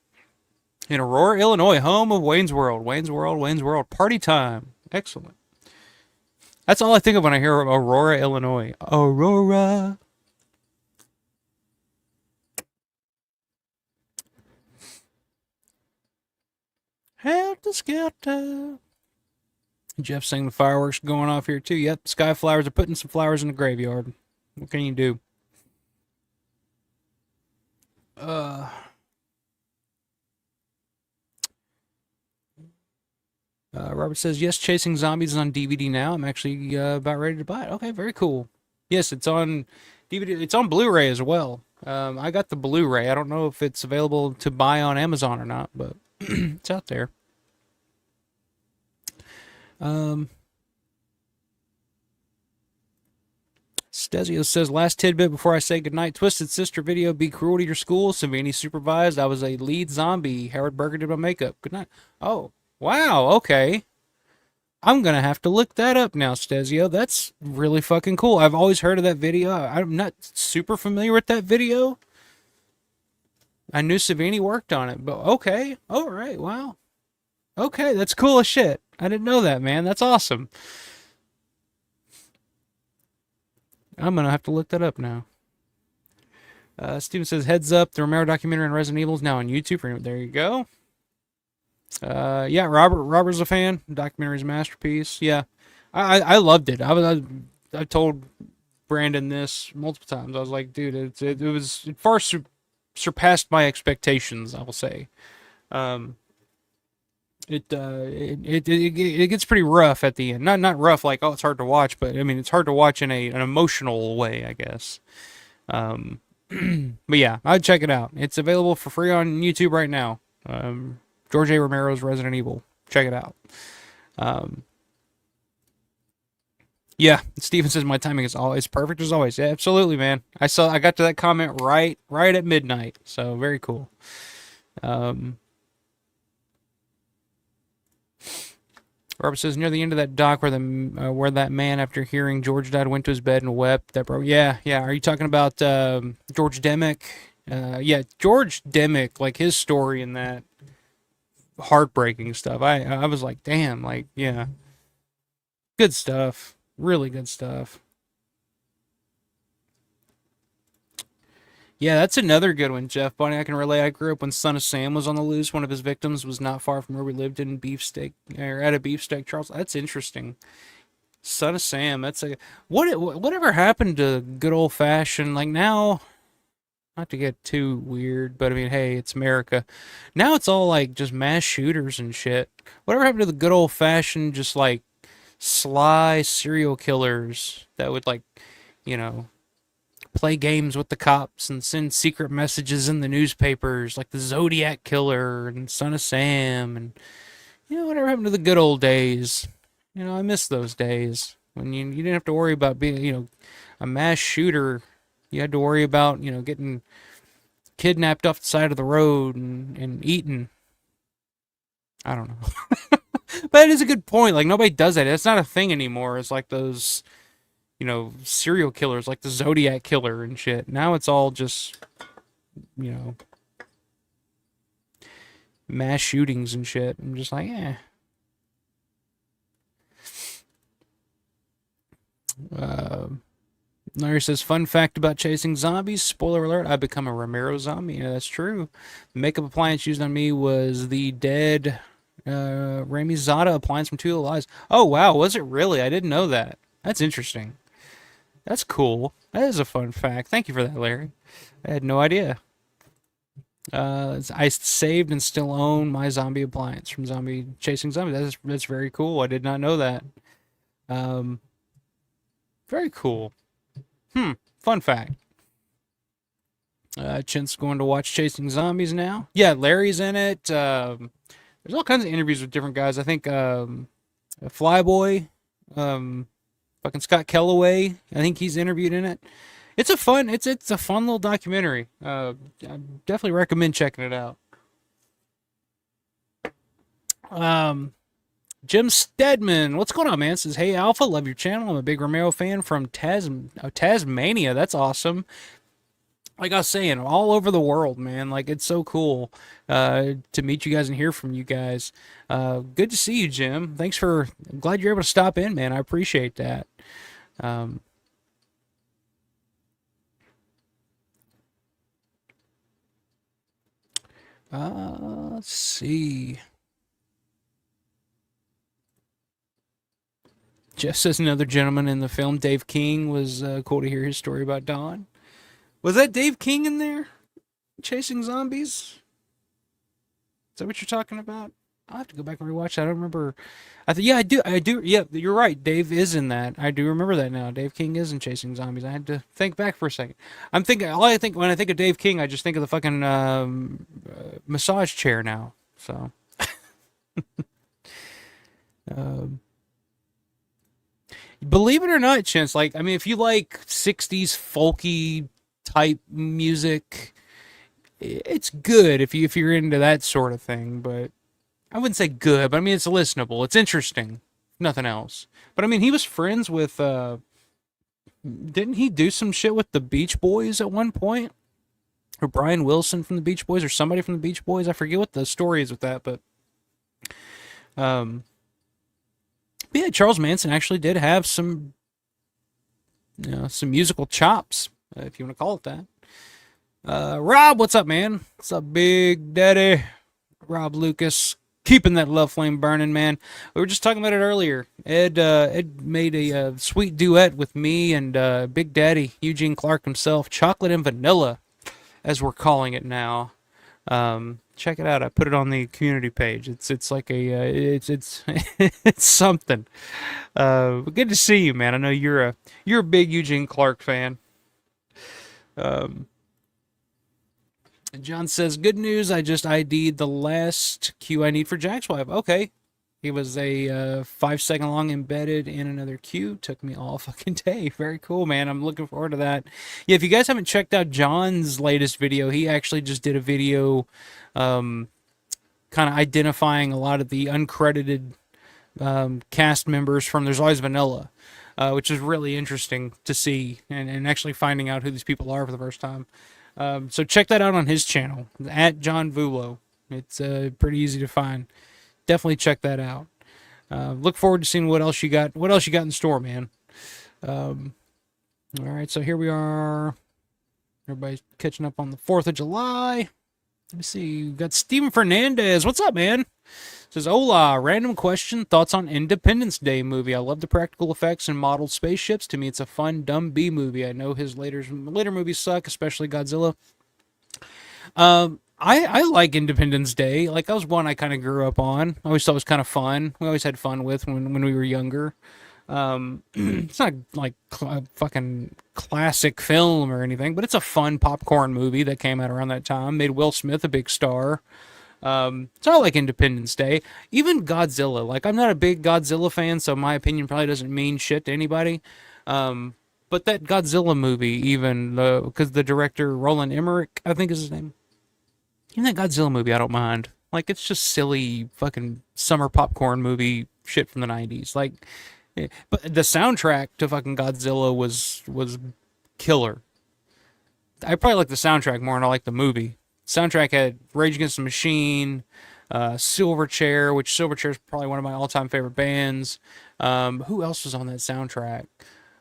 In Aurora, Illinois, home of Wayne's World. Wayne's World, Wayne's World. Party time. Excellent. That's all I think of when I hear Aurora, Illinois. Aurora. Helter Skelter. Jeff saying the fireworks are going off here too. Yep, sky flowers are putting some flowers in the graveyard. What can you do? Robert says, yes, Chasing Zombies is on DVD now. I'm actually about ready to buy it. Okay, very cool. Yes, it's on DVD. It's on Blu-ray as well. I got the Blu-ray. I don't know if it's available to buy on Amazon or not, but it's out there. Stezio says, last tidbit before I say goodnight. Twisted Sister video, Be Cruel to Your School. Savini supervised. I was a lead zombie. Howard Berger did my makeup. Good night. Oh, wow. Okay. I'm going to have to look that up now, Stezio. That's really fucking cool. I've always heard of that video. I'm not super familiar with that video. I knew Savini worked on it, but okay. All right. Wow. Okay. That's cool as shit. I didn't know that, man. That's awesome. I'm going to have to look that up now. Steven says, heads up, the Romero documentary on Resident Evil is now on YouTube. There you go. Yeah, Robert's a fan. The documentary's a masterpiece. Yeah, I loved it. I told Brandon this multiple times. I was like, dude, it far surpassed my expectations, I will say. It gets pretty rough at the end. Not rough like, oh, it's hard to watch, but I mean it's hard to watch in an emotional way, I guess. But yeah, I'd check it out. It's available for free on YouTube right now. George A. Romero's Resident Evil. Check it out. Yeah, Steven says my timing is always perfect as always. Yeah, absolutely, man. I got to that comment right at midnight. So very cool. Robert says near the end of that doc where that man after hearing George died went to his bed and wept. That bro, yeah. Are you talking about George Demick? Yeah, George Demick, like his story in that heartbreaking stuff. I was like, damn, like yeah, good stuff. Really good stuff. Yeah, that's another good one, Jeff Bunny. I can relate. I grew up when Son of Sam was on the loose. One of his victims was not far from where we lived in Beefsteak, or at a Beefsteak, Charles. That's interesting. Son of Sam. That's a whatever happened to good old fashioned like now. Not to get too weird, but I mean, hey, it's America. Now it's all like just mass shooters and shit. Whatever happened to the good old fashioned, just like sly serial killers that would like, you know, play games with the cops and send secret messages in the newspapers, like the Zodiac Killer and Son of Sam, and whatever happened to the good old days? I miss those days when you didn't have to worry about being, a mass shooter. You had to worry about, getting kidnapped off the side of the road and eaten. I don't know. But it is a good point. Like, nobody does that. It's not a thing anymore. It's like those, serial killers, like the Zodiac Killer and shit. Now it's all just, you know, mass shootings and shit. I'm just like, eh. Larry says, fun fact about chasing zombies. Spoiler alert, I become a Romero zombie. Yeah, that's true. The makeup appliance used on me was the dead Rami Zada appliance from Two Little Lies. Oh, wow. Was it really? I didn't know that. That's interesting. That's cool. That is a fun fact. Thank you for that, Larry. I had no idea. I saved and still own my zombie appliance from Zombie Chasing Zombies. That's very cool. I did not know that. Very cool. Fun fact. Chin's going to watch Chasing Zombies now. Yeah, Larry's in it. There's all kinds of interviews with different guys. I think Flyboy, fucking Scott Kellaway. I think he's interviewed in it. It's a fun little documentary. I definitely recommend checking it out. Jim Stedman, what's going on, man? Says, hey, Alpha, love your channel. I'm a big Romero fan from Tasmania. That's awesome. Like I was saying, all over the world, man. Like, it's so cool to meet you guys and hear from you guys. Good to see you, Jim. I'm glad you're able to stop in, man. I appreciate that. Let's see. Jeff says another gentleman in the film, Dave King, was cool to hear his story about Don. Was that Dave King in there? Chasing Zombies? Is that what you're talking about? I'll have to go back and rewatch that. I don't remember. Yeah, I do. Yeah, you're right. Dave is in that. I do remember that now. Dave King is in Chasing Zombies. I had to think back for a second. All I think when I think of Dave King, I just think of the fucking massage chair now. So. Believe it or not, Chance, like, I mean, if you like 60s folky type music, it's good if you're into that sort of thing, but I wouldn't say good, but I mean, it's listenable. It's interesting. Nothing else. But I mean, he was friends with, didn't he do some shit with the Beach Boys at one point? Or Brian Wilson from the Beach Boys, or somebody from the Beach Boys? I forget what the story is with that, but yeah, Charles Manson actually did have some, some musical chops, if you want to call it that. Rob, what's up, man? What's up, Big Daddy? Rob Lucas, keeping that love flame burning, man. We were just talking about it earlier. Ed made a sweet duet with me and Big Daddy, Eugene Clark himself, Chocolate and Vanilla, as we're calling it now. Check it out. I put it on the community page. It's like it's it's something. Good to see you, man. I know you're a big Eugene Clark fan. John says, good news. I just ID'd the last queue I need for Jack's wife. Okay. It was a 5-second long embedded in another queue. Took me all fucking day. Very cool, man. I'm looking forward to that. Yeah, if you guys haven't checked out John's latest video, he actually just did a video kind of identifying a lot of the uncredited cast members from There's Always Vanilla, which is really interesting to see, and actually finding out who these people are for the first time. So check that out on his channel, at John Vulo. It's pretty easy to find. Definitely check that out. Look forward to seeing what else you got. What else you got in store, man? All right, so here we are. Everybody's catching up on the 4th of July. Let me see. We've got Steven Fernandez. What's up, man? Says, hola, random question. Thoughts on Independence Day movie? I love the practical effects and modeled spaceships. To me, it's a fun, dumb B movie. I know his later movies suck, especially Godzilla. I like Independence Day. Like, that was one I kind of grew up on. I always thought it was kind of fun. We always had fun with when we were younger. It's not like a fucking classic film or anything, but it's a fun popcorn movie that came out around that time. Made Will Smith a big star. So I like Independence Day. Even Godzilla. Like, I'm not a big Godzilla fan, so my opinion probably doesn't mean shit to anybody. But that Godzilla movie, even, because the director, Roland Emmerich, I think is his name. In that Godzilla movie, I don't mind. Like, it's just silly fucking summer popcorn movie shit from the 90s. Like, but the soundtrack to fucking Godzilla was killer. I probably like the soundtrack more than I like the movie. Soundtrack had Rage Against the Machine, Silverchair, which Silverchair is probably one of my all-time favorite bands. Who else was on that soundtrack?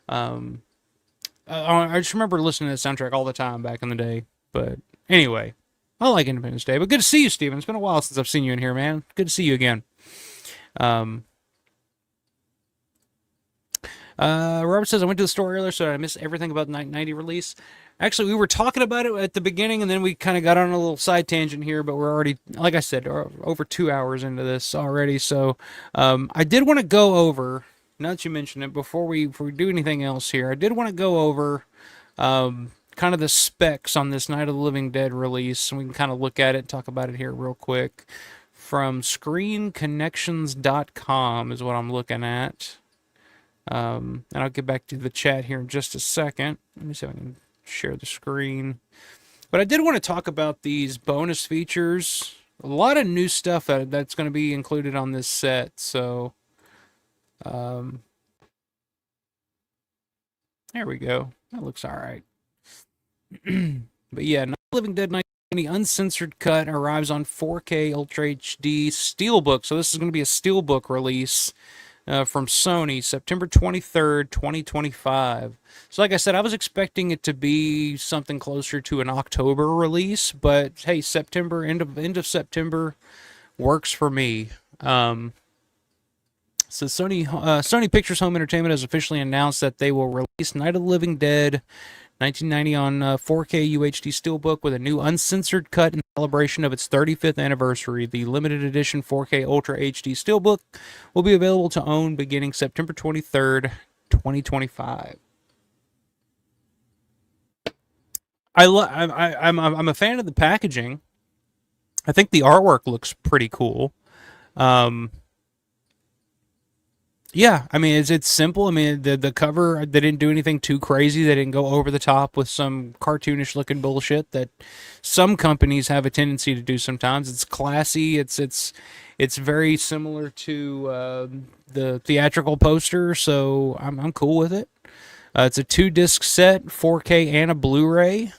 I just remember listening to the soundtrack all the time back in the day. But anyway, I like Independence Day. But good to see you, Steven. It's been a while since I've seen you in here, man. Good to see you again. Robert says, I went to the store earlier, so I missed everything about the 90 release. Actually, we were talking about it at the beginning, and then we kind of got on a little side tangent here, but we're already, like I said, over 2 hours into this already. So I did want to go over, now that you mentioned it, before we do anything else here, I did want to go over kind of the specs on this Night of the Living Dead release, and we can kind of look at it and talk about it here real quick. From screenconnections.com is what I'm looking at. And I'll get back to the chat here in just a second. Let me see if I can share the screen. But I did want to talk about these bonus features. A lot of new stuff that's going to be included on this set. So, there we go. That looks all right. But yeah, Night of the Living Dead 1990 Uncensored Cut arrives on 4K Ultra HD Steelbook. So this is going to be a Steelbook release. From Sony, September 23rd, 2025. So like I said, I was expecting it to be something closer to an October release, but hey, September, end of September works for me. So Sony Pictures Home Entertainment has officially announced that they will release Night of the Living Dead 1990 on 4K UHD Steelbook with a new uncensored cut in celebration of its 35th anniversary. The limited edition 4K Ultra HD Steelbook will be available to own beginning September 23rd, 2025. I'm a fan of the packaging. I think the artwork looks pretty cool. Yeah, I mean it's simple. I mean the cover, they didn't do anything too crazy. They didn't go over the top with some cartoonish looking bullshit that some companies have a tendency to do sometimes. It's classy. It's very similar to the theatrical poster, so I'm cool with it. It's a 2-disc set, 4K and a Blu-ray.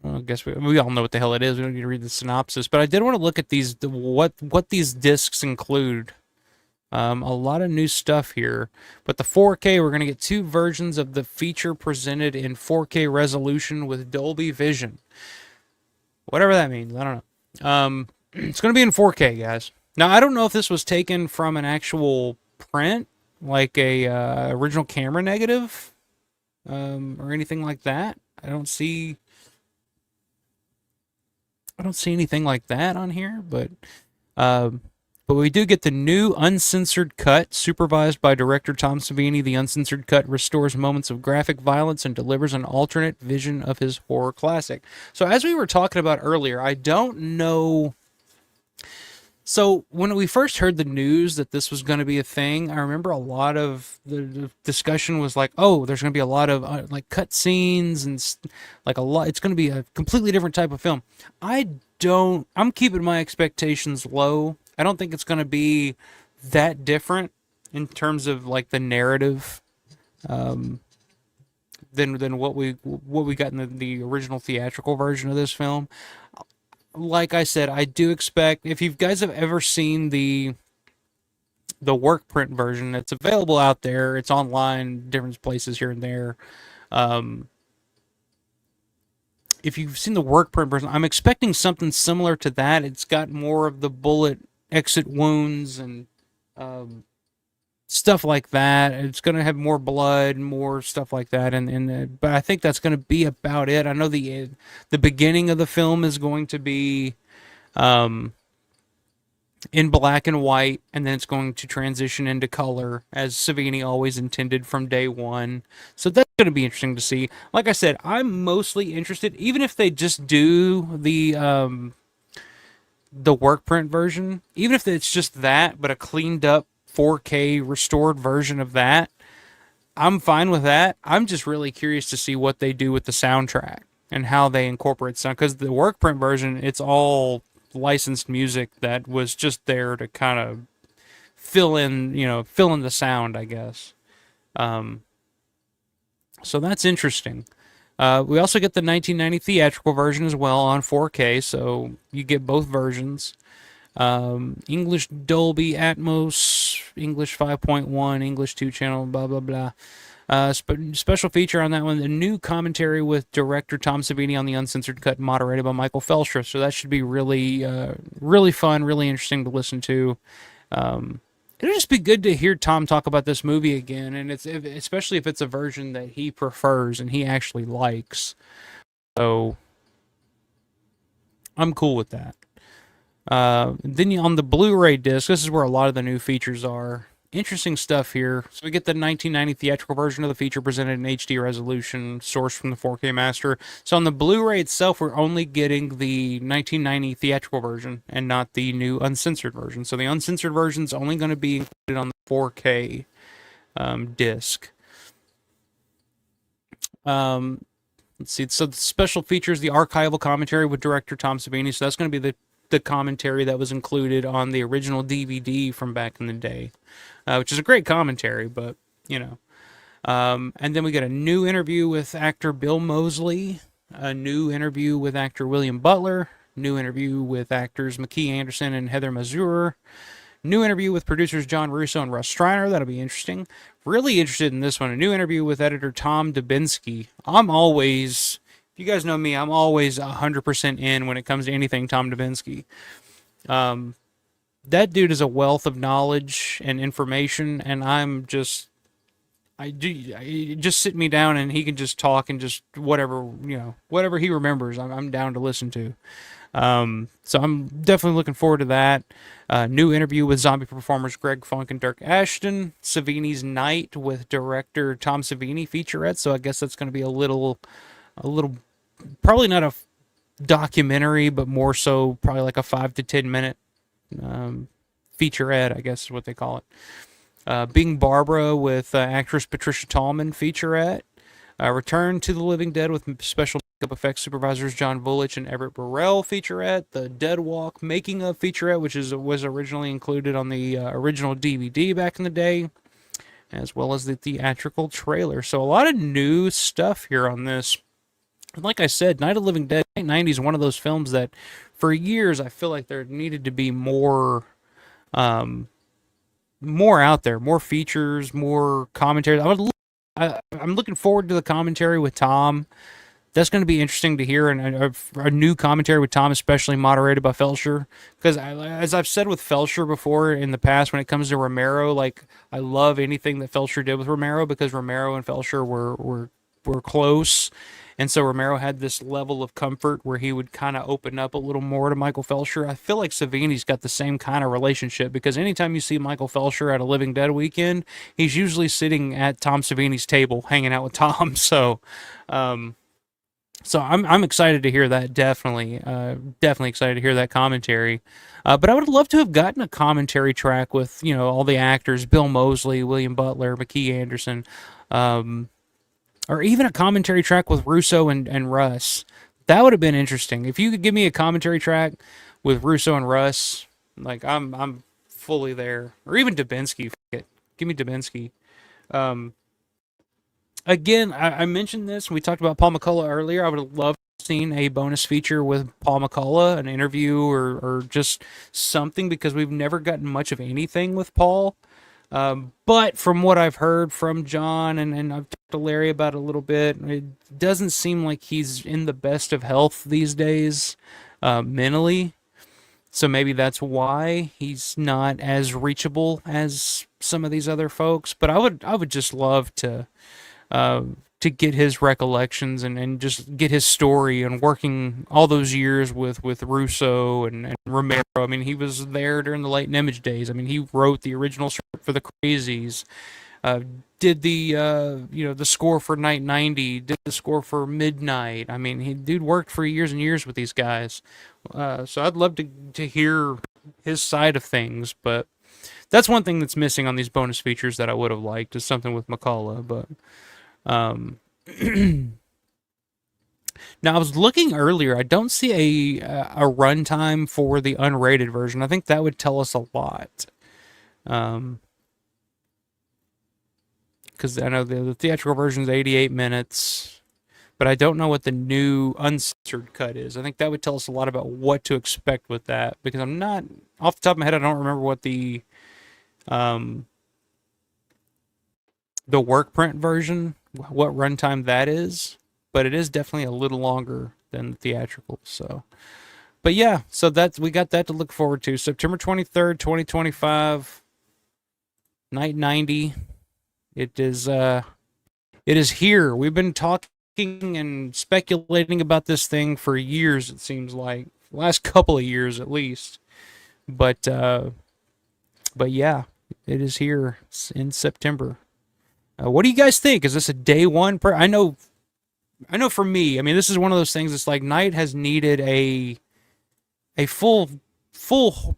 I guess we all know what the hell it is. We don't need to read the synopsis, but I did want to look at these what these discs include. A lot of new stuff here, but the 4K, we're going to get 2 versions of the feature presented in 4K resolution with Dolby Vision. Whatever that means, I don't know. It's going to be in 4K, guys. Now I don't know if this was taken from an actual print, like a original camera negative, or anything like that. I don't see anything like that on here, but we do get the new uncensored cut, supervised by director Tom Savini. The uncensored cut restores moments of graphic violence and delivers an alternate vision of his horror classic. So as we were talking about earlier, I don't know. So when we first heard the news that this was going to be a thing, I remember a lot of the discussion was like, oh, there's going to be a lot of like cut scenes and like a lot. It's going to be a completely different type of film. I'm keeping my expectations low. I don't think it's going to be that different in terms of like the narrative than what we got in the original theatrical version of this film. Like I said, I do expect, if you guys have ever seen the the work print version. It's available out there. It's online, different places here and there. Um, if you've seen the work print version, I'm expecting something similar to that. It's got more of the bullet exit wounds and um, stuff like that. It's going to have more blood, more stuff like that, and but I think that's going to be about it. I know the beginning of the film is going to be um, in black and white, and then it's going to transition into color, as Savini always intended from day one. So that's going to be interesting to see. Like I said, I'm mostly interested, even if they just do the work print version, even if it's just that, but a cleaned up 4K restored version of that, I'm fine with that. I'm just really curious to see what they do with the soundtrack and how they incorporate sound, because the work print version, it's all licensed music that was just there to kind of fill in the sound, I guess. Um, so that's interesting. We also get the 1990 theatrical version as well on 4K, so you get both versions. English Dolby Atmos, English 5.1, English 2 channel, blah, blah, blah. Special feature on that one, the new commentary with director Tom Savini on the uncensored cut, moderated by Michael Felsher. So that should be really fun, really interesting to listen to. It'll just be good to hear Tom talk about this movie again, and especially if it's a version that he prefers and he actually likes. So I'm cool with that. Then on the Blu-ray disc, this is where a lot of the new features are. Interesting stuff here. So we get the 1990 theatrical version of the feature presented in HD resolution, sourced from the 4K master. So on the Blu-ray itself, we're only getting the 1990 theatrical version and not the new uncensored version. So the uncensored version is only going to be included on the 4K disc. Let's see. So the special features, the archival commentary with director Tom Savini. So that's going to be the commentary that was included on the original DVD from back in the day, which is a great commentary, but, you know. And then we get a new interview with actor Bill Moseley, a new interview with actor William Butler, new interview with actors McKee Anderson and Heather Mazur, new interview with producers John Russo and Russ Striner. That'll be interesting. Really interested in this one. A new interview with editor Tom Dubinsky. If you guys know me, I'm always 100% in when it comes to anything Tom Dubinsky. That dude is a wealth of knowledge and information, and just sit me down and he can just talk and just whatever he remembers, I'm down to listen to. So I'm definitely looking forward to that. New interview with zombie performers Greg Funk and Dirk Ashton. Savini's Night with director Tom Savini featurette. So I guess that's going to be a little, probably not a documentary, but more so probably like a 5 to 10 minute featurette, I guess is what they call it. Being Barbara with actress Patricia Tallman featurette. Return to the Living Dead with special makeup effects supervisors John Vulich and Everett Burrell featurette. The Dead Walk making of featurette, which was originally included on the original DVD back in the day, as well as the theatrical trailer. So a lot of new stuff here on this. And like I said, Night of the Living Dead 1990 is one of those films that for years I feel like there needed to be more out there, more features, more commentary. I'm looking forward to the commentary with Tom. That's going to be interesting to hear, and a new commentary with Tom, especially moderated by Felsher. Because as I've said with Felsher before in the past, when it comes to Romero, like I love anything that Felsher did with Romero, because Romero and Felsher were close. And so Romero had this level of comfort where he would kind of open up a little more to Michael Felsher. I feel like Savini's got the same kind of relationship, because anytime you see Michael Felsher at a Living Dead weekend, he's usually sitting at Tom Savini's table hanging out with Tom. So I'm excited to hear that. Definitely excited to hear that commentary. But I would love to have gotten a commentary track with, all the actors, Bill Moseley, William Butler, McKee Anderson, or even a commentary track with Russo and Russ. That would have been interesting. If you could give me a commentary track with Russo and Russ, like I'm fully there. Or even Dubinsky. Give me Dubinsky. Again, I mentioned this. We talked about Paul McCullough earlier. I would have loved to have seen a bonus feature with Paul McCullough, an interview or just something, because we've never gotten much of anything with Paul. But from what I've heard from John, and I've talked to Larry about it a little bit, it doesn't seem like he's in the best of health these days, mentally. So maybe that's why he's not as reachable as some of these other folks. But I would just love to get his recollections and just get his story and working all those years with Russo and Romero. I mean, he was there during the Late Image days. I mean, he wrote the original script for the Crazies, uh, did the the score for Night 90, did the score for Midnight. I mean, he dude worked for years and years with these guys. So I'd love to hear his side of things, but that's one thing that's missing on these bonus features that I would have liked is something with McCullough. But um, now I was looking earlier. I don't see a runtime for the unrated version. I think that would tell us a lot. Because I know the theatrical version is 88 minutes, but I don't know what the new uncensored cut is. I think that would tell us a lot about what to expect with that. Because I'm not off the top of my head. I don't remember what the work print version, what runtime that is, but it is definitely a little longer than the theatrical. So, but yeah, so that's we got that to look forward to. September 23rd, 2025, night 90. It is here. We've been talking and speculating about this thing for years. It seems like last couple of years at least, but yeah, it is here in September. What do you guys think? Is this a day one? I know for me, I mean, this is one of those things. It's like Night has needed a full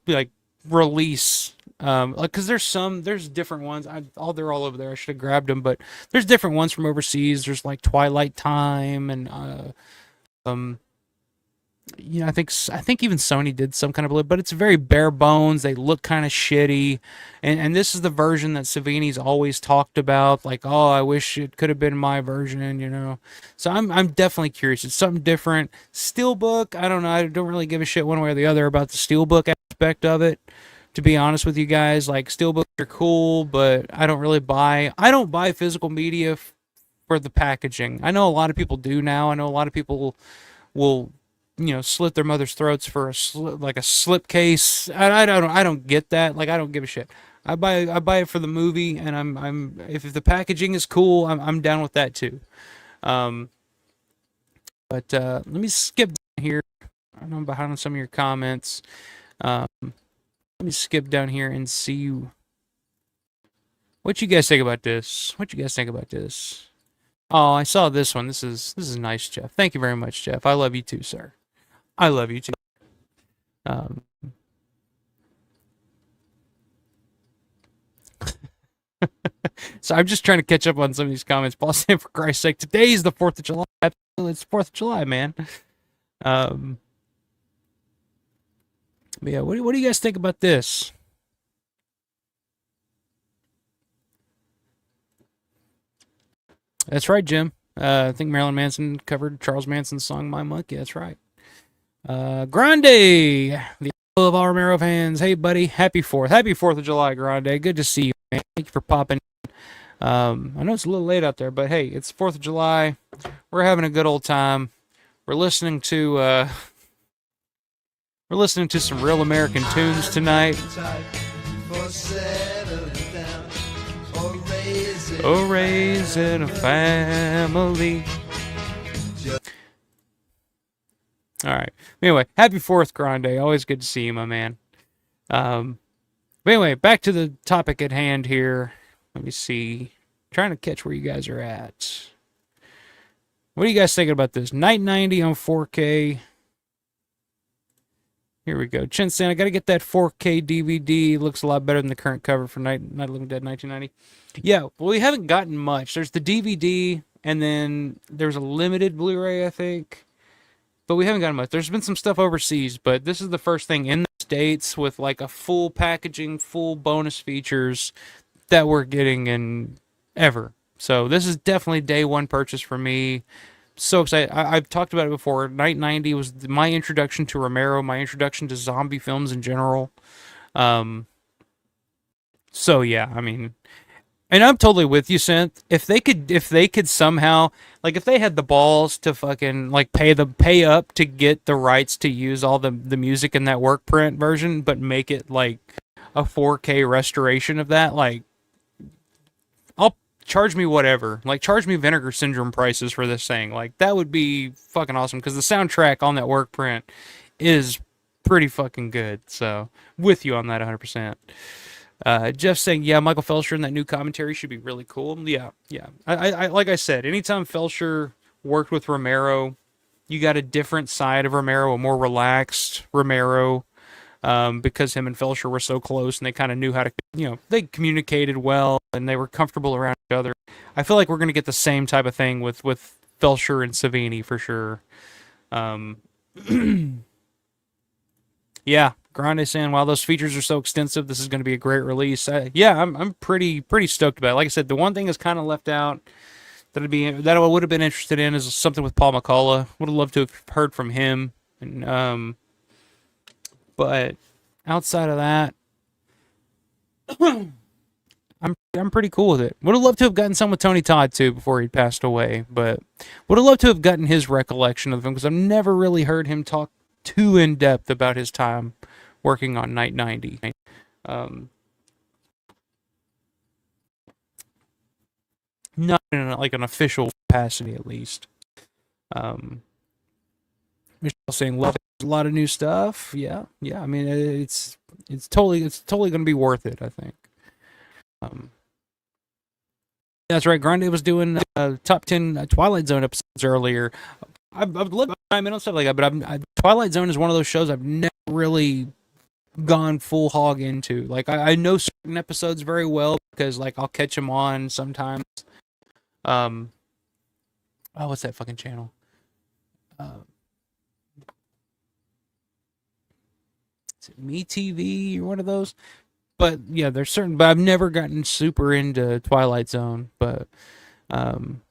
like release. Like, cause there's different ones. They're all over there. I should have grabbed them, but there's different ones from overseas. There's like Twilight Time and um, I think even Sony did some kind of, but it's very bare bones. They look kind of shitty, and this is the version that Savini's always talked about. Like, oh, I wish it could have been my version. So I'm definitely curious. It's something different. Steelbook, I don't know. I don't really give a shit one way or the other about the Steelbook aspect of it. To be honest with you guys, like Steelbooks are cool, but I don't buy physical media for the packaging. I know a lot of people do now. I know a lot of people will slit their mother's throats for a slip case. I don't get that. Like, I don't give a shit. I buy it for the movie, and I'm if the packaging is cool, I'm down with that too. Um, but let me skip down here. I know I'm behind on some of your comments. Let me skip down here and see what you guys think about this. Oh, I saw this one. This is nice, Jeff. Thank you very much, Jeff. I love you too, sir. I love you too. Um, so I'm just trying to catch up on some of these comments. Paul saying, for Christ's sake, today's the 4th of July. Absolutely, it's the 4th of July, man. But yeah, what do you guys think about this? That's right, Jim. I think Marilyn Manson covered Charles Manson's song "My Monkey." That's right. Grande, the apple of all Romero fans. Hey, buddy, happy 4th of July, Grande. Good to see you, man. Thank you for popping. I know it's a little late out there, but hey, it's 4th of July. We're having a good old time. We're listening to some real American tunes tonight. Oh, raising a family. All right. Anyway, happy 4th, Grande. Always good to see you, my man. But anyway, back to the topic at hand here. Let me see. Trying to catch where you guys are at. What are you guys thinking about this? Night 90 on 4K. Here we go. Chin saying, I got to get that 4K DVD. Looks a lot better than the current cover for Night of Living Dead 1990. Yeah, well, we haven't gotten much. There's the DVD, and then there's a limited Blu-ray, I think. But we haven't gotten much. There's been some stuff overseas, but this is the first thing in the States with like a full packaging, full bonus features that we're getting in ever. So this is definitely day one purchase for me. So excited. I've talked about it before. Night 90 was my introduction to Romero, my introduction to zombie films in general. So yeah, I mean, and I'm totally with you, Synth. If they could somehow, like, if they had the balls to fucking like pay up to get the rights to use all the music in that work print version, but make it like a 4K restoration of that, like, I'll charge me whatever, like charge me Vinegar Syndrome prices for this thing. Like that would be fucking awesome because the soundtrack on that work print is pretty fucking good. So with you on that 100%. Jeff saying, yeah, Michael Felsher in that new commentary should be really cool. Yeah, yeah. I like I said, anytime Felsher worked with Romero, you got a different side of Romero, a more relaxed Romero, because him and Felsher were so close and they kind of knew how to, they communicated well and they were comfortable around each other. I feel like we're going to get the same type of thing with Felsher and Savini for sure. Um, Yeah, Grande saying while those features are so extensive, this is going to be a great release. Yeah, I'm pretty stoked about it. Like I said, the one thing is kind of left out that I would have been interested in is something with Paul McCullough. Would have loved to have heard from him, and but outside of that, I'm pretty cool with it. Would have loved to have gotten some with Tony Todd too before he passed away, but would have loved to have gotten his recollection of him because I've never really heard him talk too in depth about his time working on Night 90. Um, Not in like an official capacity, at least. Um, Michelle saying love it. A lot of new stuff. Yeah, yeah. I mean, it's totally going to be worth it. I think. Um, that's right. Grande was doing top 10 Twilight Zone episodes earlier. I've lived time in on stuff like that, but Twilight Zone is one of those shows I've never really gone full hog into. Like I know certain episodes very well because like I'll catch them on sometimes. Um, oh, what's that fucking channel? Uh, is it Me TV or one of those? But yeah, there's certain. But I've never gotten super into Twilight Zone. Um,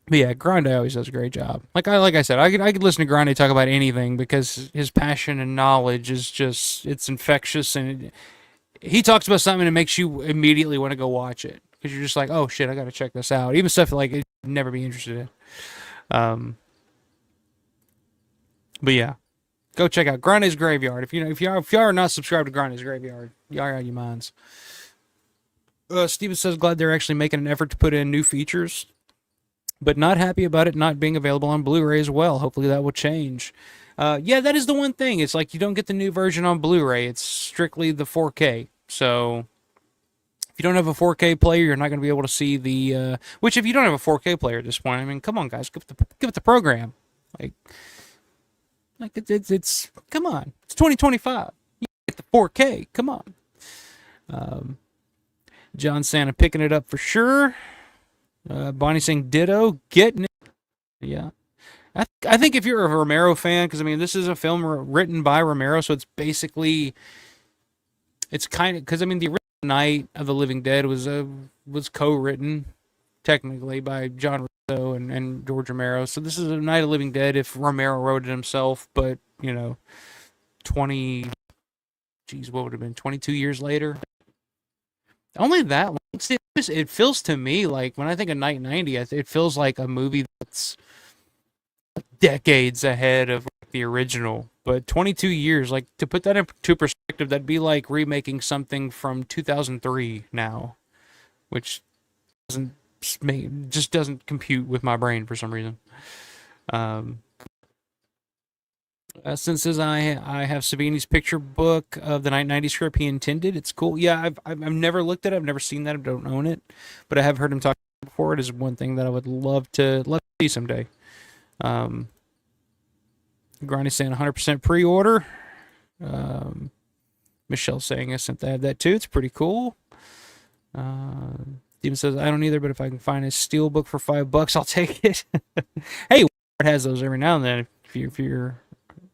but yeah, Grande always does a great job. Like I said, I could listen to Grande talk about anything because his passion and knowledge is just it's infectious, and he talks about something and it makes you immediately want to go watch it because you're just like, oh shit, I got to check this out. Even stuff like I'd never be interested in. Um, but yeah, go check out Grande's Graveyard. If y'all are not subscribed to Grande's Graveyard, y'all are out of your minds. Steven says glad they're actually making an effort to put in new features, but not happy about it not being available on Blu-ray as well. Hopefully that will change. Yeah, that is the one thing. It's like you don't get the new version on Blu-ray. It's strictly the 4K. So if you don't have a 4K player, you're not going to be able to see the. Which, if you don't have a 4K player at this point, I mean, come on, guys, give it the program. Like, it's come on. It's 2025. You get the 4K. Come on. Um, John Santa picking it up for sure. Bonnie saying ditto, getting it. Yeah. I think if you're a Romero fan, because I mean, this is a film written by Romero, so it's basically, it's kind of, because I mean, the original Night of the Living Dead was co-written technically by John Russo and George Romero. So this is a Night of the Living Dead if Romero wrote it himself, but 20, geez, what would have been 22 years later? Only that. It feels to me like when I think of Night 90, it feels like a movie that's decades ahead of the original. But 22 years, like to put that into perspective, that'd be like remaking something from 2003 now, which just doesn't compute with my brain for some reason. Since I have Savini's picture book of the 1990 script he intended, it's cool. Yeah, I've never looked at it. I've never seen that. I don't own it, but I have heard him talk before. It is one thing that I would love to see someday. Granny saying 100% pre-order. Michelle saying I sent that too. It's pretty cool. Steven says I don't either, but if I can find a steel book for $5, I'll take it. Hey, it has those every now and then if you're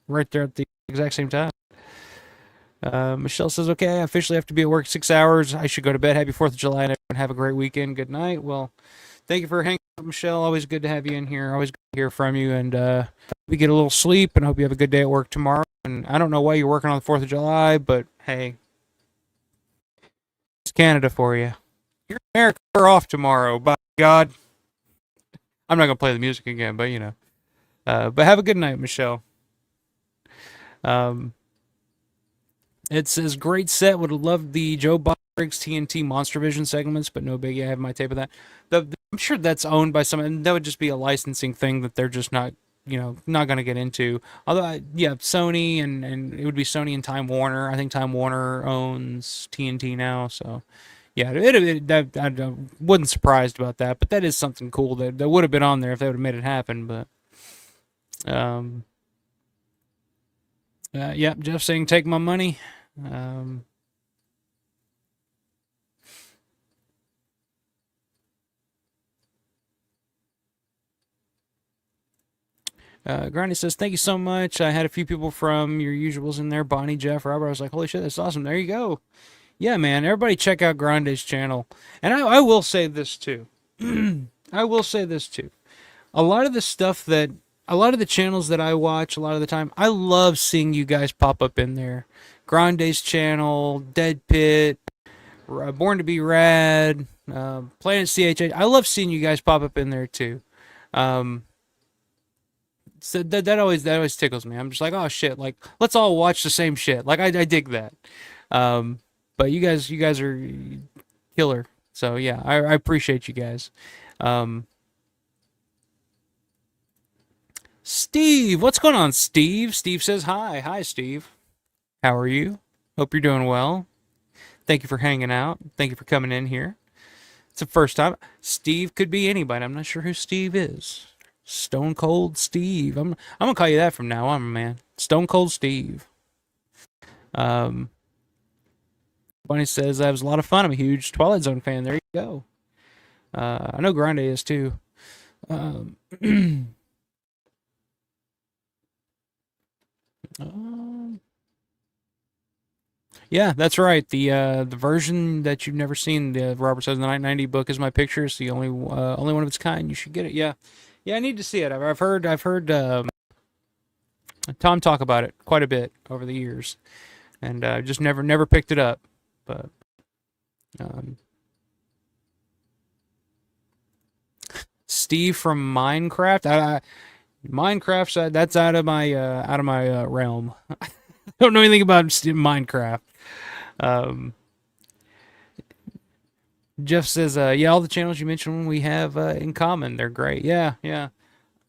right there at the exact same time. Michelle says, okay, I officially have to be at work 6 hours. I should go to bed. Happy 4th of July and everyone have a great weekend. Good night. Well, thank you for hanging out, Michelle. Always good to have you in here. Always good to hear from you. And we get a little sleep and hope you have a good day at work tomorrow. And I don't know why you're working on the 4th of July, but hey, Canada for you. You're in America. We're off tomorrow. By God. I'm not gonna play the music again, but you know. But have a good night, Michelle. Um, it says great set. Would have loved the Joe Briggs TNT Monster Vision segments, but no biggie. I have my tape of that. I'm sure that's owned by someone. And that would just be a licensing thing that they're just not, not going to get into. Although, yeah, Sony and it would be Sony and Time Warner. I think Time Warner owns TNT now, so yeah, I wasn't surprised about that. But that is something cool that would have been on there if they would have made it happen. But yeah, Jeff saying take my money. Granny says, thank you so much. I had a few people from your usuals in there. Bonnie, Jeff, Robert. I was like, holy shit, that's awesome. There you go. Yeah, man. Everybody check out Grande's channel. And I will say this too. I will say this too. A lot of the channels that I watch a lot of the time, I love seeing you guys pop up in there. Grande's channel, Dead Pit, Born to Be Rad, Planet CHH. I love seeing you guys pop up in there too. So that always tickles me. I'm just like, oh shit, like let's all watch the same shit. Like I dig that. But you guys are killer. So yeah, I appreciate you guys. Steve, what's going on, Steve? Steve says hi. Hi, Steve. How are you? Hope you're doing well. Thank you for hanging out. Thank you for coming in here. It's the first time. Steve could be anybody. I'm not sure who Steve is. Stone Cold Steve. I'm gonna call you that from now on, man. Stone Cold Steve. Bunny says that was a lot of fun. I'm a huge Twilight Zone fan. There you go. I know Grande is too. Yeah, that's right. The version that you've never seen, the Robert Says the 990 book, is my picture. It's the only one of its kind. You should get it. Yeah, yeah. I need to see it. I've heard Tom talk about it quite a bit over the years, and just never picked it up. But Steve from Minecraft. Minecraft. That's out of my realm. I don't know anything about Minecraft. Jeff says, yeah, all the channels you mentioned we have in common. They're great. Yeah, yeah.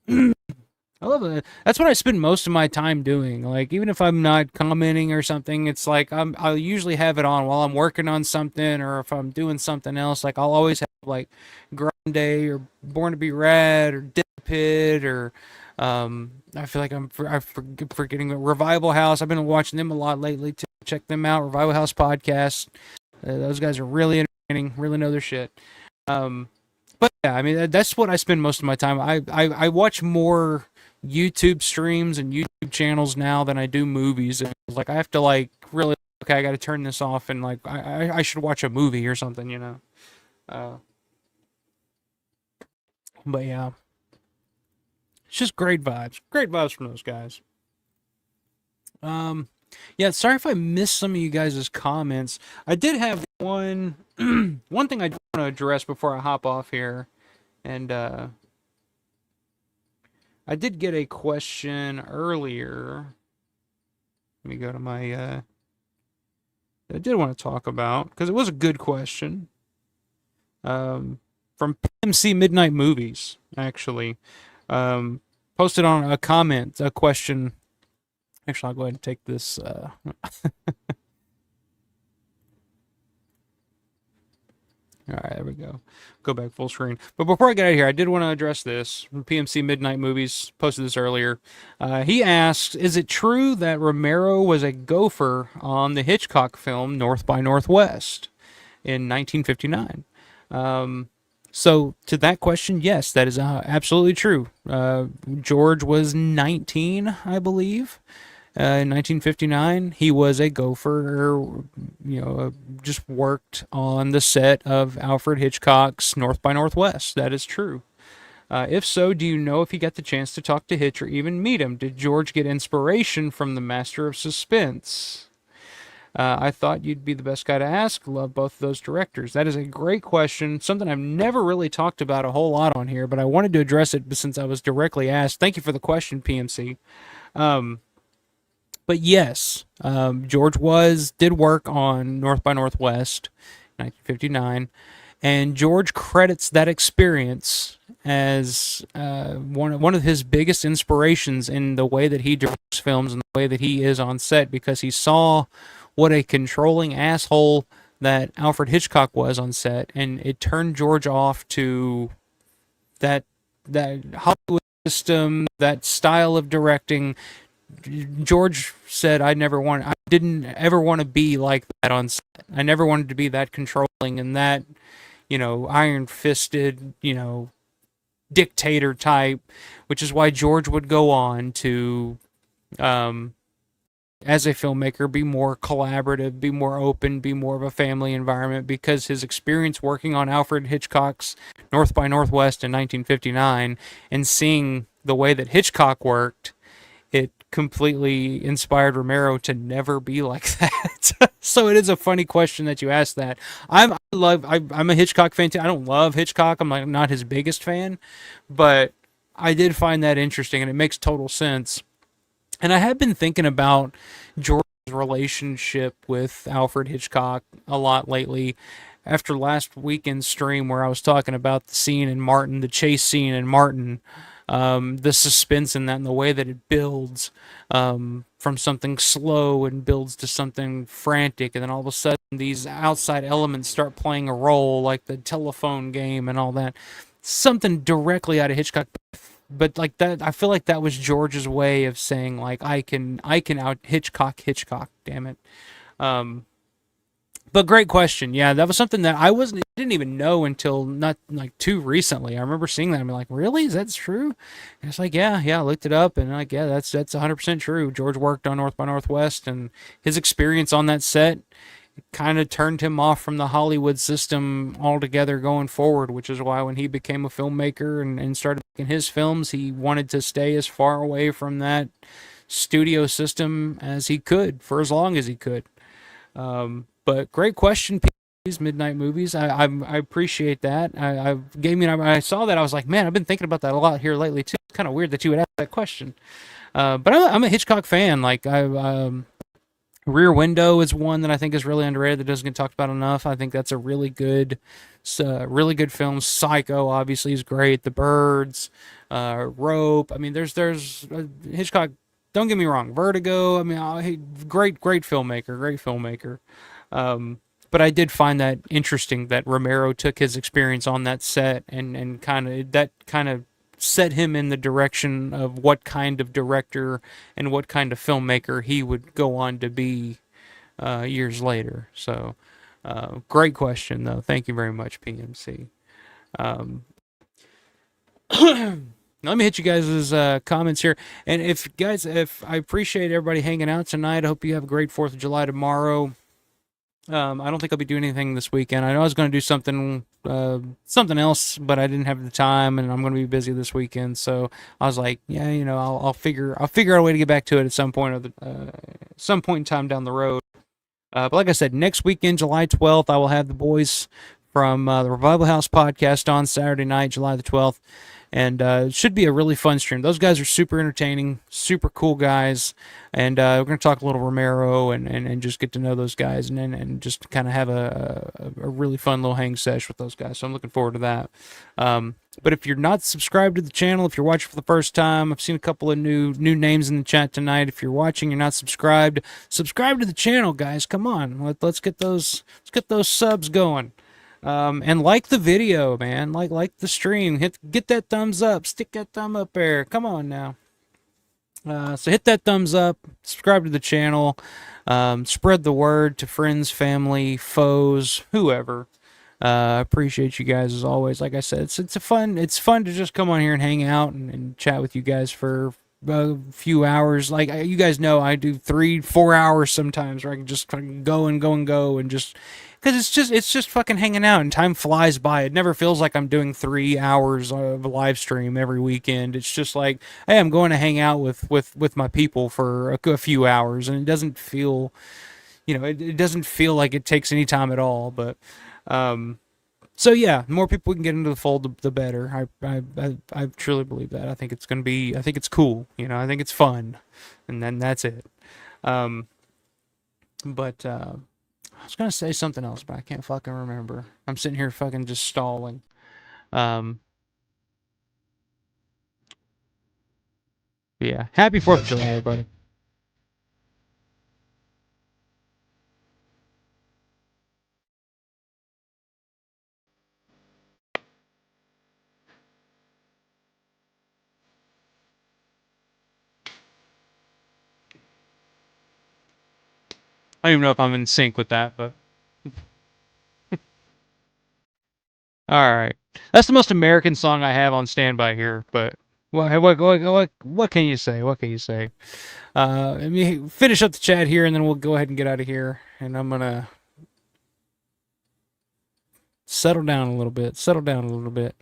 I love it. That's what I spend most of my time doing. Like, even if I'm not commenting or something, it's like I'll usually have it on while I'm working on something, or if I'm doing something else. Like, I'll always have like Grande or Born to Be Rad or Dead Pit or I feel like I'm forgetting Revival House. I've been watching them a lot lately too. Check them out, Revival House podcast. Those guys are really entertaining. Really know their shit. But yeah, I mean that's what I spend most of my time. I watch more YouTube streams and YouTube channels now than I do movies. It's like I have to like really I got to turn this off and like I should watch a movie or something, you know. But yeah, it's just great vibes from those guys. Yeah, sorry if I missed some of you guys' comments. I did have one one thing I do want to address before I hop off here, and I did get a question earlier. Let me go to my I did want to talk about because it was a good question. From PMC Midnight Movies, actually. Posted on a comment, a question. Actually, I'll go ahead and take this. All right, there we go. Go back full screen. But before I get out of here, I did want to address this. PMC Midnight Movies posted this earlier. He asked, is it true that Romero was a gopher on the Hitchcock film North by Northwest in 1959? So to that question, yes, that is absolutely true. George was 19, I believe. In 1959, he was a gopher, just worked on the set of Alfred Hitchcock's North by Northwest. That is true. If so, do you know if he got the chance to talk to Hitch or even meet him? Did George get inspiration from the Master of Suspense? I thought you'd be the best guy to ask. Love both of those directors. That is a great question. Something I've never really talked about a whole lot on here, but I wanted to address it since I was directly asked. Thank you for the question, PMC. But yes, George did work on North by Northwest, 1959, and George credits that experience as one of his biggest inspirations in the way that he directs films and the way that he is on set, because he saw what a controlling asshole that Alfred Hitchcock was on set, and it turned George off to that Hollywood system, that style of directing. George said, I didn't ever want to be like that on set. I never wanted to be that controlling and that, iron fisted, dictator type, which is why George would go on to, as a filmmaker, be more collaborative, be more open, be more of a family environment, because his experience working on Alfred Hitchcock's North by Northwest in 1959 and seeing the way that Hitchcock worked, it completely inspired Romero to never be like that. So it is a funny question that you asked that. I'm a Hitchcock fan too. I don't love Hitchcock. I'm not his biggest fan, but I did find that interesting, and it makes total sense. And I have been thinking about George's relationship with Alfred Hitchcock a lot lately. After last weekend's stream where I was talking about the scene in Martin, the chase scene in Martin, the suspense in that and the way that it builds from something slow and builds to something frantic, and then all of a sudden these outside elements start playing a role, like the telephone game and all that. Something directly out of Hitchcock, but like that, I feel like that was George's way of saying, like, I can out Hitchcock, damn it. But great question. Yeah, that was something that didn't even know until not like too recently. I remember seeing that and be like, really? Is that true? And it's like, yeah, I looked it up, and like, yeah, that's 100% true. George worked on North by Northwest, and his experience on that set kind of turned him off from the Hollywood system altogether going forward, which is why when he became a filmmaker and started making his films, he wanted to stay as far away from that studio system as he could for as long as he could. But great question, these midnight movies. I appreciate that. I saw that, I was like, man, I've been thinking about that a lot here lately too. It's kind of weird that you would ask that question. But I'm a Hitchcock fan. Like Rear Window is one that I think is really underrated, that doesn't get talked about enough. I think that's a really good film. Psycho obviously is great. The Birds, Rope. I mean, there's Hitchcock. Don't get me wrong, Vertigo. I mean, great filmmaker. But I did find that interesting that Romero took his experience on that set and kind of set him in the direction of what kind of director and what kind of filmmaker he would go on to be years later. So, great question, though. Thank you very much, PMC. Let me hit you guys' comments here. And if I appreciate everybody hanging out tonight. I hope you have a great 4th of July tomorrow. I don't think I'll be doing anything this weekend. I know I was going to do something else, but I didn't have the time, and I'm going to be busy this weekend. So I was like, yeah, I'll figure out a way to get back to it at some point some point in time down the road. But like I said, next weekend, July 12th, I will have the boys from the Revival House podcast on Saturday night, July the 12th. And it should be a really fun stream. Those guys are super entertaining, super cool guys. And we're going to talk a little Romero and just get to know those guys and just kind of have a really fun little hang sesh with those guys. So I'm looking forward to that. But if you're not subscribed to the channel, if you're watching for the first time, I've seen a couple of new names in the chat tonight. If you're watching, you're not subscribed, subscribe to the channel, guys. Come on, let's get those subs going. And like the video, man. Like the stream. Get that thumbs up. Stick that thumb up there. Come on now. So hit that thumbs up. Subscribe to the channel. Spread the word to friends, family, foes, whoever. Appreciate you guys as always. Like I said, it's fun to just come on here and hang out and chat with you guys for a few hours. Like you guys know, I do 3-4 hours sometimes where I can just go and just. Because it's just fucking hanging out, and time flies by. It never feels like I'm doing 3 hours of a live stream every weekend. It's just like, hey, I'm going to hang out with my people for a few hours, and it doesn't feel, it doesn't feel like it takes any time at all. But so yeah, the more people we can get into the fold, the better. I truly believe that. I think it's gonna be. I think it's cool. I think it's fun, and then that's it. Um, but I was gonna say something else, but I can't fucking remember. I'm sitting here fucking just stalling. Um, yeah. Happy 4th of July, everybody. I don't even know if I'm in sync with that, but all right. That's the most American song I have on standby here, but what can you say? What can you say? Let me finish up the chat here, and then we'll go ahead and get out of here. And I'm gonna settle down a little bit. Settle down a little bit.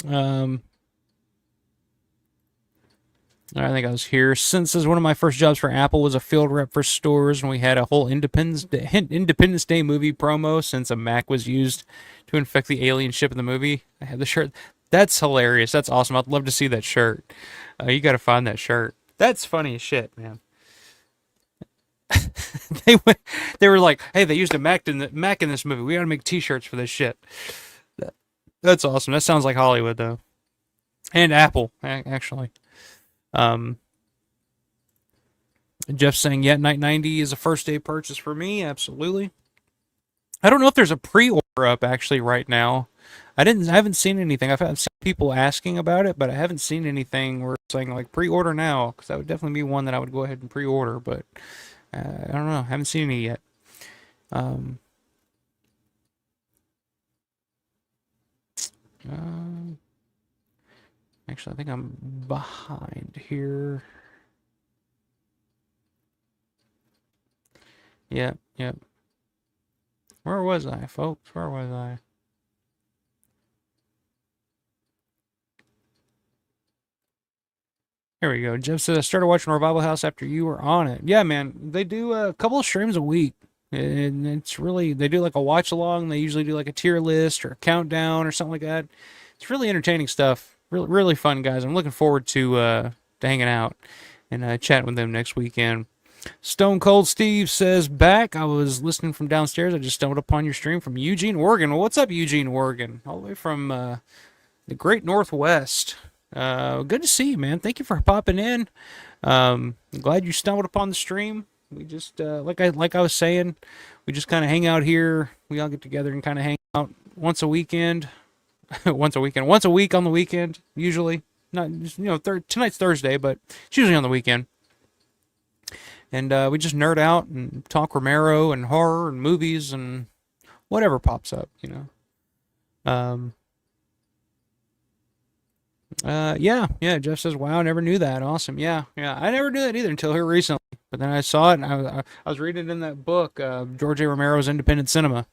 Um, I think I was here. Since as one of my first jobs for Apple was a field rep for stores, and we had a whole Independence Day movie promo since a Mac was used to infect the alien ship in the movie. I had the shirt. That's hilarious. That's awesome. I'd love to see that shirt. You got to find that shirt. That's funny as shit, man. they went, they were like, "Hey, they used a Mac in this movie. We got to make T-shirts for this shit." That's awesome. That sounds like Hollywood though, and Apple actually. Um, Jeff saying, "Yeah, Night 90 is a first day purchase for me. Absolutely." I don't know if there's a pre-order up actually right now. I haven't seen anything. I've seen people asking about it, but I haven't seen anything where it's saying like pre-order now, because that would definitely be one that I would go ahead and pre-order. But I don't know. I haven't seen any yet. Um, uh, Actually, I think I'm behind here. Yep, yep. Where was I, folks? Where was I? Here we go. Jeff says, I started watching Revival House after you were on it. Yeah, man. They do a couple of streams a week. And it's really, they do like a watch along. They usually do like a tier list or a countdown or something like that. It's really entertaining stuff. Really, really fun, guys. I'm looking forward to hanging out and chatting with them next weekend. Stone Cold Steve says, back. I was listening from downstairs. I just stumbled upon your stream from Eugene, Oregon. Well, what's up, Eugene, Oregon? All the way from the great Northwest. Good to see you, man. Thank you for popping in. Glad you stumbled upon the stream. We just like I was saying, we just kind of hang out here. We all get together and kind of hang out once a weekend, once a week on the weekend. Usually, not tonight's Thursday, but it's usually on the weekend. And we just nerd out and talk Romero and horror and movies and whatever pops up, Yeah. Jeff says, "Wow, never knew that. Awesome. Yeah. I never knew that either until here recently. But then I saw it, and I was reading it in that book, George A. Romero's Independent Cinema.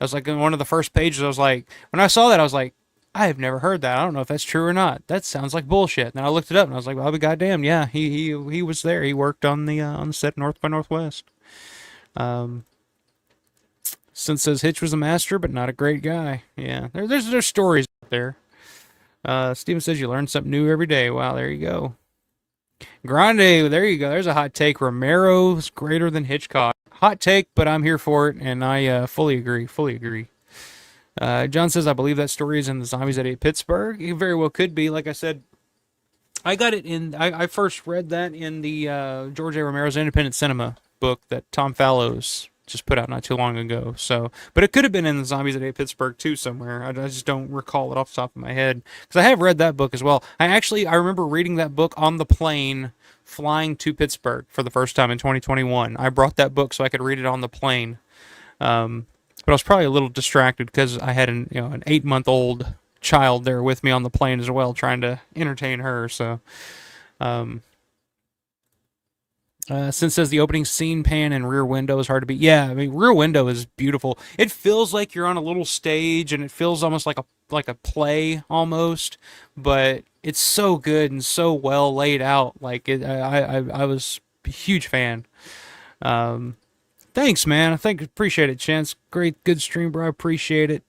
I was like in one of the first pages. I was like, when I saw that, I was like, I have never heard that. I don't know if that's true or not. That sounds like bullshit. And then I looked it up, and I was like, well, I'll be goddamn. Yeah, he was there. He worked on the set North by Northwest. Since says Hitch was a master, but not a great guy. Yeah, there's stories out there. Steven says you learn something new every day. Wow, there you go. Grande, there you go. There's a hot take. Romero's greater than Hitchcock. Hot take, but I'm here for it, and I fully agree. Fully agree. John says, I believe that story is in The Zombies That Ate Pittsburgh. It very well could be. Like I said, I got it in. I first read that in the George A. Romero's Independent Cinema book that Tom Fallows just put out not too long ago. So, but it could have been in The Zombies That Ate Pittsburgh too somewhere. I just don't recall it off the top of my head, because I have read that book as well. I remember reading that book on the plane flying to Pittsburgh for the first time in 2021. I brought that book so I could read it on the plane. But I was probably a little distracted because I had an 8-month-old child there with me on the plane as well, trying to entertain her. So, since says the opening scene pan and Rear Window is hard to beat. Yeah, I mean Rear Window is beautiful. It feels like you're on a little stage, and it feels almost like a play almost, but it's so good and so well laid out. Like I was a huge fan. Thanks, man. Appreciate it, Chance. Great, good stream, bro. I appreciate it.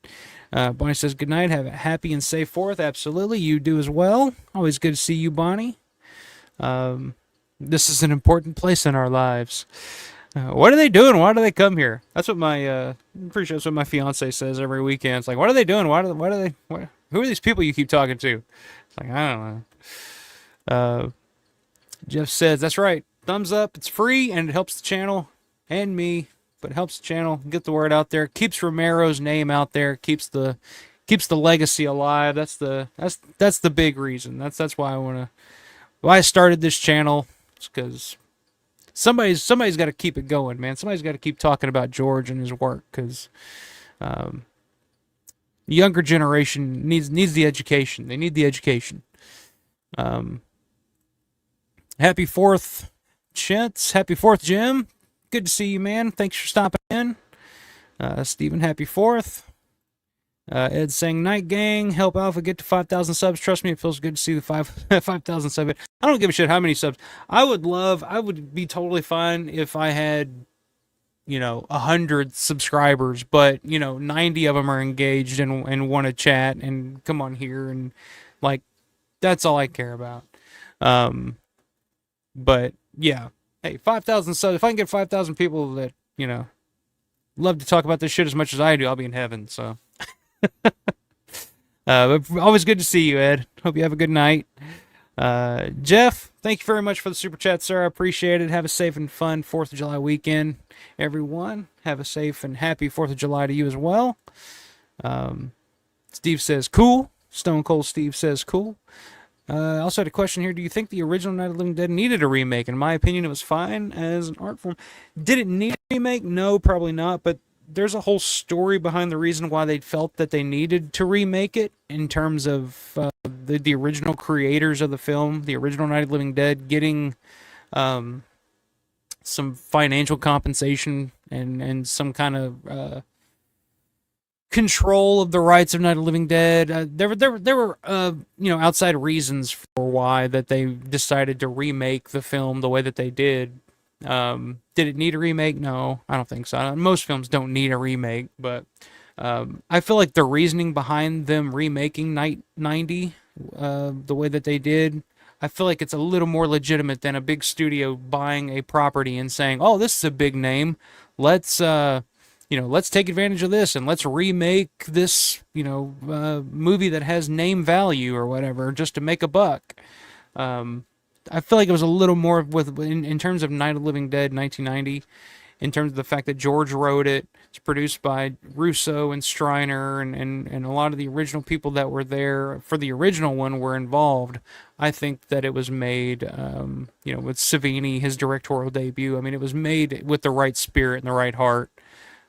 Bonnie says good night. Have a happy and safe Fourth. Absolutely, you do as well. Always good to see you, Bonnie. This is an important place in our lives. What are they doing? Why do they come here? That's what I'm pretty sure that's what my fiance says every weekend. It's like, what are they doing? Who are these people you keep talking to? It's like, I don't know. Jeff says, that's right. Thumbs up. It's free and it helps the channel and me, but it helps the channel get the word out there. Keeps Romero's name out there. Keeps the legacy alive. That's the big reason. That's why I started this channel. It's because somebody's got to keep it going, man. Somebody's got to keep talking about George and his work, because the younger generation needs the education. They need the education. Happy 4th, Chintz. Happy 4th, Jim. Good to see you, man. Thanks for stopping in. Steven, happy 4th. Ed saying, Night Gang, help Alpha get to 5,000 subs. Trust me, it feels good to see the 5,000 subs. I don't give a shit how many subs. I would be totally fine if I had, 100 subscribers, but, 90 of them are engaged and want to chat and come on here, and, like, that's all I care about. But, yeah. Hey, 5,000 subs. If I can get 5,000 people that, love to talk about this shit as much as I do, I'll be in heaven, so. But always good to see you, Ed. Hope you have a good night. Jeff, thank you very much for the super chat, sir. I appreciate it. Have a safe and fun 4th of July weekend, everyone. Have a safe and happy 4th of July to you as well. Steve says, cool. Stone Cold Steve says, cool. I also had a question here. Do you think the original Night of the Living Dead needed a remake? In my opinion, it was fine as an art form. Did it need a remake? No, probably not. But there's a whole story behind the reason why they felt that they needed to remake it, in terms of the original creators of the film, the original Night of the Living Dead, getting some financial compensation and some kind of control of the rights of Night of the Living Dead. There were outside reasons for why that they decided to remake the film the way that they did. Did it need a remake? No, I don't think so. Most films don't need a remake, but I feel like the reasoning behind them remaking Night 90 the way that they did, I feel like it's a little more legitimate than a big studio buying a property and saying, oh, this is a big name, let's take advantage of this and let's remake this, movie that has name value or whatever, just to make a buck. I feel like it was a little more in terms of Night of the Living Dead 1990, in terms of the fact that George wrote it. It's produced by Russo and Striner, and a lot of the original people that were there for the original one were involved. I think that it was made, with Savini, his directorial debut. I mean, it was made with the right spirit and the right heart.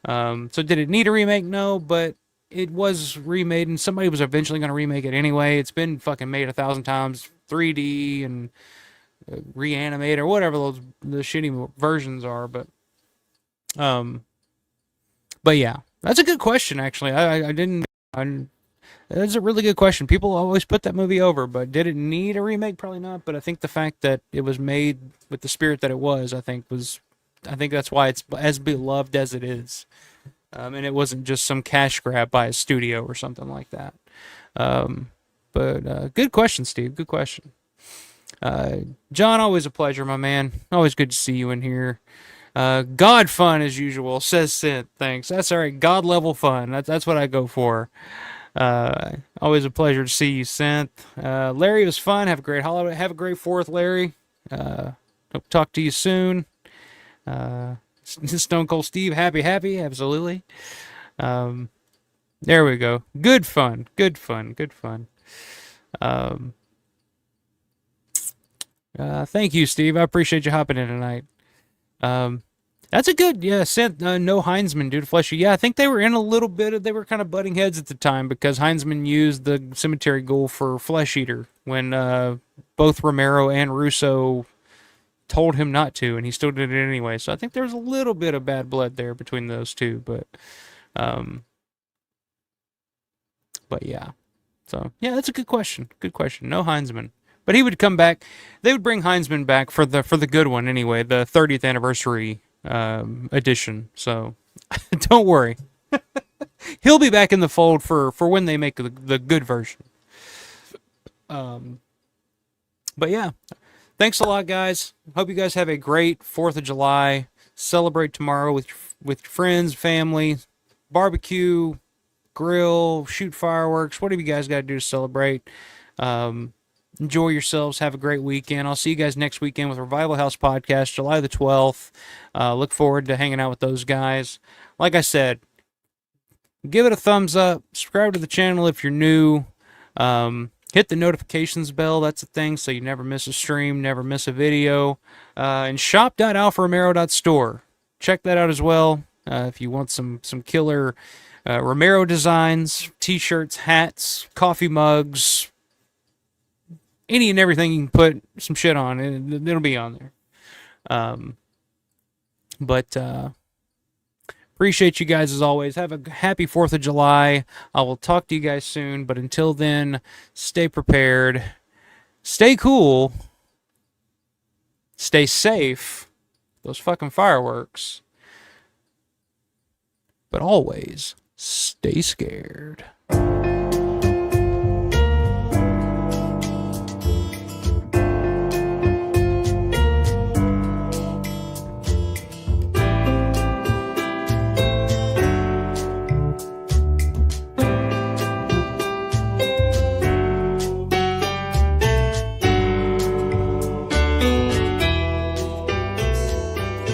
So did it need a remake? No, but it was remade, and somebody was eventually going to remake it anyway. It's been fucking made 1,000 times, 3D and reanimate or whatever the shitty versions are. But yeah, that's a good question. Actually, that's a really good question. People always put that movie over, but did it need a remake? Probably not. But I think the fact that it was made with the spirit that it was, I think that's why it's as beloved as it is. And it wasn't just some cash grab by a studio or something like that. But good question, Steve. Good question. John, always a pleasure, my man. Always good to see you in here. God fun as usual, says Synth. Thanks. That's all right. God level fun. That's what I go for. Always a pleasure to see you, Synth. Larry, it was fun. Have a great holiday. Have a great 4th, Larry. Hope to talk to you soon. Stone Cold Steve, happy, absolutely. There we go. Good fun. Thank you, Steve. I appreciate you hopping in tonight. That's a good, sent no Heinzman due to Fleshy. Yeah, I think they were in a little bit they were kind of butting heads at the time, because Heinzman used the cemetery ghoul for Flesh Eater when both Romero and Russo told him not to, and he still did it anyway. So I think there's a little bit of bad blood there between those two, but yeah. So yeah, that's a good question. No Heinzman. But he would come back. They would bring Heinzman back for the good one anyway, the 30th anniversary edition. So don't worry. He'll be back in the fold for when they make the good version. But yeah, thanks a lot, guys. Hope you guys have a great 4th of July. Celebrate tomorrow with your friends, family, barbecue, grill, shoot fireworks, whatever you guys got to do to celebrate. Enjoy yourselves. Have a great weekend. I'll see you guys next weekend with Revival House Podcast, July the 12th. Look forward to hanging out with those guys. Like I said, give it a thumbs up. Subscribe to the channel if you're new. Hit the notifications bell. That's the thing, so you never miss a stream, never miss a video. And shop.alfaromero.store. Check that out as well if you want some killer Romero designs, t-shirts, hats, coffee mugs, any and everything you can put some shit on. It'll be on there. But appreciate you guys as always. Have a happy 4th of July. I will talk to you guys soon. But until then, stay prepared. Stay cool. Stay safe. Those fucking fireworks. But always, stay scared.